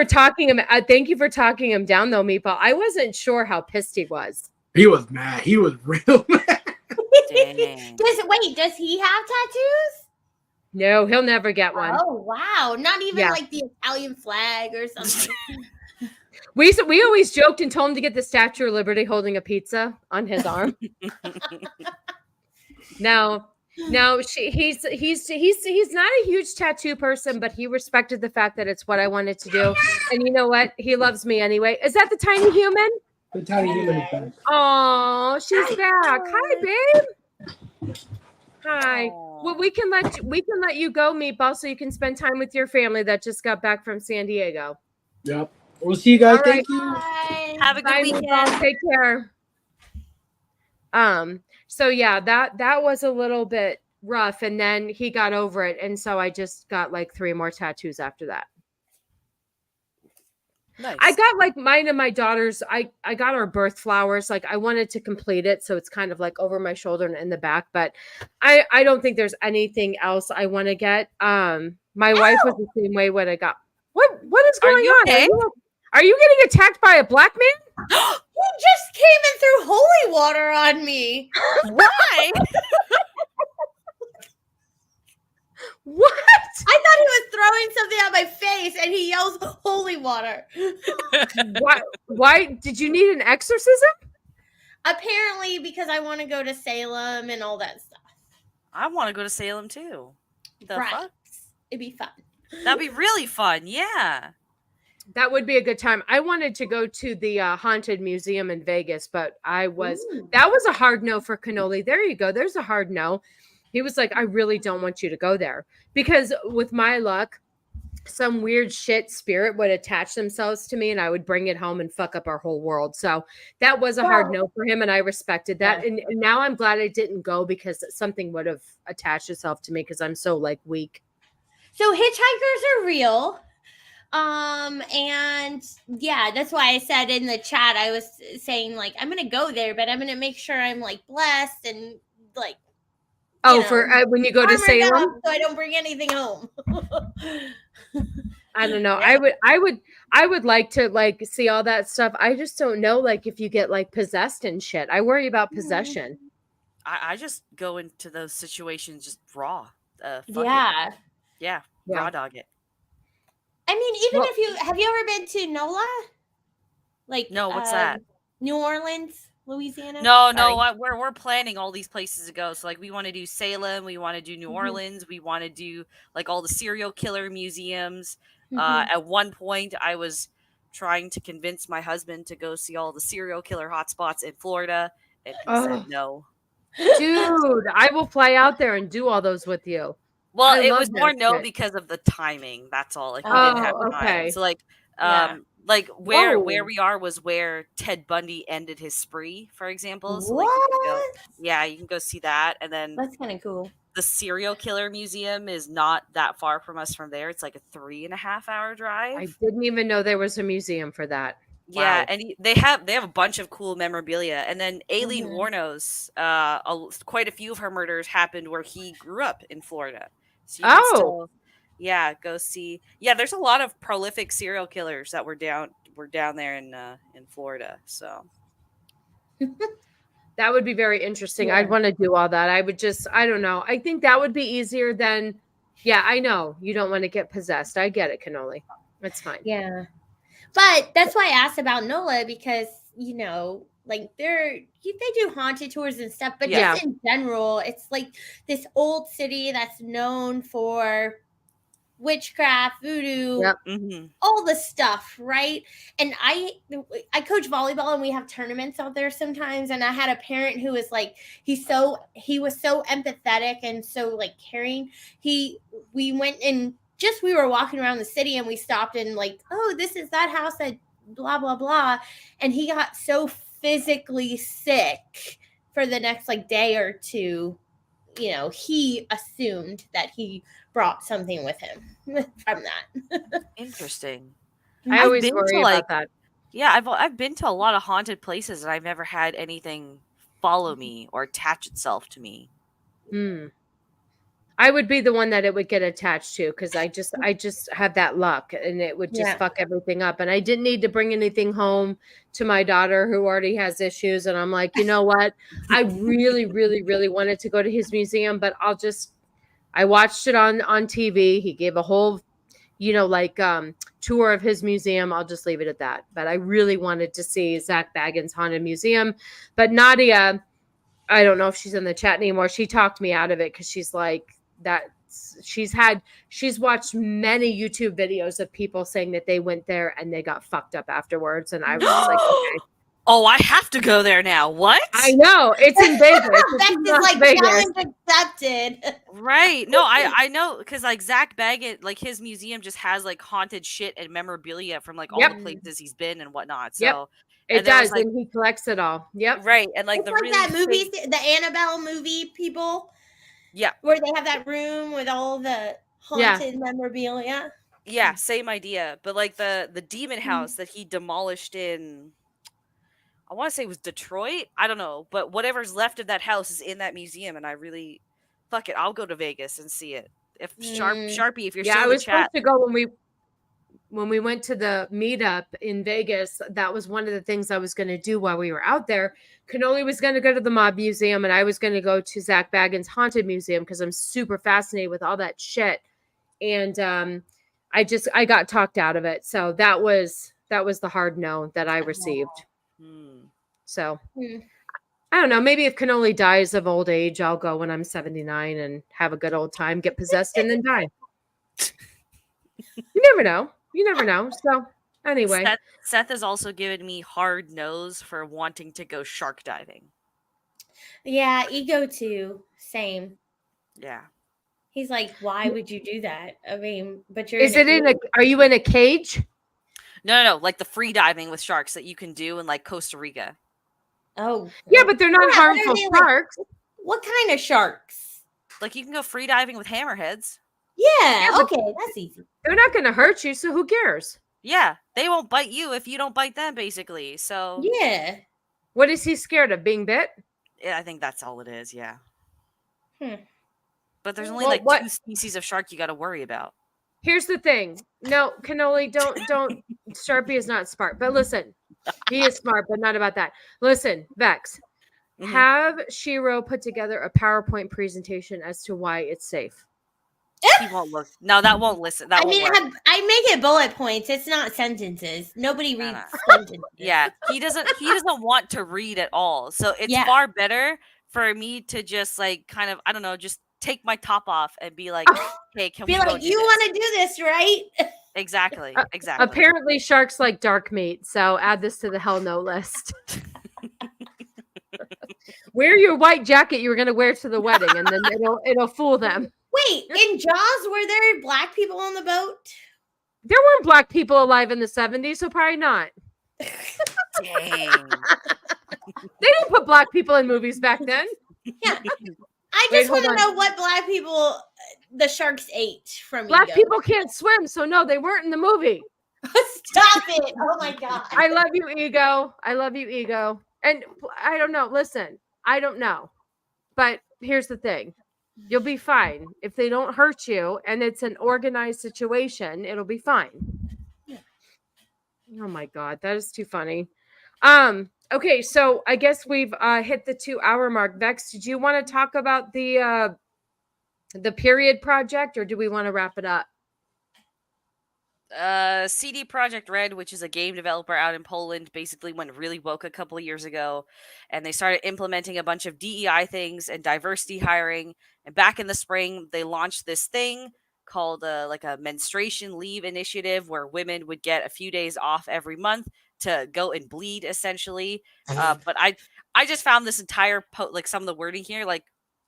talking him. Thank you for talking him down, though, Meatball. I wasn't sure how pissed he was. He was mad. He was real mad. Does he have tattoos? No, he'll never get one. Oh wow! Not even like the Italian flag or something. We always joked and told him to get the Statue of Liberty holding a pizza on his arm. No, he's not a huge tattoo person, but he respected the fact that it's what I wanted to do. And you know what? He loves me anyway. Is that the tiny human? The tiny human is back. Oh, she's back. Hi, babe. Hi. Well, we can let you go, Meatball, so you can spend time with your family that just got back from San Diego. Yep. We'll see you guys. All Thank right. you. Bye. Have a good weekend. Meatball. Take care. So yeah, that was a little bit rough, and then he got over it, and so I just got like 3 more tattoos after that. Nice. I got like mine and my daughter's. I got our birth flowers. Like I wanted to complete it, so it's kind of like over my shoulder and in the back. But I don't think there's anything else I want to get. My wife was the same way when I got. What is going on? Okay? Are you getting attacked by a black man? He just came and threw holy water on me. Why? What? I thought he was throwing something at my face, and he yells holy water. Why did you need an exorcism? Apparently, because I want to go to Salem and all that stuff. I want to go to Salem too. The fuck? It'd be fun. That'd be really fun. Yeah. That would be a good time. I wanted to go to the Haunted Museum in Vegas, but that was a hard no for Cannoli. There you go. There's a hard no. He was like, I really don't want you to go there because with my luck, some weird shit spirit would attach themselves to me and I would bring it home and fuck up our whole world. So that was a hard no for him. And I respected that. And now I'm glad I didn't go because something would have attached itself to me because I'm so like weak. So hitchhikers are real. And yeah, that's why I said in the chat, I was saying like, I'm going to go there, but I'm going to make sure I'm like blessed and like, for when you go to Salem, so I don't bring anything home. I don't know. Yeah. I would like to like see all that stuff. I just don't know like if you get like possessed and shit. I worry about possession. I just go into those situations just raw. Yeah. Raw dog it. I mean, even have you ever been to NOLA? Like no, what's that? New Orleans, Louisiana. No, we're planning all these places to go. So like we want to do Salem, we want to do New Orleans, we want to do like all the serial killer museums. At one point, I was trying to convince my husband to go see all the serial killer hotspots in Florida, and he said no. Dude, I will fly out there and do all those with you. Well, it was more no because of the timing. That's all. Like we didn't have time. So like, like where we are was where Ted Bundy ended his spree, for example. So like, you can go see that, and then that's kind of cool. The serial killer museum is not that far from us from there. It's like a 3.5 hour drive. I didn't even know there was a museum for that. Yeah, Wow. and they have a bunch of cool memorabilia. And then Aileen Mhm. Wuornos, quite a few of her murders happened where he grew up in Florida. So you can Oh, still, yeah, go see. Yeah, there's a lot of prolific serial killers that were down there in Florida. So that would be very interesting. Yeah. I'd want to do all that. I would just, I don't know. I think that would be easier than, yeah, I know you don't want to get possessed. I get it, Cannoli. It's fine. Yeah. But that's why I asked about NOLA because, like they do haunted tours and stuff, but Yeah. just in general, it's like this old city that's known for witchcraft, voodoo, Yep. all the stuff, right? And I coach volleyball and we have tournaments out there sometimes, and I had a parent who was like, he was so empathetic and so like caring. We went and we were walking around the city and we stopped and like, oh, this is that house that blah blah blah, and he got so physically sick for the next like day or two. He assumed that he brought something with him from that. interesting. I I've always been worry to, about that. Yeah, I've been to a lot of haunted places and I've never had anything follow me or attach itself to me. I would be the one that it would get attached to because I just have that luck and it would just fuck everything up. And I didn't need to bring anything home to my daughter who already has issues. And I'm like, you know what? I really, really, really wanted to go to his museum, but I watched it on TV. He gave a whole, tour of his museum. I'll just leave it at that. But I really wanted to see Zach Bagans' Haunted Museum. But Nadia, I don't know if she's in the chat anymore. She talked me out of it because she's like, she's watched many YouTube videos of people saying that they went there and they got fucked up afterwards. And I was just like, okay. Oh, I have to go there now. What? I know. It's in Vegas. That's just like challenge accepted. Right. No, I know because like Zach Baggett, like his museum just has like haunted shit and memorabilia from like all the places he's been and whatnot. So it does, and he collects it all. Yep. Right. And like it's the like really that movie, the Annabelle movie people. Yeah. Where they have that room with all the haunted memorabilia. Yeah, same idea. But like the demon house that he demolished in, I want to say it was Detroit. I don't know. But whatever's left of that house is in that museum. And I really, fuck it. I'll go to Vegas and see it. If Sharpie, if you're still in the chat. I was supposed to go when we went to the meetup in Vegas. That was one of the things I was going to do while we were out there. Cannoli was going to go to the Mob Museum and I was going to go to Zach Bagans' Haunted Museum because I'm super fascinated with all that shit. And I got talked out of it. So that was the hard no that I received. So I don't know. Maybe if Cannoli dies of old age, I'll go when I'm 79 and have a good old time, get possessed, and then die. You never know. So anyway, Seth has also given me hard no's for wanting to go shark diving. Yeah, ego too. Same. Yeah. He's like, why would you do that? I mean, but you're. Are you in a cage? No. Like the free diving with sharks that you can do in like Costa Rica. Oh. Yeah, but they're not harmful sharks. Like, what kind of sharks? Like you can go free diving with hammerheads. Yeah, okay, that's easy. They're not going to hurt you, so who cares? Yeah, they won't bite you if you don't bite them, basically. So yeah. What is he scared of? Being bit? Yeah, I think that's all it is. Yeah. But there's only two species of shark you got to worry about. Here's the thing. No, Cannoli, don't. Sharpie is not smart. But listen, he is smart, but not about that. Listen, Vex, have Shapiro put together a PowerPoint presentation as to why it's safe. He won't look. No, that won't listen. That won't work. I make it bullet points. It's not sentences. Nobody reads sentences. Yeah, he doesn't want to read at all. So it's far better for me to just like kind of, I don't know, just take my top off and be like, hey, can we be like, you want to do this, right? Exactly. Apparently sharks like dark meat, so add this to the hell no list. Wear your white jacket you were going to wear to the wedding, and then it'll fool them. Wait, in Jaws, were there black people on the boat? There weren't black people alive in the 70s, so probably not. Dang. They didn't put black people in movies back then. Yeah. I just want to know what black people the sharks ate from black people can't swim, so no, they weren't in the movie. Stop it. Oh my God. I love you, ego. I love you, ego. And I don't know. Listen, I don't know. But here's the thing. You'll be fine. If they don't hurt you and it's an organized situation, it'll be fine. Yeah. Oh my God, that is too funny. Okay, so I guess we've hit the 2-hour mark. Vex, did you want to talk about the period project, or do we want to wrap it up? CD Projekt Red, which is a game developer out in Poland, basically went really woke a couple of years ago, and they started implementing a bunch of DEI things and diversity hiring. And back in the spring, they launched this thing called like a menstruation leave initiative, where women would get a few days off every month to go and bleed, essentially. But I just found this entire like some of the wording here, like,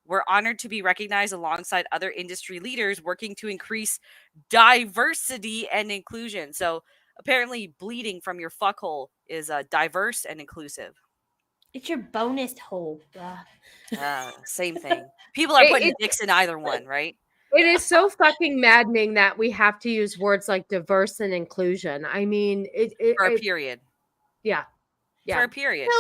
we're honored to be recognized alongside other industry leaders working to increase diversity and inclusion. So apparently bleeding from your fuckhole is diverse and inclusive. It's your bonus hole. Same thing. People are putting dicks in either one, right? It is so fucking maddening that we have to use words like diverse and inclusion. I mean, for a period. Yeah. For a period.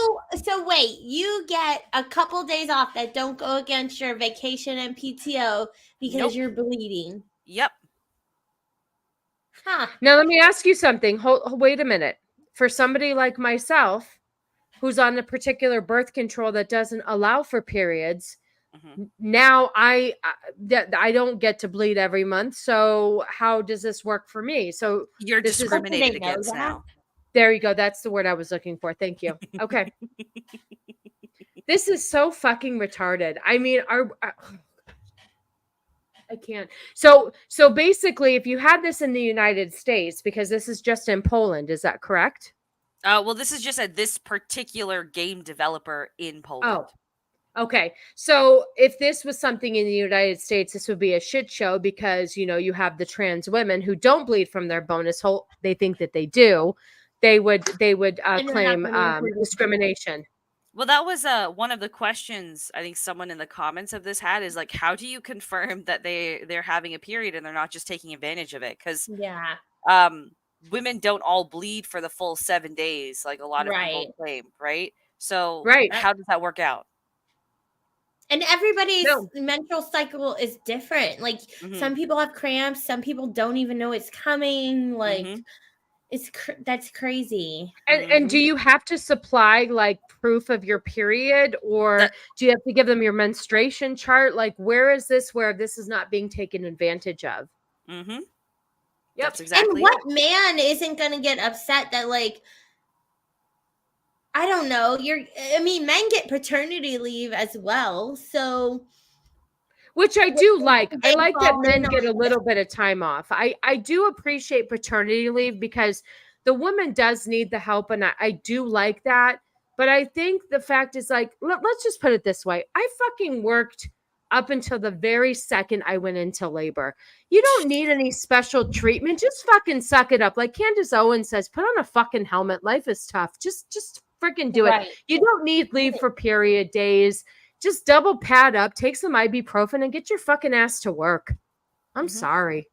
So wait, you get a couple days off that don't go against your vacation and PTO because you're bleeding. Yep. Huh. Now let me ask you something. Wait a minute. For somebody like myself, who's on a particular birth control that doesn't allow for periods, now I don't get to bleed every month. So how does this work for me? So you're discriminated against now. There you go. That's the word I was looking for. Thank you. Okay. This is so fucking retarded. I mean, I can't. So basically, if you had this in the United States, because this is just in Poland, is that correct? Well, this is just this particular game developer in Poland. Oh, okay. So if this was something in the United States, this would be a shit show because, you have the trans women who don't bleed from their bonus hole. They think that they do. They would claim discrimination. Well, that was one of the questions I think someone in the comments of this had, is like, how do you confirm that they're having a period and they're not just taking advantage of it? Because women don't all bleed for the full 7 days like a lot of people claim, right? So how does that work out? And everybody's menstrual cycle is different. Like some people have cramps, some people don't even know it's coming. Like that's crazy. And do you have to supply like proof of your period, or do you have to give them your menstruation chart? Like, where is this where this is not being taken advantage of? Yep. That's exactly. And what man isn't going to get upset that, like, I don't know, men get paternity leave as well. So, which I do like. I like that men get a little bit of time off. I do appreciate paternity leave because the woman does need the help, and I do like that. But I think the fact is, like, let's just put it this way. I fucking worked up until the very second I went into labor. You don't need any special treatment. Just fucking suck it up. Like Candace Owens says, put on a fucking helmet. Life is tough. Just freaking do it. You don't need leave for period days. Just double pad up, take some ibuprofen, and get your fucking ass to work. I'm sorry.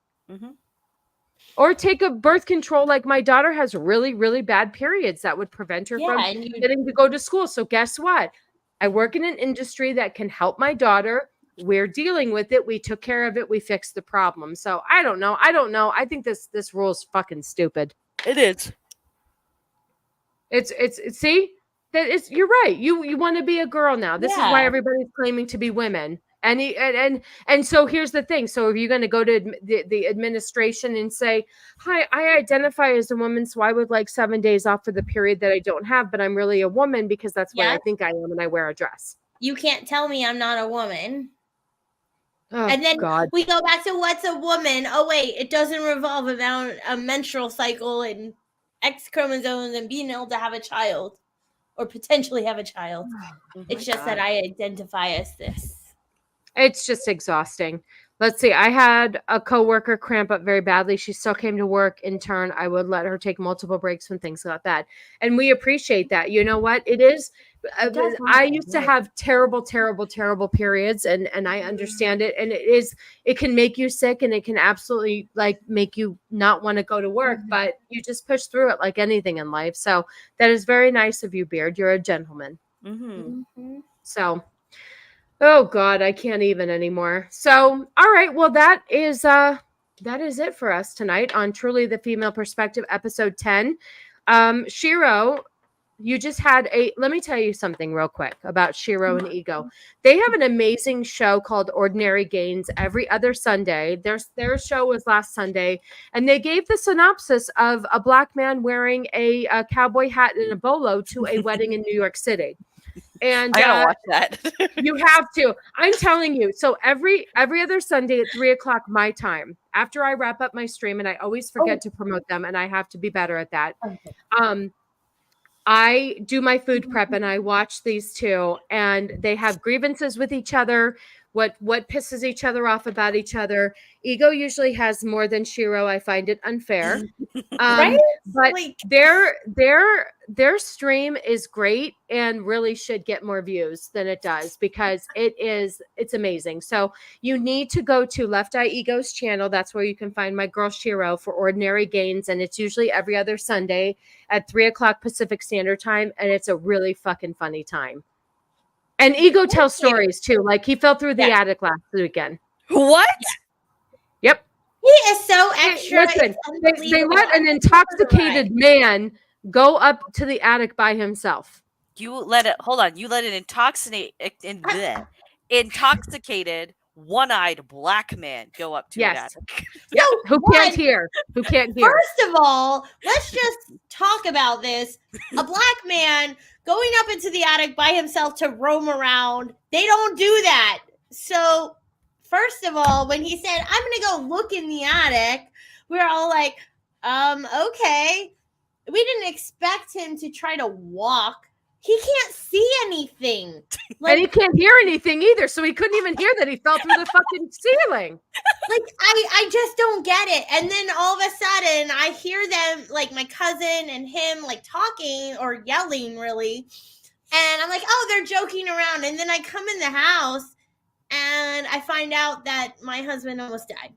Or take a birth control. Like my daughter has really, really bad periods that would prevent her from getting to go to school. So guess what? I work in an industry that can help my daughter. We're dealing with it. We took care of it. We fixed the problem. So I don't know. I think this rule is fucking stupid. It is. It's see? You're right. You want to be a girl now. This is why everybody's claiming to be women. And so here's the thing. So if you're going to go to the administration and say, hi, I identify as a woman, so I would like 7 days off for the period that I don't have, but I'm really a woman because that's what I think I am, and I wear a dress. You can't tell me I'm not a woman. Oh, and then we go back to what's a woman? Oh, wait, it doesn't revolve around a menstrual cycle and X chromosomes and being able to have a child or potentially have a child. It's just that I identify as this. It's just exhausting. Let's see. I had a coworker cramp up very badly. She still came to work. In turn, I would let her take multiple breaks when things got bad. And we appreciate that. You know what? It is. I used to have terrible, terrible, terrible periods, and I understand it. And it can make you sick, and it can absolutely like make you not want to go to work, but you just push through it like anything in life. So that is very nice of you, Beard. You're a gentleman. So. Oh God, I can't even anymore. So, all right. Well, that is it for us tonight on Truly the Female Perspective, episode 10. Shiro, you just had let me tell you something real quick about Shiro and Ego. They have an amazing show called Ordinary Gains every other Sunday. Their show was last Sunday, and they gave the synopsis of a black man wearing a cowboy hat and a bolo to a wedding in New York City. And I gotta watch that. You have to. I'm telling you. So every other Sunday at 3:00 my time, after I wrap up my stream, and I always forget to promote them, and I have to be better at that. I do my food prep, and I watch these two, and they have grievances with each other. What pisses each other off about each other. Ego usually has more than Shiro. I find it unfair. Right? But Like- their stream is great and really should get more views than it does because it's amazing. So you need to go to Left Eye Ego's channel. That's where you can find my girl Shiro for Ordinary Gains. And it's usually every other Sunday at 3:00 Pacific Standard Time. And it's a really fucking funny time. And Ego tells stories too. Like he fell through the attic last weekend. What? Yep. He is so extra. Listen, It's they let an intoxicated man go up to the attic by himself. You let an intoxicated, one-eyed black man go up to an attic. Yep. Who can't hear? First of all, let's just talk about this. A black man going up into the attic by himself to roam around. They don't do that. So, first of all, when he said, I'm going to go look in the attic, we were all like, okay. We didn't expect him to try to walk. He can't see anything. And he can't hear anything either, so he couldn't even hear that he fell through the fucking ceiling. Like, I just don't get it. And then all of a sudden, I hear them, like my cousin and him, like talking or yelling, really. And I'm like, oh, they're joking around. And then I come in the house, and I find out that my husband almost died.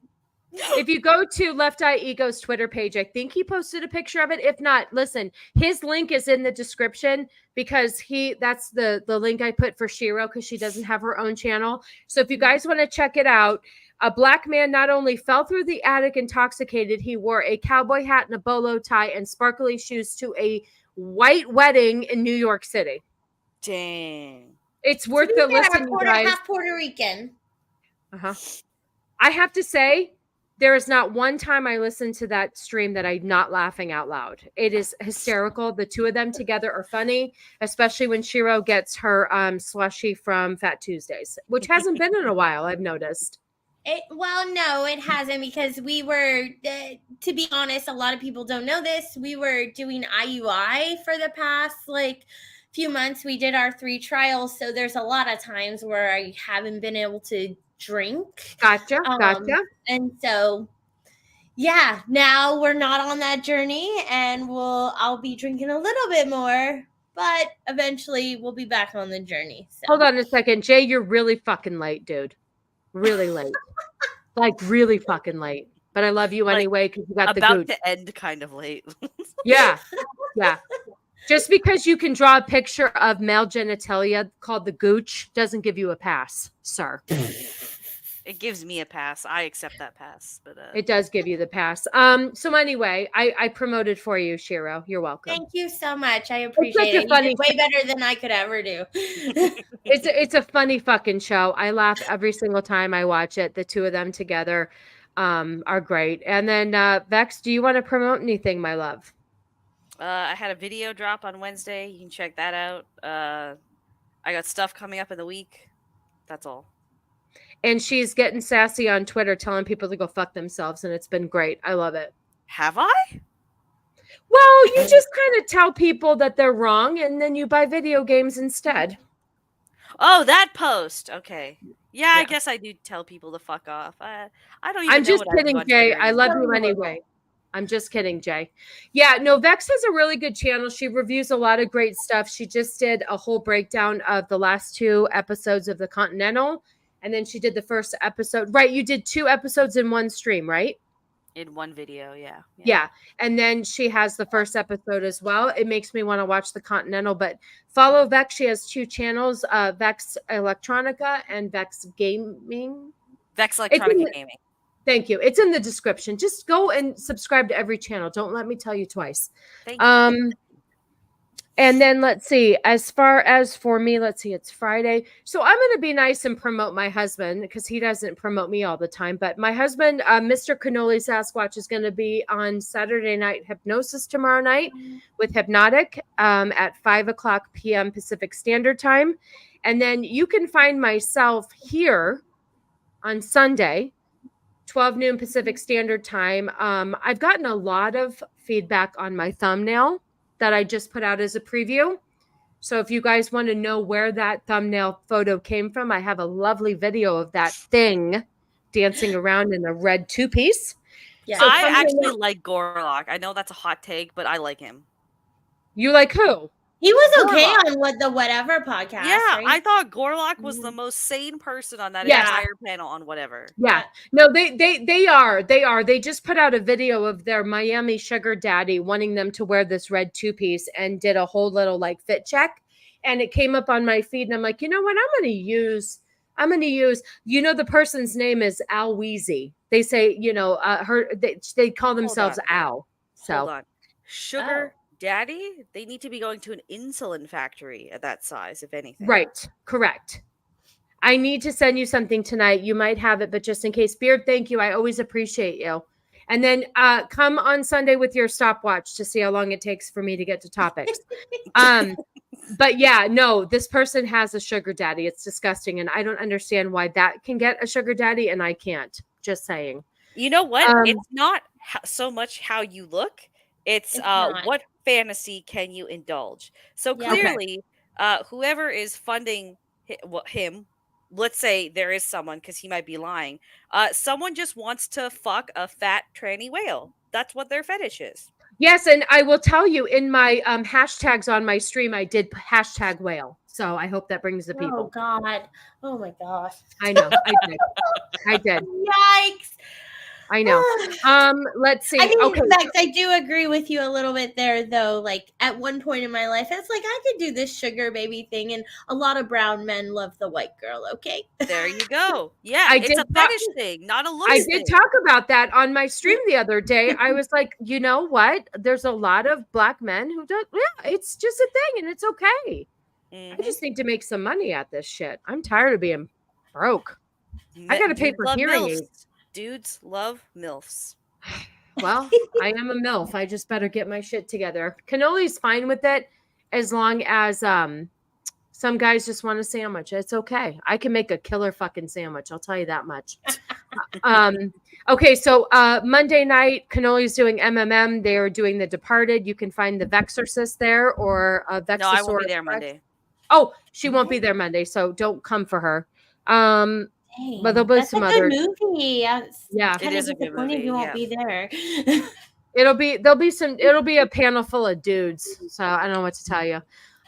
If you go to Left Eye Ego's Twitter page, I think he posted a picture of it. If not, listen, his link is in the description because that's the link I put for Shiro because she doesn't have her own channel. So if you guys want to check it out, a black man not only fell through the attic intoxicated, he wore a cowboy hat and a bolo tie and sparkly shoes to a white wedding in New York City. Dang. It's worth the listen, you guys. Half Puerto Rican. I have to say, there is not one time I listened to that stream that I'm not laughing out loud. It is hysterical. The two of them together are funny, especially when Shiro gets her slushy from Fat Tuesdays, which hasn't been in a while, I've noticed. Well, no, it hasn't because we were, to be honest, a lot of people don't know this. We were doing IUI for the past, few months. We did our 3 trials. So there's a lot of times where I haven't been able to drink. Gotcha. And so, yeah, now we're not on that journey and I'll be drinking a little bit more, but eventually we'll be back on the journey. So. Hold on a second. Jay, you're really fucking late, dude. Really late. Really fucking late. But I love you anyway because you got the gooch. About to end kind of late. Yeah. Just because you can draw a picture of male genitalia called the gooch doesn't give you a pass, sir. It gives me a pass. I accept that pass, but it does give you the pass. So anyway, I promoted for you, Shiro. You're welcome. Thank you so much. I appreciate it. You did way better than I could ever do. It's a funny fucking show. I laugh every single time I watch it. The two of them together are great. And then Vex, do you want to promote anything, my love? I had a video drop on Wednesday. You can check that out. I got stuff coming up in the week. That's all. And she's getting sassy on Twitter telling people to go fuck themselves, and it's been great. I love it. Have I? Well, you just kind of tell people that they're wrong, and then you buy video games instead. Oh, that post. Okay. Yeah, I guess I do tell people to fuck off. I don't even I'm know just what I do kidding, on Jay. Twitter I love anymore. you anyway. I'm just kidding, Jay. Yeah, no, Vex has a really good channel. She reviews a lot of great stuff. She just did a whole breakdown of the last 2 episodes of The Continental. And then she did the first episode. Right, you did 2 episodes in one stream, right? In one video, yeah. Yeah. And then she has the first episode as well. It makes me want to watch The Continental, but follow Vex. She has 2 channels, Vex Electronica and Vex Gaming. Vex Electronica Gaming. Thank you. It's in the description. Just go and subscribe to every channel. Don't let me tell you twice. Thank you. And then let's see, as far as for me, let's see, it's Friday. So I'm going to be nice and promote my husband because he doesn't promote me all the time. But my husband, Mr. Cannoli Sasquatch, is going to be on Saturday Night Hypnosis tomorrow night with Hypnotic at 5:00 p.m. Pacific Standard Time. And then you can find myself here on Sunday, 12 noon Pacific Standard Time. I've gotten a lot of feedback on my thumbnail that I just put out as a preview. So if you guys want to know where that thumbnail photo came from, I have a lovely video of that thing dancing around in a red 2-piece. Yeah. So I actually like Gorlock. I know that's a hot take, but I like him. You like who? He was Gorlock. okay on the whatever podcast. Yeah, right? I thought Gorlock was the most sane person on that entire panel on whatever. Yeah. No, they are. They just put out a video of their Miami sugar daddy wanting them to wear this red 2-piece and did a whole little like fit check. And it came up on my feed and I'm like, you know what? I'm going to use, the person's name is Al Weezy. They say, they call themselves Al. So Hold on. Sugar daddy? They need to be going to an insulin factory at that size, if anything. Right. Correct. I need to send you something tonight. You might have it, but just in case. Beard, thank you. I always appreciate you. And then come on Sunday with your stopwatch to see how long it takes for me to get to topics. But yeah, no, this person has a sugar daddy. It's disgusting. And I don't understand why that can get a sugar daddy and I can't. Just saying. You know what? It's not so much how you look. It's what fantasy can you indulge? So clearly, whoever is funding him, let's say there is someone, because he might be lying, someone just wants to fuck a fat tranny whale. That's what their fetish is. Yes, and I will tell you in my hashtags on my stream, I did hashtag whale. So I hope that brings the people. Oh, God. Oh, my gosh. I know. I did. Yikes. I know. Let's see. I mean, okay. Vex, I do agree with you a little bit there, though. Like, at one point in my life, it's like, I could do this sugar baby thing, and a lot of brown men love the white girl, okay? There you go. Yeah, it's a fetish thing, not a look I thing. did talk about that on my stream the other day. I was like, you know what? There's a lot of black men who don't, it's just a thing, and it's okay. I just need to make some money at this shit. I'm tired of being broke. I got to pay for hearing aids. Dudes love MILFs. Well, I am a MILF. I just better get my shit together. Cannoli's fine with it as long as some guys just want a sandwich. It's okay. I can make a killer fucking sandwich. I'll tell you that much. Okay, so Monday night, Cannoli's doing MMM. They are doing The Departed. You can find the Vexorcist there or Vexosaurus. No, I won't be there Monday. Oh, she won't be there Monday, so don't come for her. Dang, but there'll be some other movie. Yeah, it is a good movie. You won't be there. It'll be a panel full of dudes. So I don't know what to tell you.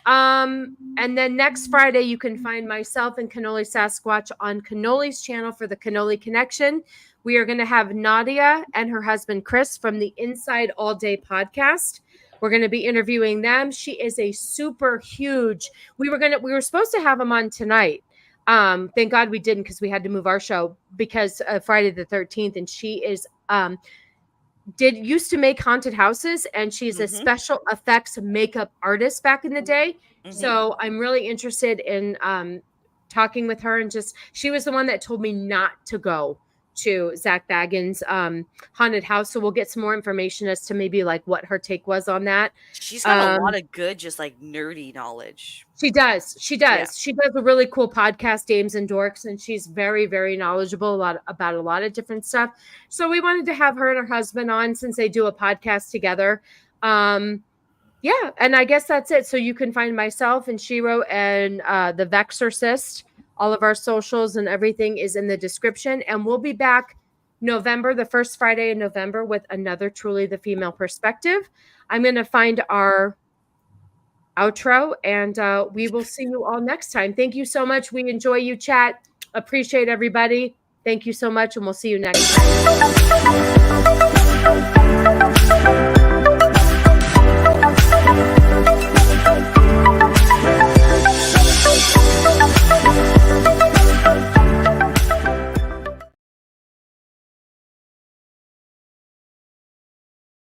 And then next Friday you can find myself and Cannoli Sasquatch on Cannoli's channel for the Cannoli Connection. We are going to have Nadia and her husband Chris from the Inside All Day podcast. We're going to be interviewing them. She is a super huge. We were supposed to have them on tonight. Thank God we didn't because we had to move our show because Friday the 13th. And she is used to make haunted houses, and she's a special effects makeup artist back in the day. So I'm really interested in talking with her, and she was the one that told me not to go to Zach Baggins' haunted house. So we'll get some more information as to maybe like what her take was on that. She's got a lot of good, just like nerdy knowledge. She does. Yeah. She does a really cool podcast, Dames and Dorks, and she's very, very knowledgeable about a lot of different stuff. So we wanted to have her and her husband on since they do a podcast together. Yeah, and I guess that's it. So you can find myself and Shiro and the Vexorcist All of our socials and everything is in the description. And we'll be back November, the first Friday in November, with another Truly the Female Perspective. I'm going to find our outro, and we will see you all next time. Thank you so much. We enjoy you, chat. Appreciate everybody. Thank you so much, and we'll see you next time.